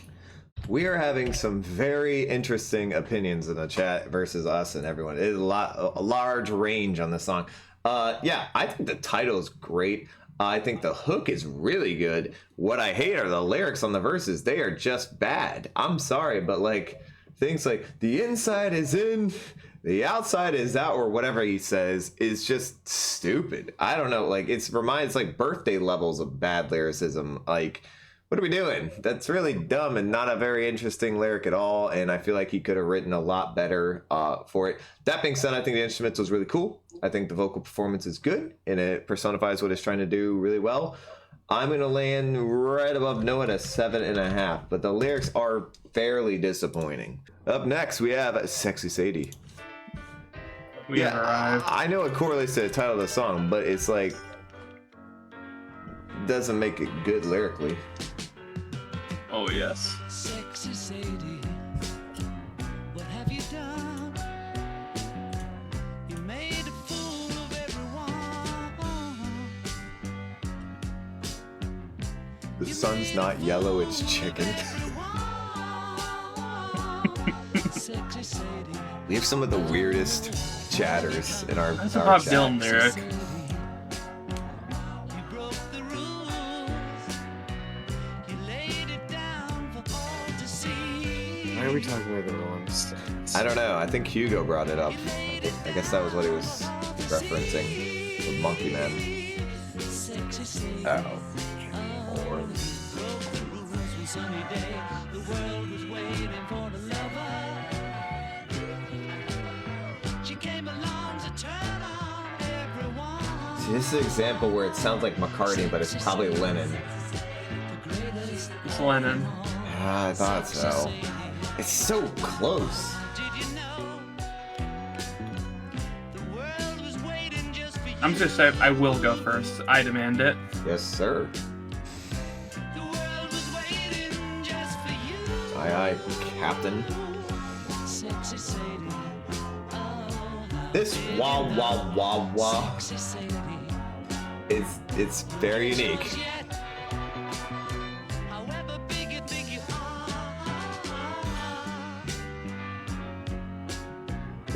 We are having some very interesting opinions in the chat versus us and everyone. It is a large range on this song. Yeah, I think the title is great. I think the hook is really good. What I hate are the lyrics on the verses. They are just bad. I'm sorry, but like things like the inside is in, the outside is out, or whatever he says is just stupid. I don't know. Like it reminds like birthday levels of bad lyricism. Like, what are we doing? That's really dumb and not a very interesting lyric at all. And I feel like he could have written a lot better for it. That being said, I think the instrumentals was really cool. I think the vocal performance is good and it personifies what it's trying to do really well. I'm going to land right above Noah at a 7.5, but the lyrics are fairly disappointing. Up next, we have Sexy Sadie. We have arrived. I know it correlates to the title of the song, but it's like, doesn't make it good lyrically. Oh yes. Sexy Sadie, what have you done? You made a fool of everyone. The sun's not yellow, it's chicken. Sexy Sadie, We have some of the weirdest chatters in our That's a our Bob chat. Dylan lyric. you broke the rules. You laid it down for all to see. Why are we talking about the Rolling Stones? I don't know. I think Hugo brought it up. I guess that was what he was referencing with Monkey Man. Sexy Sadie. Oh. Broke the rules one sunny day. The world was waiting for the lover. She came along to turn on everyone. See, this is an example where it sounds like McCartney, but it's probably Lennon. The greatest It's Lennon. Ah, I thought so. It's so close. did I'm just gonna say I will go first. I demand it. Yes, sir. The world was waiting just for you. Aye, aye, Captain. Sexy Sadie. Oh, This wah wah wah wah sexy Sadie. it's very unique. Yet, however big you think you are,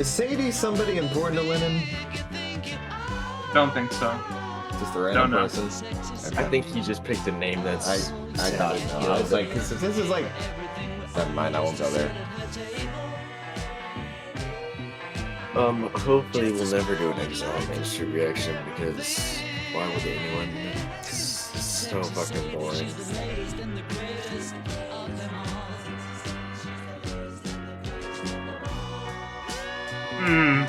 Is Sadie somebody important to Lennon? big you think you are. Don't think so. Just a random Don't know. person? I think he just picked a name that's. I thought so. I was like, 'cause if this is like, never mind, I won't go there. Hopefully we'll never do an Exile mainstream reaction because why would anyone? It's so fucking boring. Hmm.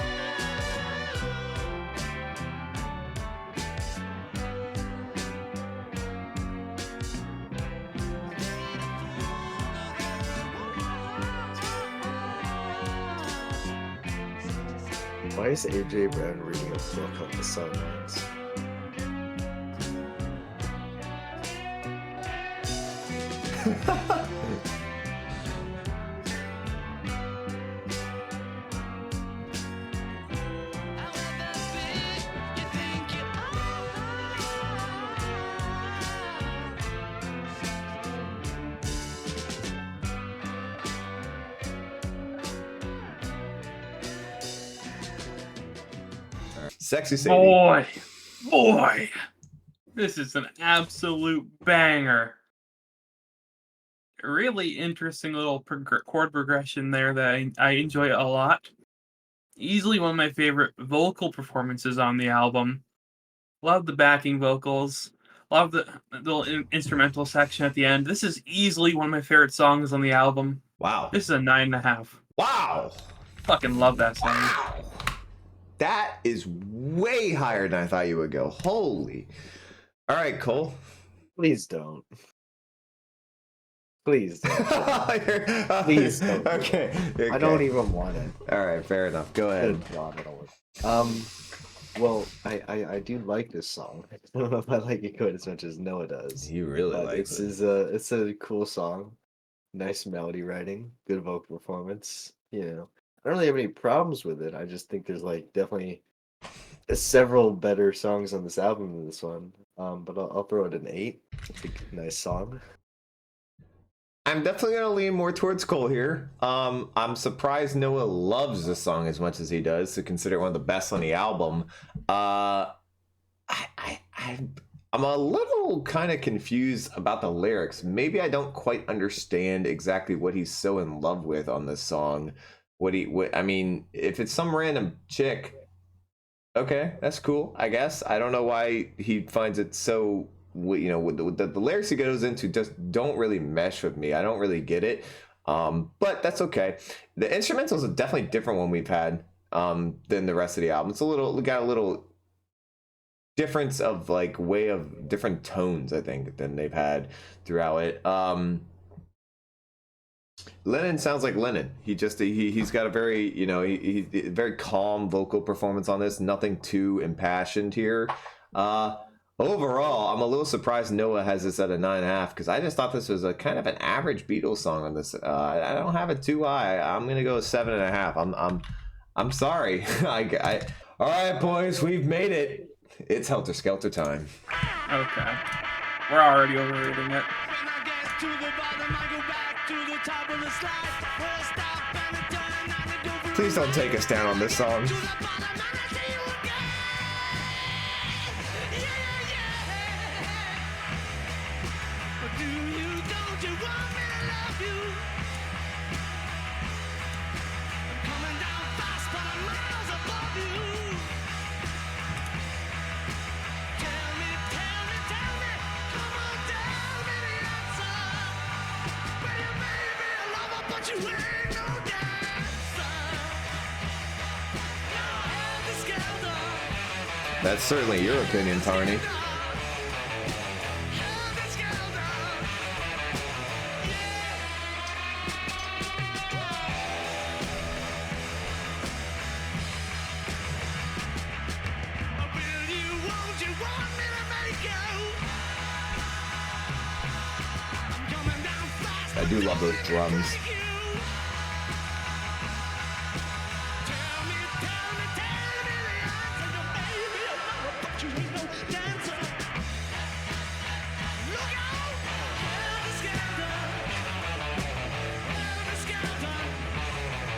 Why is AJ Brown reading a book on the sunrise? Sexy Sadie. Boy, this is an absolute banger. Really interesting little chord progression there that I enjoy a lot. Easily one of my favorite vocal performances on the album. Love the backing vocals. Love the little instrumental section at the end. This is easily one of my favorite songs on the album. Wow. This is a 9.5. Wow. Fucking love that song. Wow. That is way higher than I thought you would go. Holy. All right, Cole. Please don't. Please don't. Please don't. Okay. I don't even want it. All right, fair enough. Go ahead. Good God, I don't want it. Well, I do like this song. I don't know if I like it quite as much as Noah does. You really But like it's it. it's a cool song. Nice melody writing, good vocal performance. You know, I don't really have any problems with it. I just think there's like definitely several better songs on this album than this one. But I'll throw it an 8. It's a nice song. I'm definitely gonna lean more towards Cole here. I'm surprised Noah loves the song as much as he does to consider it one of the best on the album. I'm a little kind of confused about the lyrics. Maybe I don't quite understand exactly what he's so in love with on this song. I mean, if it's some random chick, okay, that's cool, I guess. I don't know why he finds it so, you know, with the lyrics he goes into just don't really mesh with me. I don't really get it. But that's okay. The instrumentals are definitely different one we've had than the rest of the album. It's got a little difference of like way of different tones, I think, than they've had throughout it. Lennon sounds like Lennon. He's got a very, you know, he very calm vocal performance on this. Nothing too impassioned here. Overall, I'm a little surprised Noah has this at a 9.5 because I just thought this was a kind of an average Beatles song on this. I don't have it too high. I'm gonna go 7.5. I'm sorry. All right, boys, we've made it. It's Helter Skelter time. Okay. We're already overrating it. When I get to the bottom, I go back to the top of the slide. Where I stop and I turn and I go Please don't take us down on this song. to the bottom and I see you again. But don't you want me to love you? I'm coming down fast, but I'm miles above you. Tell me, come on, tell me the answer. Well, you may be a lover, but you ain't no dancer. Now Helter Skelter. That's certainly your opinion, Tarney. Helter Skelter. Will I do love those drums.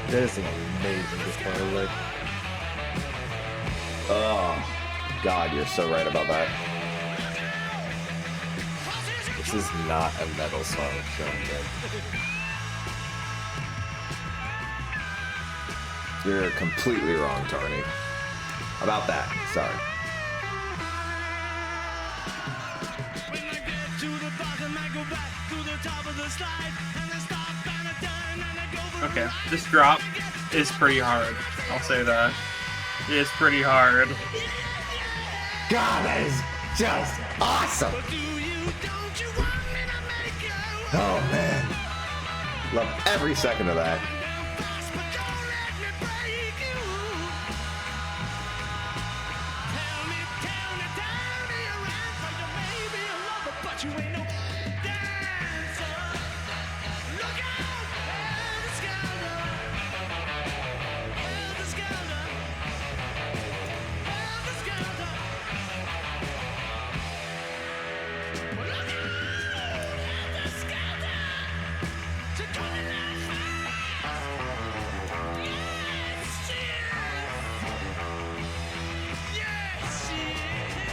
That is an amazing guitar lick. Oh, God, you're so right about that. This is not a metal song, Sean. You're completely wrong, Tarny. About that, sorry. When I get to the bottom, I go back to the top of the slide, and I stop and I turn and I go for Okay, this drop is pretty hard. I'll say that. It is pretty hard. God, that is just awesome. do you, don't you want me to make you Oh, man. Love every second of that. fast, but don't let me break you. Tell me your answer. You may be a lover, but you ain't no dancer. Look out, Helter Skelter. Helter Skelter. Helter Skelter. Look out, Helter Skelter. To come in that fast. Yes, she is. Yes, she is.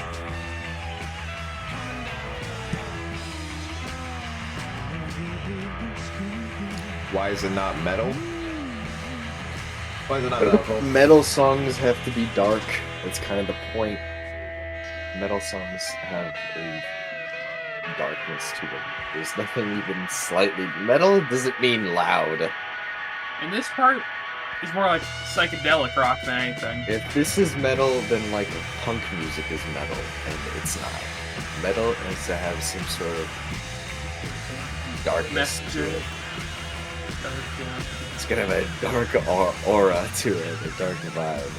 Coming down. Why is it not metal? Why is it not metal? Metal songs have to be dark. That's kind of the point. Metal songs have a darkness to them. There's nothing even slightly metal doesn't mean loud. And this part is more like psychedelic rock than anything. If this is metal, then like punk music is metal, and it's not. Metal has to have some sort of darkness to Message. it. It's gonna have a dark aura to it, a dark vibe.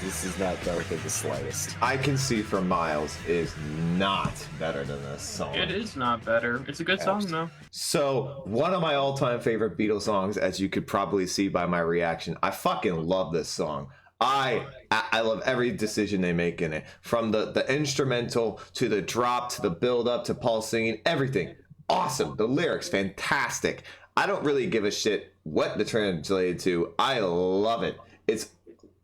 This is not dark in the slightest. I Can See for Miles is not better than this song. It is not better. It's a good song though. So, one of my all-time favorite Beatles songs, as you could probably see by my reaction. I fucking love this song. I love every decision they make in it. From the instrumental to the drop to the build-up to Paul singing, everything. Awesome. The lyrics, fantastic. I don't really give a shit what the translated to. I love it. It's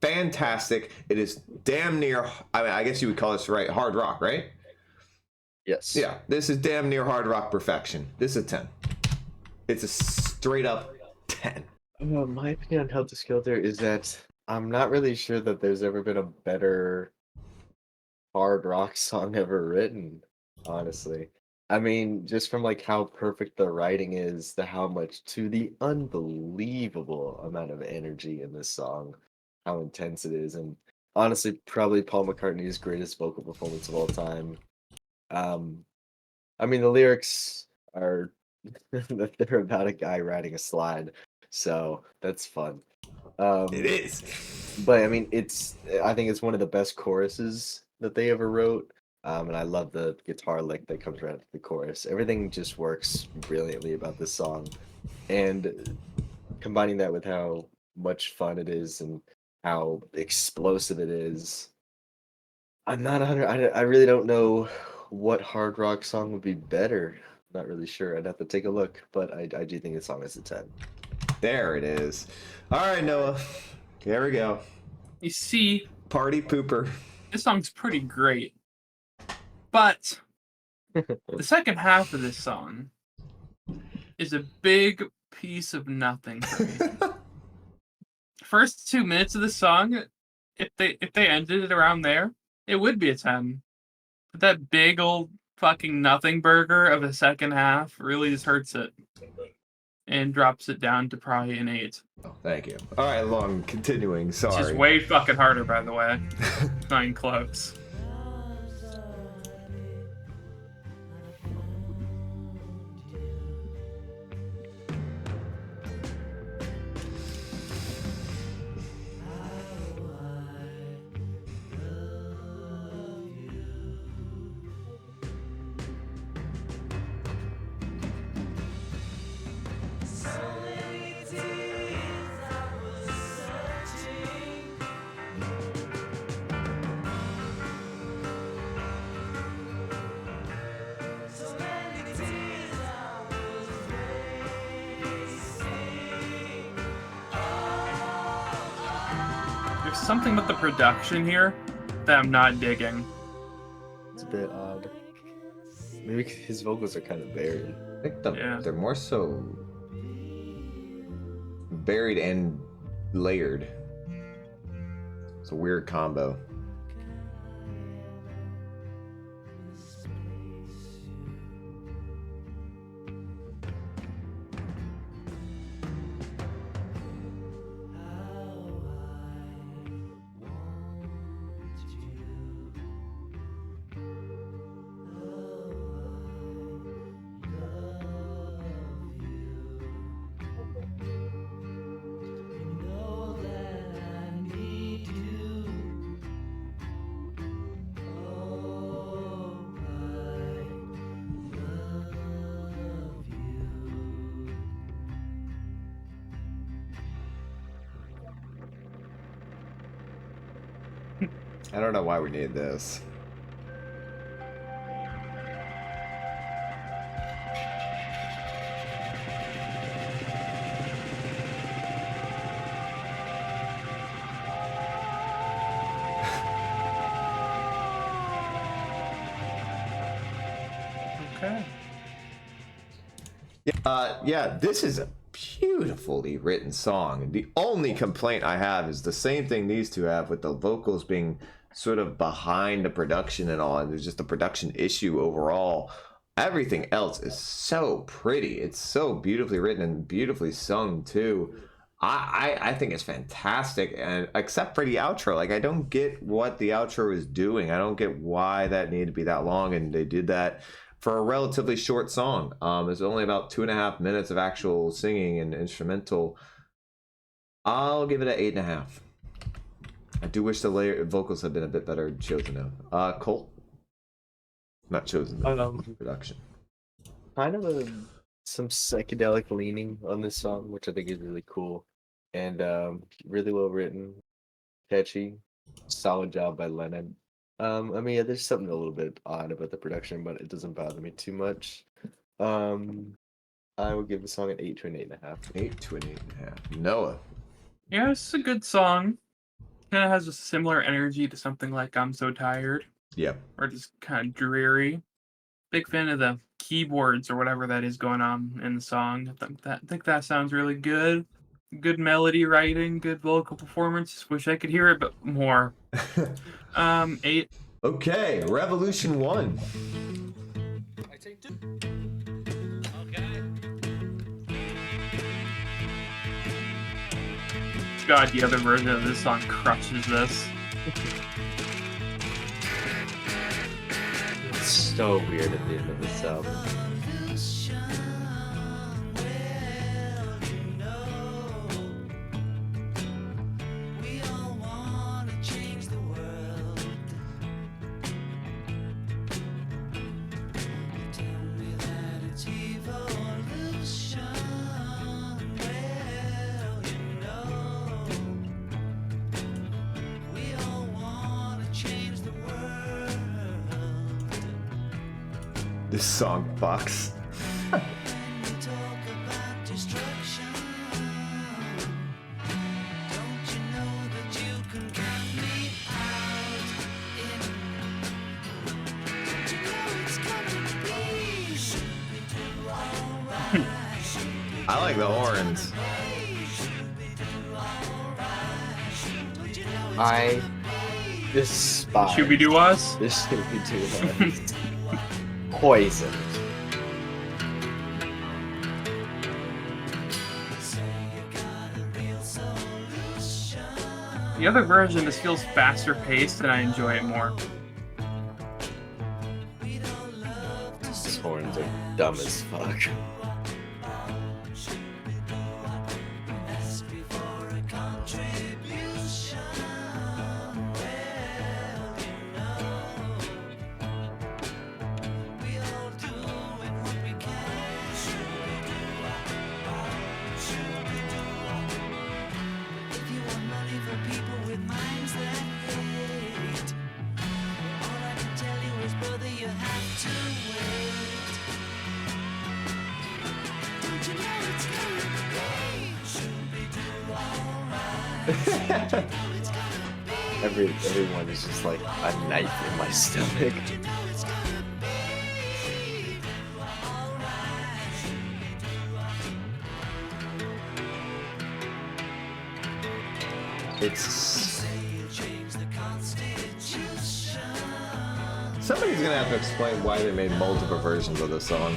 fantastic. It is damn near, I mean, I guess you would call this right, hard rock, right? Yes. Yeah, this is damn near hard rock perfection. This is a 10. It's a straight up 10. My opinion on Helter Skelter is that I'm not really sure that there's ever been a better hard rock song ever written, honestly. I mean, just from like how perfect the writing is to how much to the unbelievable amount of energy in this song, how intense it is, and honestly, probably Paul McCartney's greatest vocal performance of all time. I mean, the lyrics are that they're about a guy riding a slide, so that's fun. It is. But I mean, I think it's one of the best choruses that they ever wrote. And I love the guitar lick that comes right after the chorus. Everything just works brilliantly about this song. And combining that with how much fun it is and how explosive it is, I'm not 100. I really don't know what hard rock song would be better. Not really sure. I'd have to take a look, but I do think the song is a 10. There it is. All right, Noah. Here we go. You see, Party pooper. this song's pretty great. But the second half of this song is a big piece of nothing for me. First 2 minutes of the song, if they ended it around there, it would be a 10. But that big old fucking nothing burger of a second half really just hurts it. And drops it down to probably an 8. Thank you. All right, long continuing. Which Sorry. is way fucking harder, by the way. Not even close. something with the production here that I'm not digging. It's a bit odd. Maybe his vocals are kind of buried. I think Yeah. they're more so buried and layered. It's a weird combo. I don't know why we need this. Okay. Yeah, this is a beautifully written song. The only complaint I have is the same thing these two have, with the vocals being sort of behind the production and all. And there's just a production issue overall. Everything else is so pretty. It's so beautifully written and beautifully sung too. I think it's fantastic, and except for the outro, like I don't get what the outro is doing. I don't get why that needed to be that long, and they did that for a relatively short song. It's only about 2.5 minutes of actual singing and instrumental. I'll give it an 8.5. I do wish the vocals had been a bit better chosen though. Colt? Not chosen, production. Kind of some psychedelic leaning on this song, which I think is really cool. And really well written, catchy, solid job by Lennon. I mean, yeah, there's something a little bit odd about the production, but it doesn't bother me too much. I would give the song an 8 to an 8.5. 8 to an 8.5. Noah. Yeah, it's a good song. Kind of has a similar energy to something like I'm So Tired, Yep. or just kind of dreary. Big fan of the keyboards or whatever that is going on in the song. I think that sounds really good. Good melody writing, good vocal performance. Just wish I could hear it, but more. 8. Okay, Revolution 1. I take 2. Okay. God, the other version of this song crushes this. It's so weird at the end of this album. This song fucks. I like the horns. I despise Scooby-Doo us? this Scooby-Doo us. Poisoned. The other version, this feels faster paced and I enjoy it more. These horns are dumb as fuck. everyone is just like a knife in my stomach. It's somebody's gonna have to explain why they made multiple versions of this song.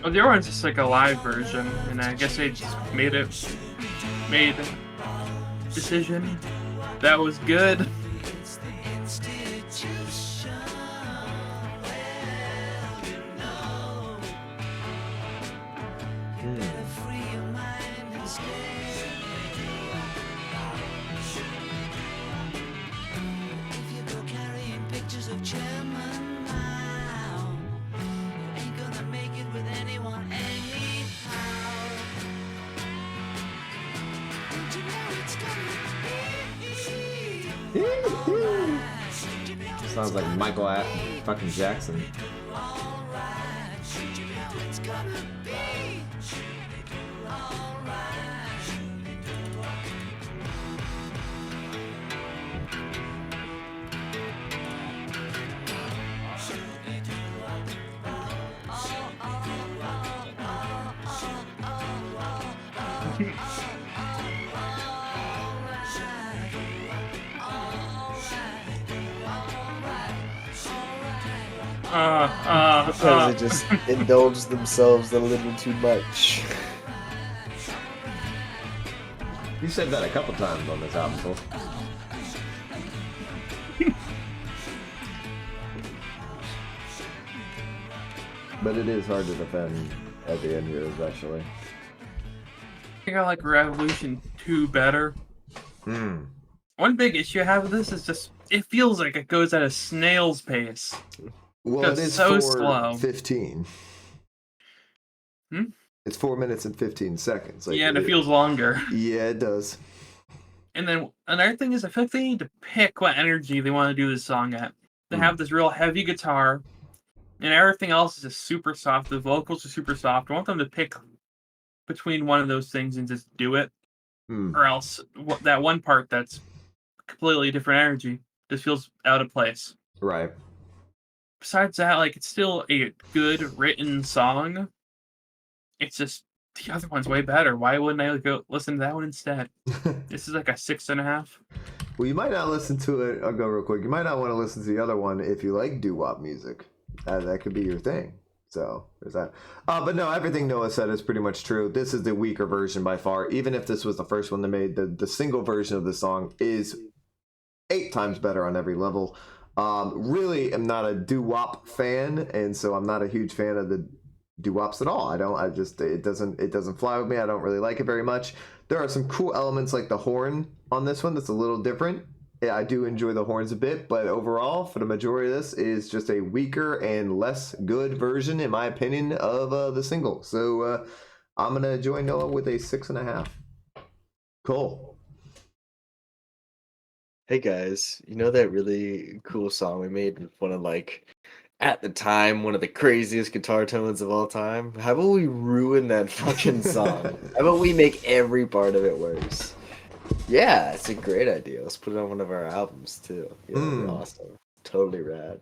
Oh, the other one's just like a live version, and I guess they just made a decision that was good. Sounds like Michael fucking Jackson. Because they just indulge themselves a little too much. You said that a couple times on this album, Phil. But it is hard to defend at the end here, especially. I think I like Revolution 2 better. One big issue I have with this is just it feels like it goes at a snail's pace. Well, it is so 4:15. Hmm? It's 4 minutes and 15 seconds. Like, Yeah, and it feels longer. Yeah, it does. And then another thing is I feel like they need to pick what energy they want to do this song at. They have this real heavy guitar, and everything else is just super soft. The vocals are super soft. I want them to pick between one of those things and just do it. Or else that one part that's completely different energy just feels out of place. Right. Besides that, like, it's still a good written song. It's just the other one's way better. Why wouldn't I go listen to that one instead? This is like a 6.5. Well, you might not listen to it. I'll go real quick. You might not want to listen to the other one if you like doo-wop music. That could be your thing. So there's that. But no, everything Noah said is pretty much true. This is the weaker version by far. Even if this was the first one they made, the single version of the song is 8 times better on every level. Really am not a doo-wop fan, and so I'm not a huge fan of the doo-wops at all. It doesn't fly with me. I don't really like it very much. There are some cool elements like the horn on this one that's a little different. Yeah, I do enjoy the horns a bit, but overall, for the majority of this, is just a weaker and less good version, in my opinion, of the single. So I'm gonna join Noah with a 6.5. Cool. Hey guys, you know that really cool song we made with one of, like, at the time, one of the craziest guitar tones of all time? How about we ruin that fucking song? How about we make every part of it worse? Yeah, it's a great idea. Let's put it on one of our albums too. Yeah, that'd be awesome. Totally rad.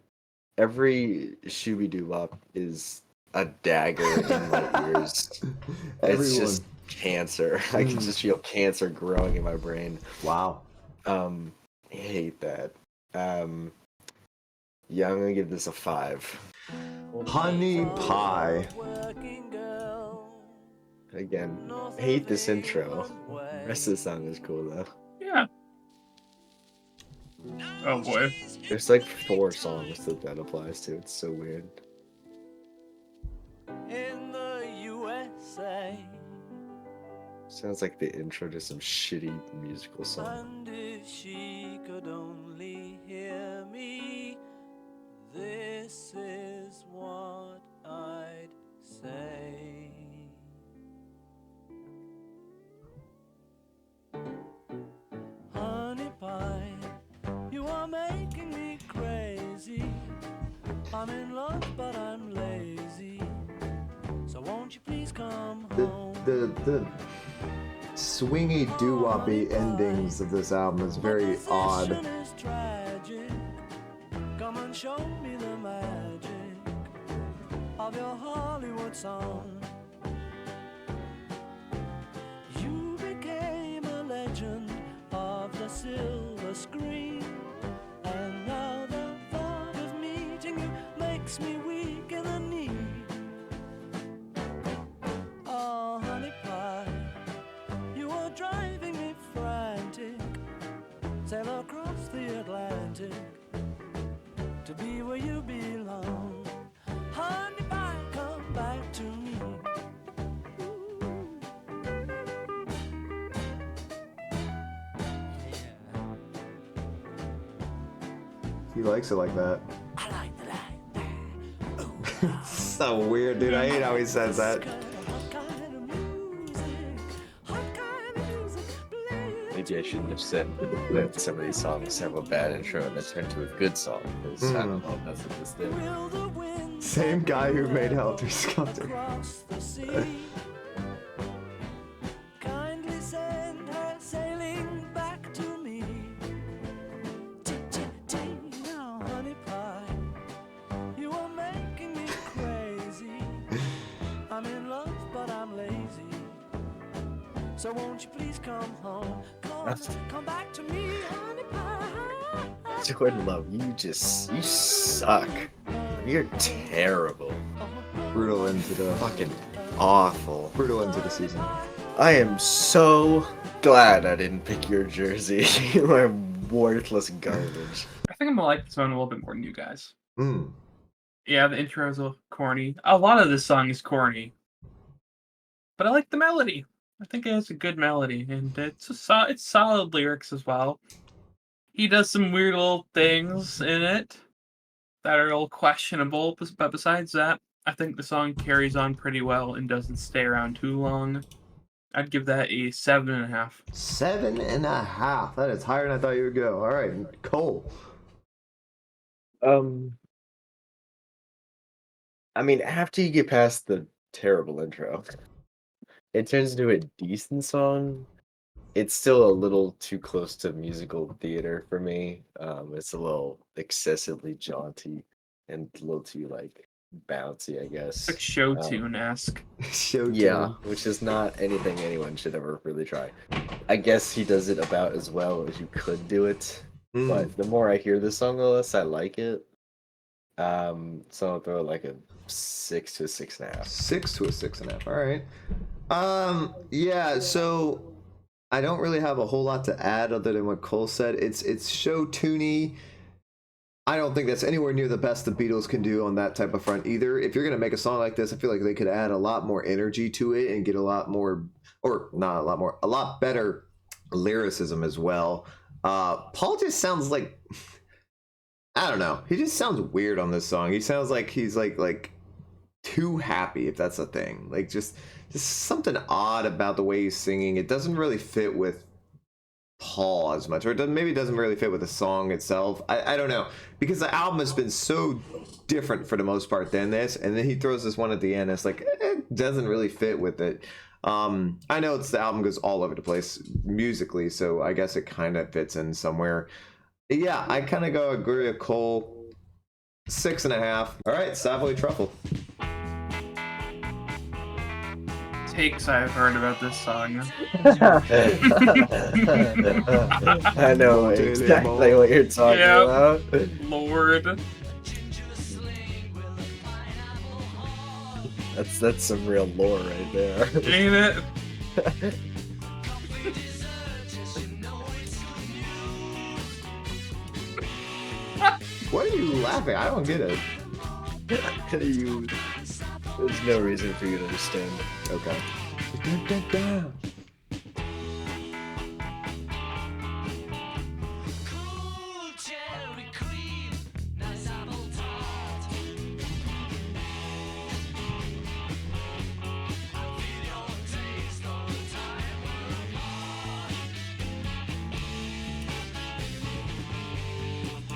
Every Shooby Doo Wop is a dagger in my ears. It's just cancer. I can just feel cancer growing in my brain. Wow. I hate that. Yeah, I'm gonna give this a 5. Honey Pie. Again, I hate this intro. The rest of the song is cool though. Yeah. Oh boy. There's like 4 songs that applies to. It's so weird. In the USA. Sounds like the intro to some shitty musical song. And if she could only hear me, this is what I'd say. Honey pie, you are making me crazy. I'm in love, but I'm lazy. So won't you please come home? The swingy doo-woppy endings of this album is very odd. of your Hollywood song. You became a legend of the silver screen, and now the thought of meeting you makes me weak in the knee. Oh, honey pie, you are driving me frantic. Sail across the Atlantic to be where you belong. Honey pie, come back to me. He likes it like that. I like that. So weird, dude. I hate how he says that. Maybe I shouldn't have said that some of these songs have a bad intro and then turn to a good song. Because I don't know if that's what this did. Same guy who made Helter Skelter. Kindly send her sailing back to me. Now, honey pie, you are making me crazy. I'm in love, but I'm lazy. So won't you please come home? Come back to me, honey pie. Jordan Love, you suck. You're terrible. Brutal end to the Fucking awful. brutal end to the season. I am so glad I didn't pick your jersey. You are worthless garbage. I think I'm gonna like this one a little bit more than you guys. Mm. Yeah, the intro is a little corny. A lot of this song is corny, but I like the melody. I think it has a good melody, and it's solid lyrics as well. He does some weird little things in it that are all questionable, but besides that, I think the song carries on pretty well and doesn't stay around too long. I'd give that a 7.5. 7.5. That is higher than I thought you would go. All right, Cole. I mean, after you get past the terrible intro, it turns into a decent song. It's still a little too close to musical theater for me. It's a little excessively jaunty and a little too like bouncy, I guess. Like show tune-esque. Show Yeah, tune. which is not anything anyone should ever really try. I guess he does it about as well as you could do it. Mm. But the more I hear this song, the less I like it. So I'll throw like a 6 to a 6.5. 6 to a 6.5. All right. Yeah. So I don't really have a whole lot to add other than what Cole said. It's show tuney. I don't think that's anywhere near the best the Beatles can do on that type of front either. If you're gonna make a song like this, I feel like they could add a lot more energy to it and get a lot more, or not a lot more, a lot better lyricism as well. Paul just sounds like, I don't know. He just sounds weird on this song. He sounds like he's like too happy, if that's a thing. Like just something odd about the way he's singing. It doesn't really fit with Paul as much, or maybe it doesn't really fit with the song itself. I don't know, because the album has been so different for the most part than this, and then he throws this one at the end. It's like it doesn't really fit with it. I know the album goes all over the place musically, so I guess it kind of fits in somewhere. Yeah, I kind of agree with Cole. 6.5. All right, Savoy Truffle. Takes I've heard about this song. I know exactly what you're talking about. Lord. That's some real lore right there. Ain't it? What are you laughing? I don't get it. There's no reason for you to understand. Okay. Cool cherry cream, nice apple tart. I feel your taste all the time we're apart.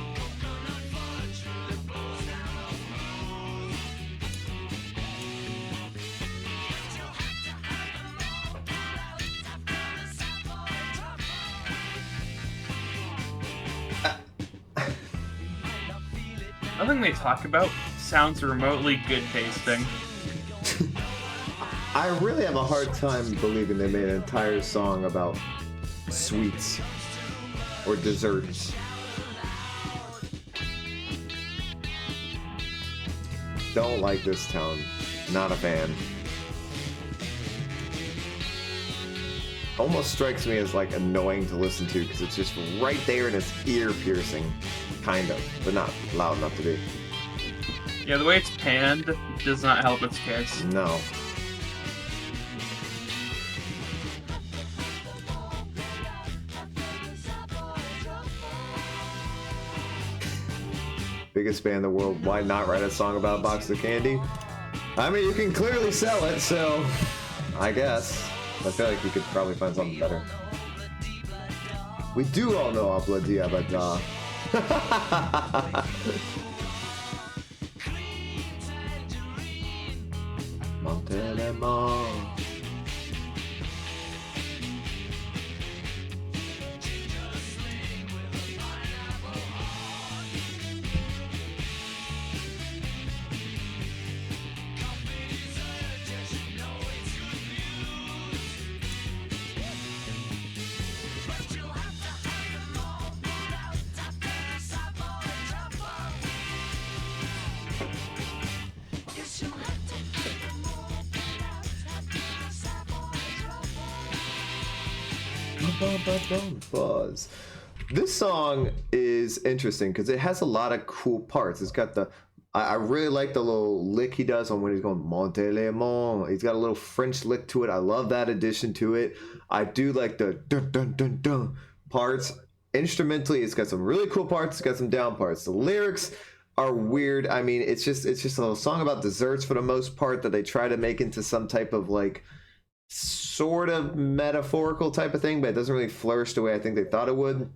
Coconut fudge that blows down those moons. You have to have them all, but I've got a Savoy Truffle. Nothing they talk about sounds remotely good tasting. I really have a hard time believing they made an entire song about sweets or desserts. Don't like this tone. Not a fan. Almost strikes me as like annoying to listen to because it's just right there and it's ear piercing, kind of, but not loud enough to be. Yeah, the way it's panned does not help its case. No. Biggest band in the world. Why not write a song about a box of candy? I mean, you can clearly sell it, so I guess. I feel like you could probably find something better. We do all know Abla Diabada. Montelemon. Buzz. This song is interesting because it has a lot of cool parts. It's got the I really like the little lick he does on when he's going Montelemon. He's got a little French lick to it. I love that addition to it. I do like the dun dun dun dun parts. Instrumentally, it's got some really cool parts. It's got some down parts. The lyrics are weird. I mean, it's just a little song about desserts for the most part that they try to make into some type of like sort of metaphorical type of thing, but it doesn't really flourish the way I think they thought it would.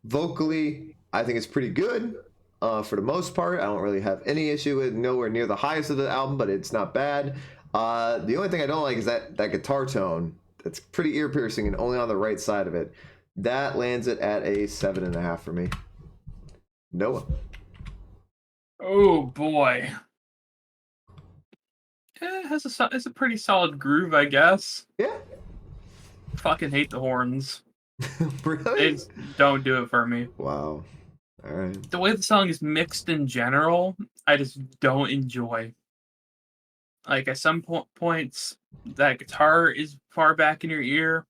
Vocally, I think it's pretty good for the most part. I don't really have any issue with it. Nowhere near the highest of the album, but it's not bad. The only thing I don't like is that guitar tone. That's pretty ear piercing and only on the right side of it. That lands it at a 7.5 for me. Noah. Oh boy. It's a pretty solid groove, I guess. Yeah. Fucking hate the horns. Really? They just don't do it for me. Wow. All right. The way the song is mixed in general, I just don't enjoy. Like at some points, that guitar is far back in your ear.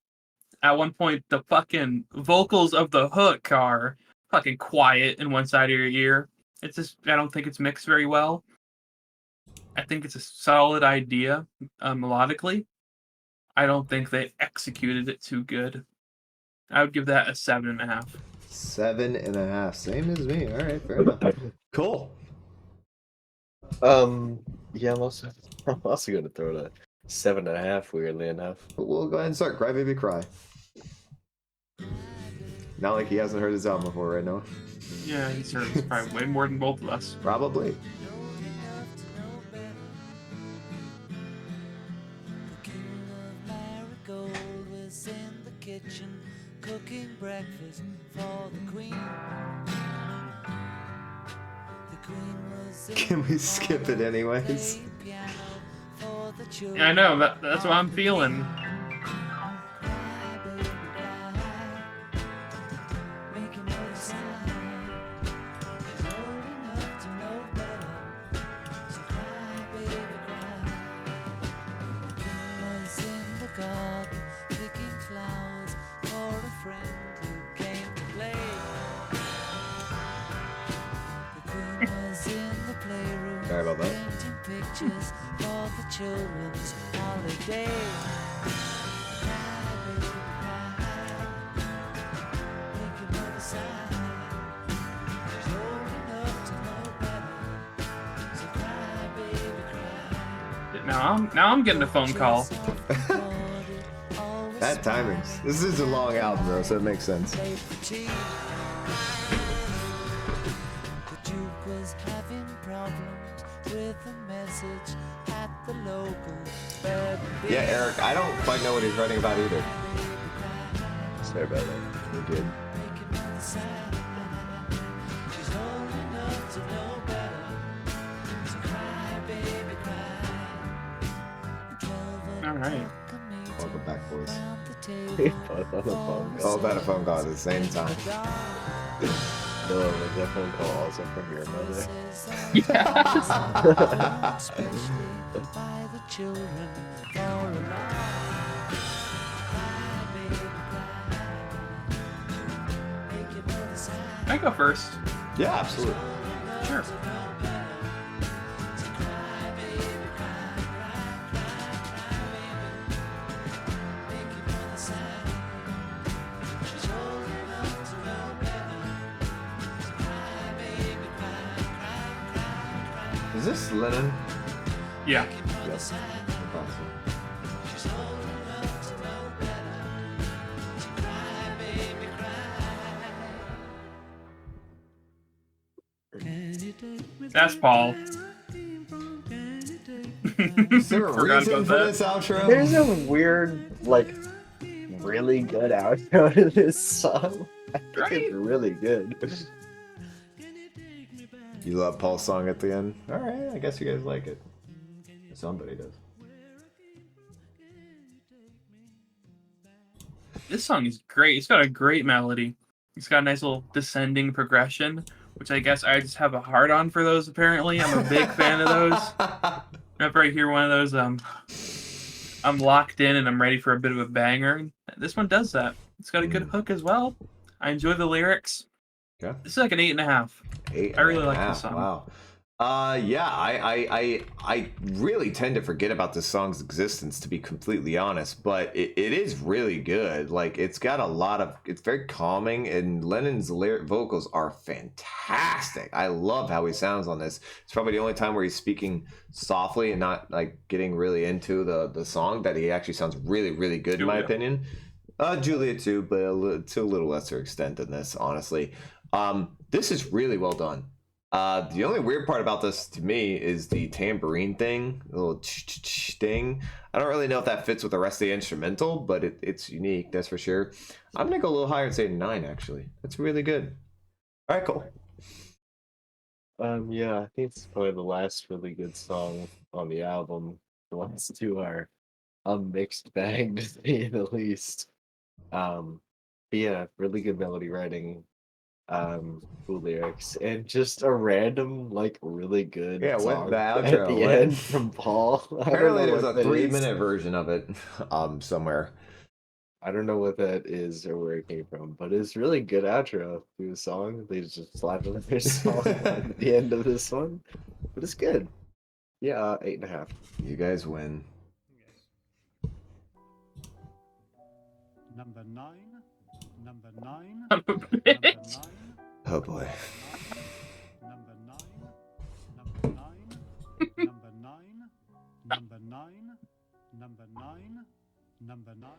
At one point, the fucking vocals of the hook are fucking quiet in one side of your ear. It's just, I don't think it's mixed very well. I think it's a solid idea melodically. I don't think they executed it too good. I would give that a 7.5. 7.5. Same as me. All right, fair enough. Cool. Yeah, I'm also going to throw it a 7.5. Weirdly enough. We'll go ahead and start. Cry Baby Cry. Not like he hasn't heard his album before, right now. Yeah, he's heard this probably way more than both of us. Probably. Kitchen, cooking breakfast for the queen. The queen was Can we skip it anyways? Yeah, I know, that's what I'm feeling. Sorry about that. Pictures for the children's holiday. Now I'm getting a phone call. Bad timings. This is a long album though, so it makes sense. The Duke was having problems with the message at the local bed. Yeah, Eric, I don't quite know what he's writing about either. Sorry about that. We're good. She's old enough to know better. right. Welcome back, boys. Both on the phone It's all call. about a phone call at the same time. No, was that phone call also from your mother? Yeah. Especially by the children all around. Cry, baby, cry. Make your mother sad. I go first. Yeah, absolutely. Sure. Is this Lennon? Yeah. Yep. Impossible. That's Paul. Is there a Forgot reason about for that. this outro? There's a weird, like, really good outro to this song. I think Right? it's really good. You love Paul's song at the end? Alright, I guess you guys like it. Somebody does. This song is great. It's got a great melody. It's got a nice little descending progression, which I guess I just have a hard on for those. Apparently, I'm a big fan of those. Whenever I hear one of those, I'm locked in and I'm ready for a bit of a banger. This one does that. It's got a good hook as well. I enjoy the lyrics. Okay. This is like an 8.5. I really like this song. Wow. Yeah, I really tend to forget about this song's existence, to be completely honest, but it is really good. Like, it's got a lot of, it's very calming, and Lennon's vocals are fantastic. I love how he sounds on this. It's probably the only time where he's speaking softly and not like getting really into the song that he actually sounds really, really good, in my opinion. Julia too, but to a little lesser extent than this, honestly. This is really well done. The only weird part about this to me is the tambourine thing, the little thing. I don't really know if that fits with the rest of the instrumental, but it's unique, that's for sure. I'm gonna go a little higher and say 9, actually. That's really good. All right, cool. Yeah, I think it's probably the last really good song on the album. The last two are a mixed bag, to say the least. But yeah, really good melody writing, cool lyrics, and just a random, like, really good Yeah, with song the at outro, the what? end from Paul. I don't Apparently know there's what a that is. 3-minute version of it somewhere. I don't know what that is or where it came from, but it's really good outro to the song. They just slapped another song at the end of this one, but it's good. Yeah, 8.5. You guys win. Number 9. Number 9. I'm a Number bitch. 9. Oh boy. Number 9. Number 9. Number 9. Number 9. Number 9. Number 9.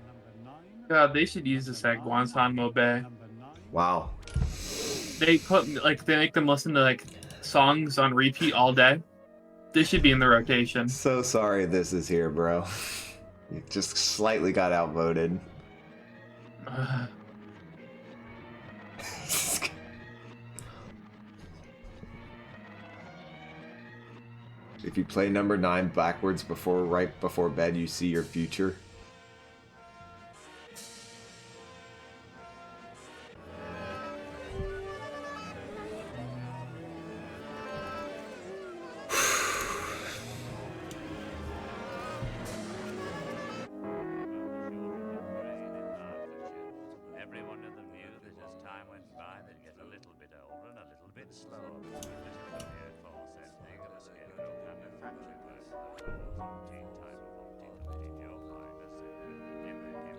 Number 9. God, they should use this at Guantanamo Bay. Number 9. Wow. They make them listen to like songs on repeat all day. This should be in the rotation. So sorry this is here, bro. You just slightly got outvoted. If you play number 9 backwards right before bed, you see your future. Everyone of them knew that as time went by, they'd get a little bit older and a little bit slower.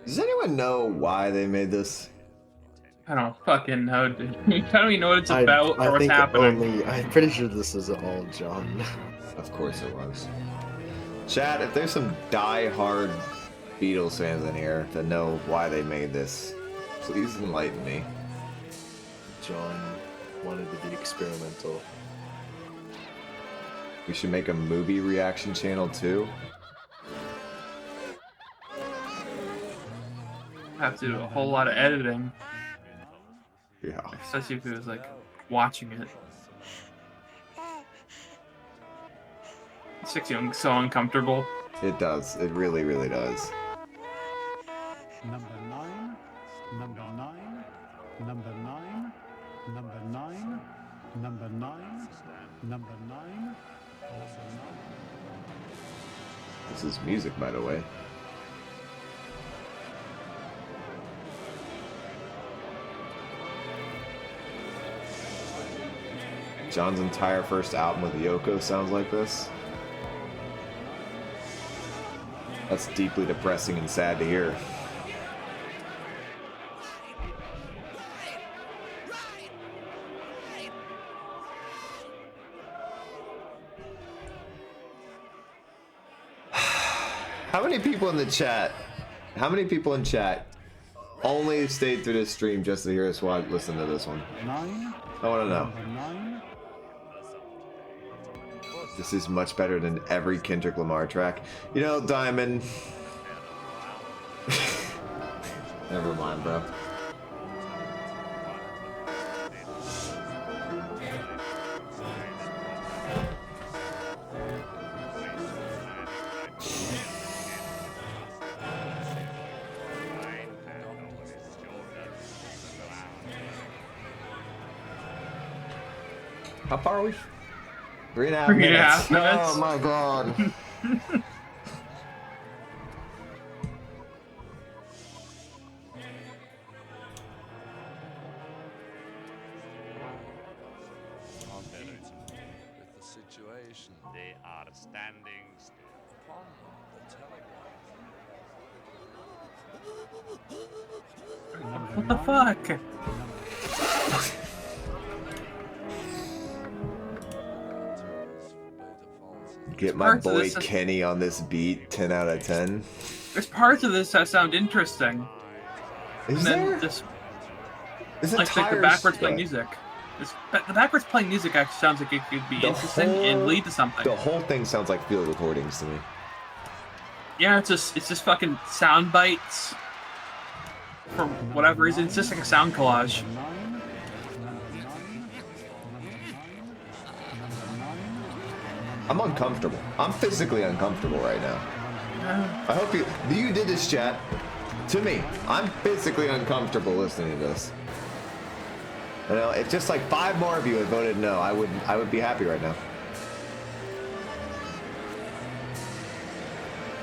Does anyone know why they made this? I don't fucking know, dude. I don't even know what it's about I or what's think happening. I'm pretty sure this is all John. Of course it was. Chad, if there's some die-hard Beatles fans in here that know why they made this, please enlighten me. John wanted to be experimental. We should make a movie reaction channel too. Have to do a whole lot of editing, Yeah. especially if it was like watching it. It's like so uncomfortable. It does. It really, really does. Number 9, number 9, number 9, number 9, number 9, number 9, This is music, by the way. John's entire first album with Yoko sounds like this. That's deeply depressing and sad to hear. How many people in the chat? How many people in chat only stayed through this stream just to hear us listen to this one? 9, I want to know. number 9, This is much better than every Kendrick Lamar track. You know, Diamond. Never mind, bro. How far are we? 3.5 3.5 minutes. minutes. Oh my god. With the situation, they are standing still upon the telegraph. What the fuck? Get my Parts of boy this- Kenny on this beat. 10 out of 10. There's parts of this that sound interesting. Is And then there? this, This like the entire backwards playing yeah. music. The backwards playing music actually sounds like it could be The interesting whole- and lead to something. The whole thing sounds like field recordings to me. Yeah, it's just fucking sound bites. For whatever reason, it's just like a sound collage. I'm uncomfortable. I'm physically uncomfortable right now. I hope you did this, chat. To me, I'm physically uncomfortable listening to this. You know, if just like 5 more of you had voted no, I would be happy right now.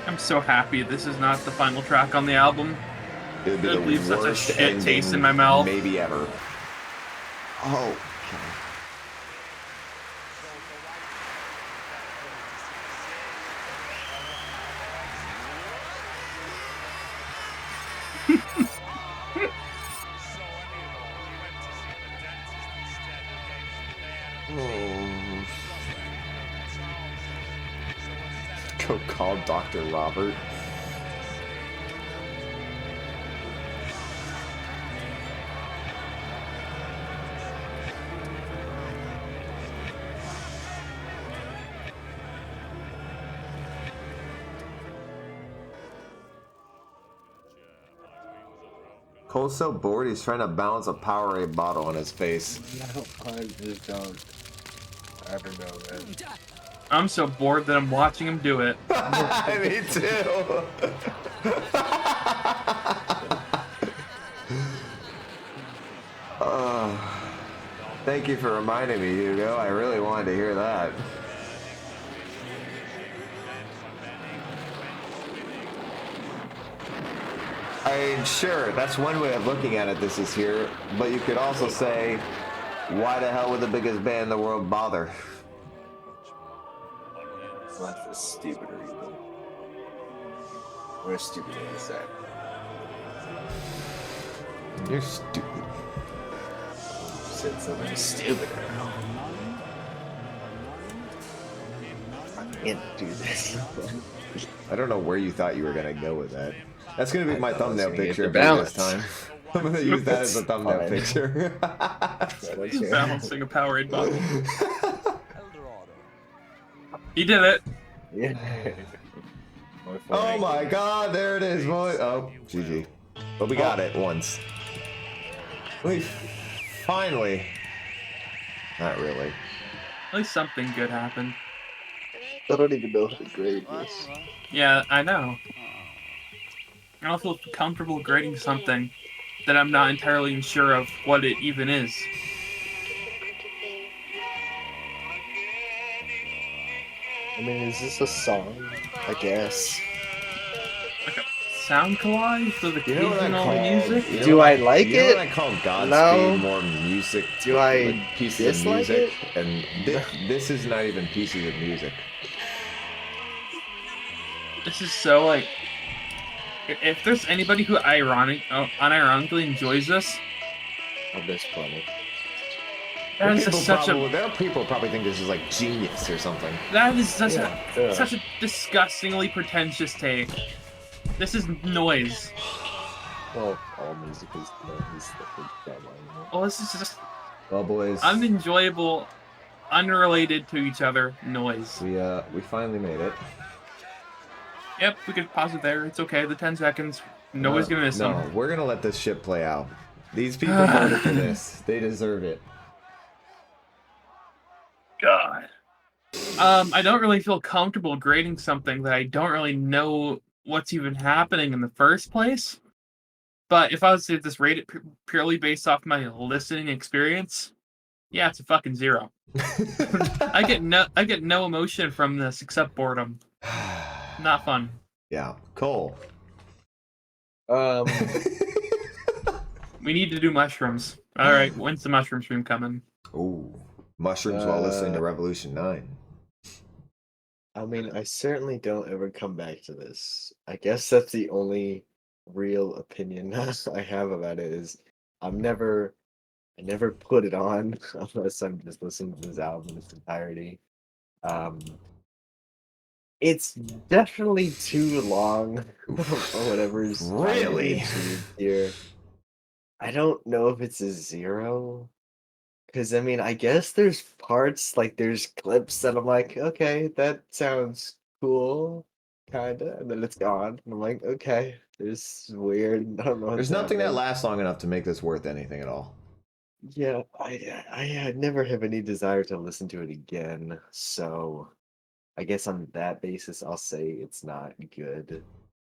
I'm so happy this is not the final track on the album. It would be It the leaves such a worst shit taste ending in my mouth. maybe ever. Oh, okay. Oh. Go call Dr. Robert. Cole's so bored he's trying to balance a Powerade bottle on his face. No, I just don't ever know, man. I'm so bored that I'm watching him do it. Me too. Thank you for reminding me, Hugo. I really wanted to hear that. I mean, sure, that's one way of looking at it, this is here, but you could also say, why the hell would the biggest band in the world bother? Well, that's a stupider evil. We're stupid in this act. You're stupid. Said something stupider. I can't do this. I don't know where you thought you were gonna go with that. That's gonna be my thought I was thumbnail gonna get picture the of you this balance. time. I'm gonna use that as a thumbnail Fine. picture. Balancing a Powerade bottle. Eldorado. He did it. Yeah. Oh my god, there it is, boy. Oh, GG. But we got it once. We finally. Not really. At least something good happened. I don't even know how to grade this. Yeah, I know. I don't feel comfortable grading something that I'm not entirely sure of what it even is. I mean, is this a song? I guess. Like a sound collage with You know what I occasional call music. you know Do what I like you know it? what I call Godspeed No. more music? Do I like pieces of dislike music? it? And this is not even pieces of music. This is so like. If there's anybody who unironically enjoys this, Oh, there's plenty. that is such a There are people who probably think this is like genius or something. that is such Yeah. such a disgustingly pretentious take. This is noise. Well, all music is noise. Well, this is just Well, boys, unenjoyable, unrelated to each other noise. we finally made it. Yep, we could pause it there. It's okay. The 10 seconds. Nobody's gonna miss No, them. we're gonna let this shit play out. These people voted for this. They deserve it. God. I don't really feel comfortable grading something that I don't really know what's even happening in the first place. But if I was to just rate it purely based off my listening experience, yeah, it's a fucking 0. I get no emotion from this except boredom. Not fun. Yeah, Cole. We need to do mushrooms. All right, when's the mushroom stream coming? Ooh, mushrooms while listening to Revolution 9. I mean, I certainly don't ever come back to this. I guess that's the only real opinion I have about it is I never put it on unless I'm just listening to this album in its entirety. It's definitely too long or whatever's trying to be Really? achieved here. I don't know if it's a 0. Because, I mean, I guess there's parts, like, there's clips that I'm like, okay, that sounds cool, kinda, and then it's gone. And I'm like, okay, this is weird. I don't know There's what's nothing that happening. lasts long enough to make this worth anything at all. Yeah, I never have any desire to listen to it again, so I guess on that basis, I'll say it's not good.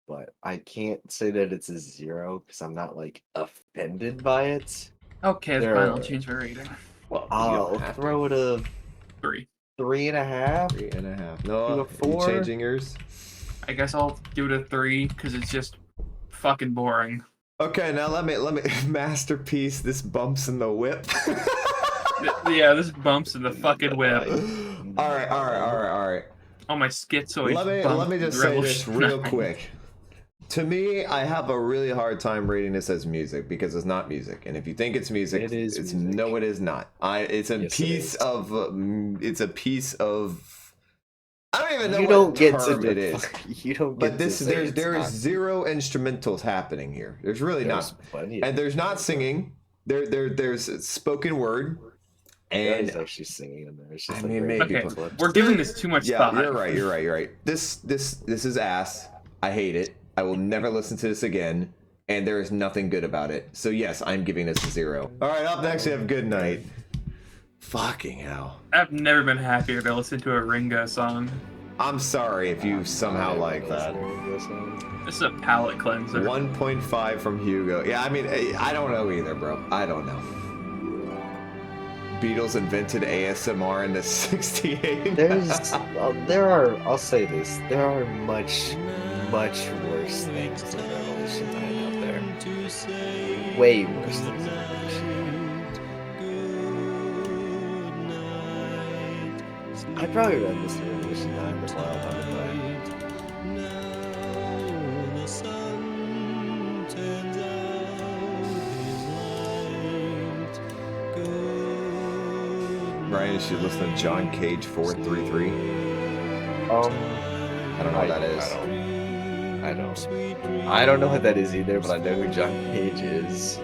But I can't say that it's a 0 because I'm not, like, offended by it. Okay, that's There fine. I'll are- change my rating. Well, I'll throw it a 3. 3.5. 3.5. Noah, a are you 4? changing yours? I guess I'll give it a 3 because it's just fucking boring. Okay, now let me masterpiece. This bumps in the whip. Yeah, this bumps in the fucking whip. all right. All my schizoids. Let me just say this Revolution real 9. quick. To me, I have a really hard time rating this as music because it's not music. And if you think it's music, It is it's music. no, it is not. It's a Yes, it piece is. of. It's a piece of. I don't even know You what don't get to term it is. You don't But get this to say there it's is not. zero instrumentals happening here. There's really There's not, plenty of and there's not singing. There's spoken word, There's and actually singing in there. It's just I like mean, very maybe Okay, few clips. we're giving this too much yeah, thought. you're right. This is ass. I hate it. I will never listen to this again, and there is nothing good about it. So yes, I'm giving this a 0. All right, up next we have Good Night. Fucking hell. I've never been happier to listen to a Ringo song. I'm sorry if you somehow like that. This is a palate cleanser. 1.5 from Hugo. Yeah, I mean, I don't know either, bro. I don't know. Beatles invented ASMR in the 68. I'll say this, there are much worse things than Revolution 9 out there. Way worse things than Revolution 9. I'd probably rather listen to Revolution 9 than Wild on the Play. Ryan, you should listen to John Cage 433. I don't know what that is. I don't know what that is either, but I know who John Cage is.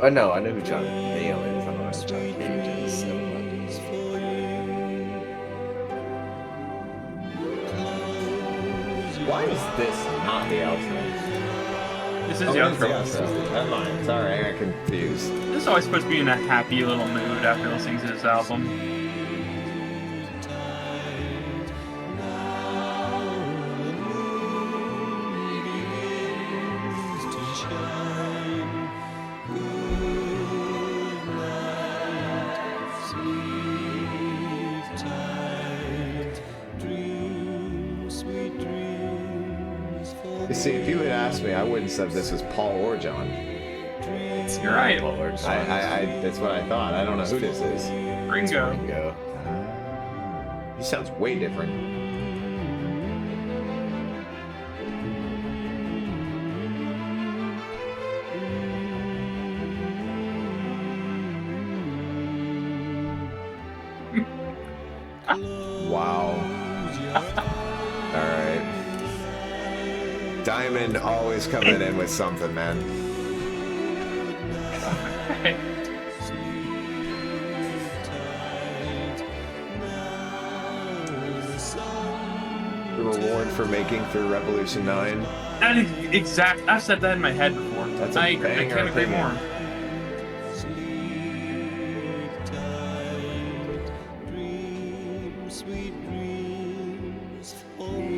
Oh no, I know who John Mayle is. I don't know who John Cage is. So. Why is this not the outro? This is the outro. Never mind. Sorry, I got confused. This is always supposed to be in a happy little mood after listening to this album. You see, if you had asked me, I wouldn't have said this was Paul or John. You're right. That's what I thought. I don't know who this is. Ringo. Ringo. He sounds way different. Wow. All right. Diamond always coming in with something, man. The reward for making through Revolution 9. That is exact. I've said that in my head before. That's a I banger can't agree opinion. more. Sweet dreams for you.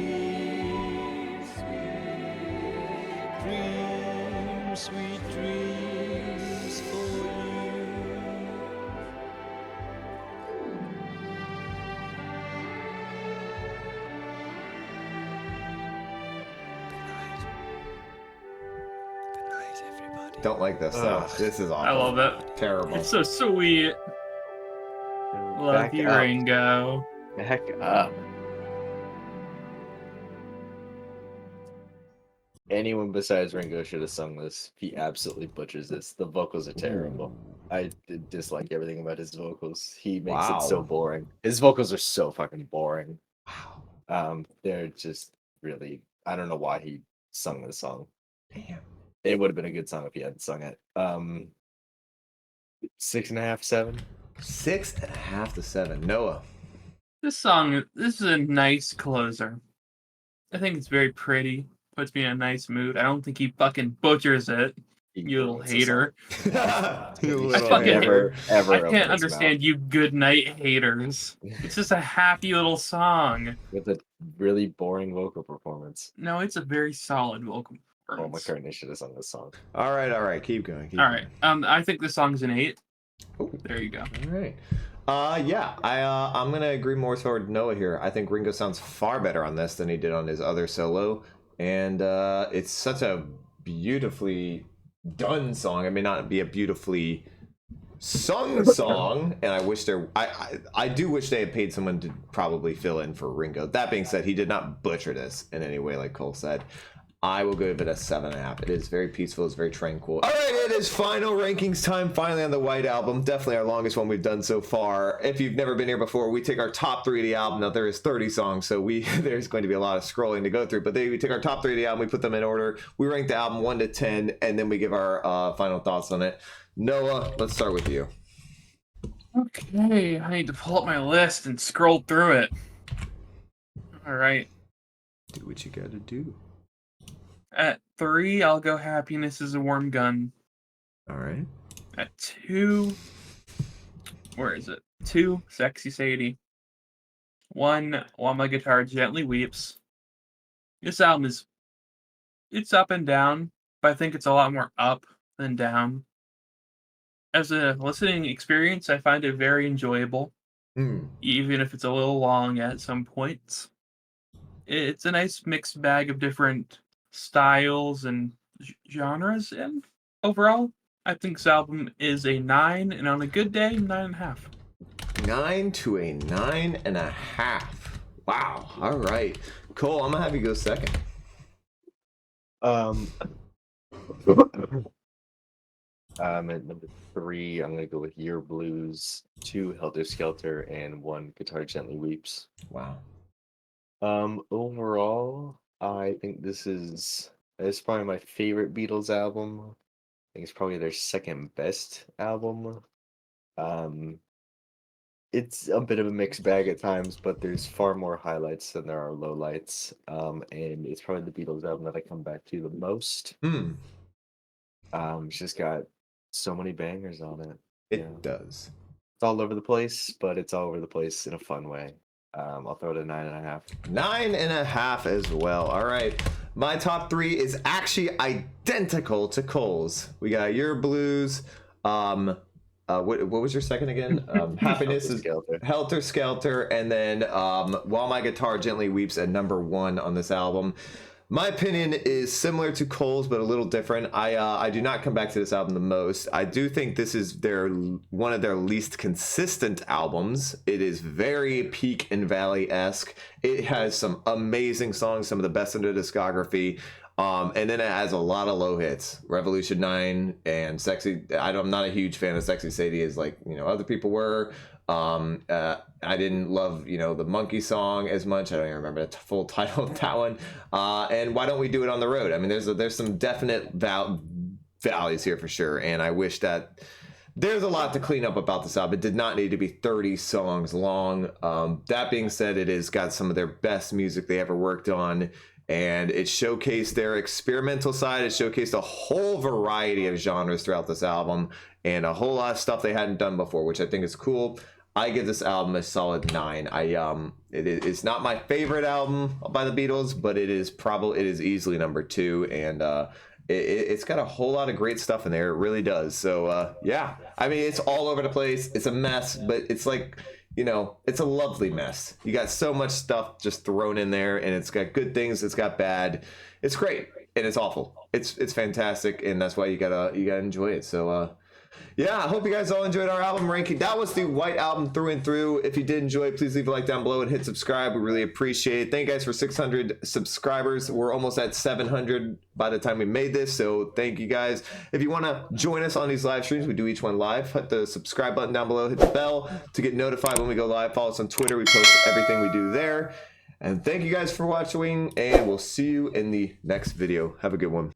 Good night, everybody. Don't like this stuff. This is awful. I love it. Terrible. It's so sweet. Love Back you, up. Ringo. Back up. Anyone besides Ringo should have sung this. He absolutely butchers this. The vocals are terrible. I dislike everything about his vocals. He makes it so Wow. boring. His vocals are so fucking boring. Wow. They're just really. I don't know why he sung this song. Damn. It would have been a good song if he hadn't sung it. 6.5, 7. 6.5 to 7. Noah. This is a nice closer. I think it's very pretty. Puts me in a nice mood. I don't think he fucking butchers it. You little ruins the song. hater. You I little fucking hater. Ever I open can't his understand you good night haters. It's just a happy little song. mouth with a really boring vocal performance. No, it's a very solid vocal Paul performance. McCartney should have sung this song. All right. Keep going. All right. I think the song's an 8. Ooh. There you go. All right. I'm gonna agree more toward Noah here. I think Ringo sounds far better on this than he did on his other solo, and it's such a beautifully done song. It may not be a beautifully sung song, and I do wish they had paid someone to probably fill in for Ringo. That being said, he did not butcher this in any way, like Cole said. I will give it a 7.5. It is very peaceful. It's very tranquil. All right, it is final rankings time. Finally on the White Album. Definitely our longest one we've done so far. If you've never been here before, we take our top 3 of the album. Now there is 30 songs, so there's going to be a lot of scrolling to go through. But then we take our top 3 of the album, we put them in order. We rank the album 1 to 10, and then we give our final thoughts on it. Noah, let's start with you. Okay, I need to pull up my list and scroll through it. All right. Do what you gotta do. At 3, I'll go Happiness is a Warm Gun. All right. At 2, where is it? 2, Sexy Sadie. 1, While My Guitar Gently Weeps. This album it's up and down, but I think it's a lot more up than down. As a listening experience, I find it very enjoyable, even if it's a little long at some points. It's a nice mixed bag of different styles and genres, and overall, I think this album is a 9, and on a good day, 9.5. 9 to a 9.5. Wow. All right. Cole, I'm gonna have you go second. At number 3, I'm gonna go with Yer Blues, 2, Helter Skelter, and 1, Guitar Gently Weeps. Wow. Overall, I think this is probably my favorite Beatles album. I think it's probably their second best album. It's a bit of a mixed bag at times, but there's far more highlights than there are lowlights. And it's probably the Beatles album that I come back to the most. It's just got so many bangers on it. It does. It's all over the place, but it's all over the place in a fun way. I'll throw it a 9.5. 9.5 as well. All right. My top 3 is actually identical to Cole's. We got Yer Blues. What was your second again? Happiness is Helter Skelter, and then While My Guitar Gently Weeps at number 1 on this album. My opinion is similar to Cole's, but a little different. I do not come back to this album the most. I do think this is one of their least consistent albums. It is very peak and valley-esque. It has some amazing songs, some of the best in the discography. And then it has a lot of low hits. Revolution 9 and Sexy. I'm not a huge fan of Sexy Sadie as like, other people were. I didn't love, the Monkey song as much. I don't even remember the full title of that one. And Why Don't We Do It on the Road? I mean, there's some definite valleys here for sure. And I wish that there's a lot to clean up about this album. It did not need to be 30 songs long. That being said, it has got some of their best music they ever worked on. And it showcased their experimental side. It showcased a whole variety of genres throughout this album and a whole lot of stuff they hadn't done before, which I think is cool. I give this album a solid 9. It's not my favorite album by the Beatles, but it is easily number 2, and it's got a whole lot of great stuff in there. It really does. So yeah, I mean, it's all over the place. It's a mess, but it's like, it's a lovely mess. You got so much stuff just thrown in there, and it's got good things, it's got bad. It's great, and it's awful. It's fantastic, and that's why you gotta enjoy it. So yeah, I hope you guys all enjoyed our album ranking. That was the White Album through and through. If you did enjoy it, please leave a like down below and hit subscribe. We really appreciate it. Thank you guys for 600 subscribers. We're almost at 700 by the time we made this, so thank you guys. If you want to join us on these live streams, we do each one live. Hit the subscribe button down below. Hit the bell to get notified when we go live. Follow us on Twitter. We post everything we do there. And thank you guys for watching, and we'll see you in the next video. Have a good one.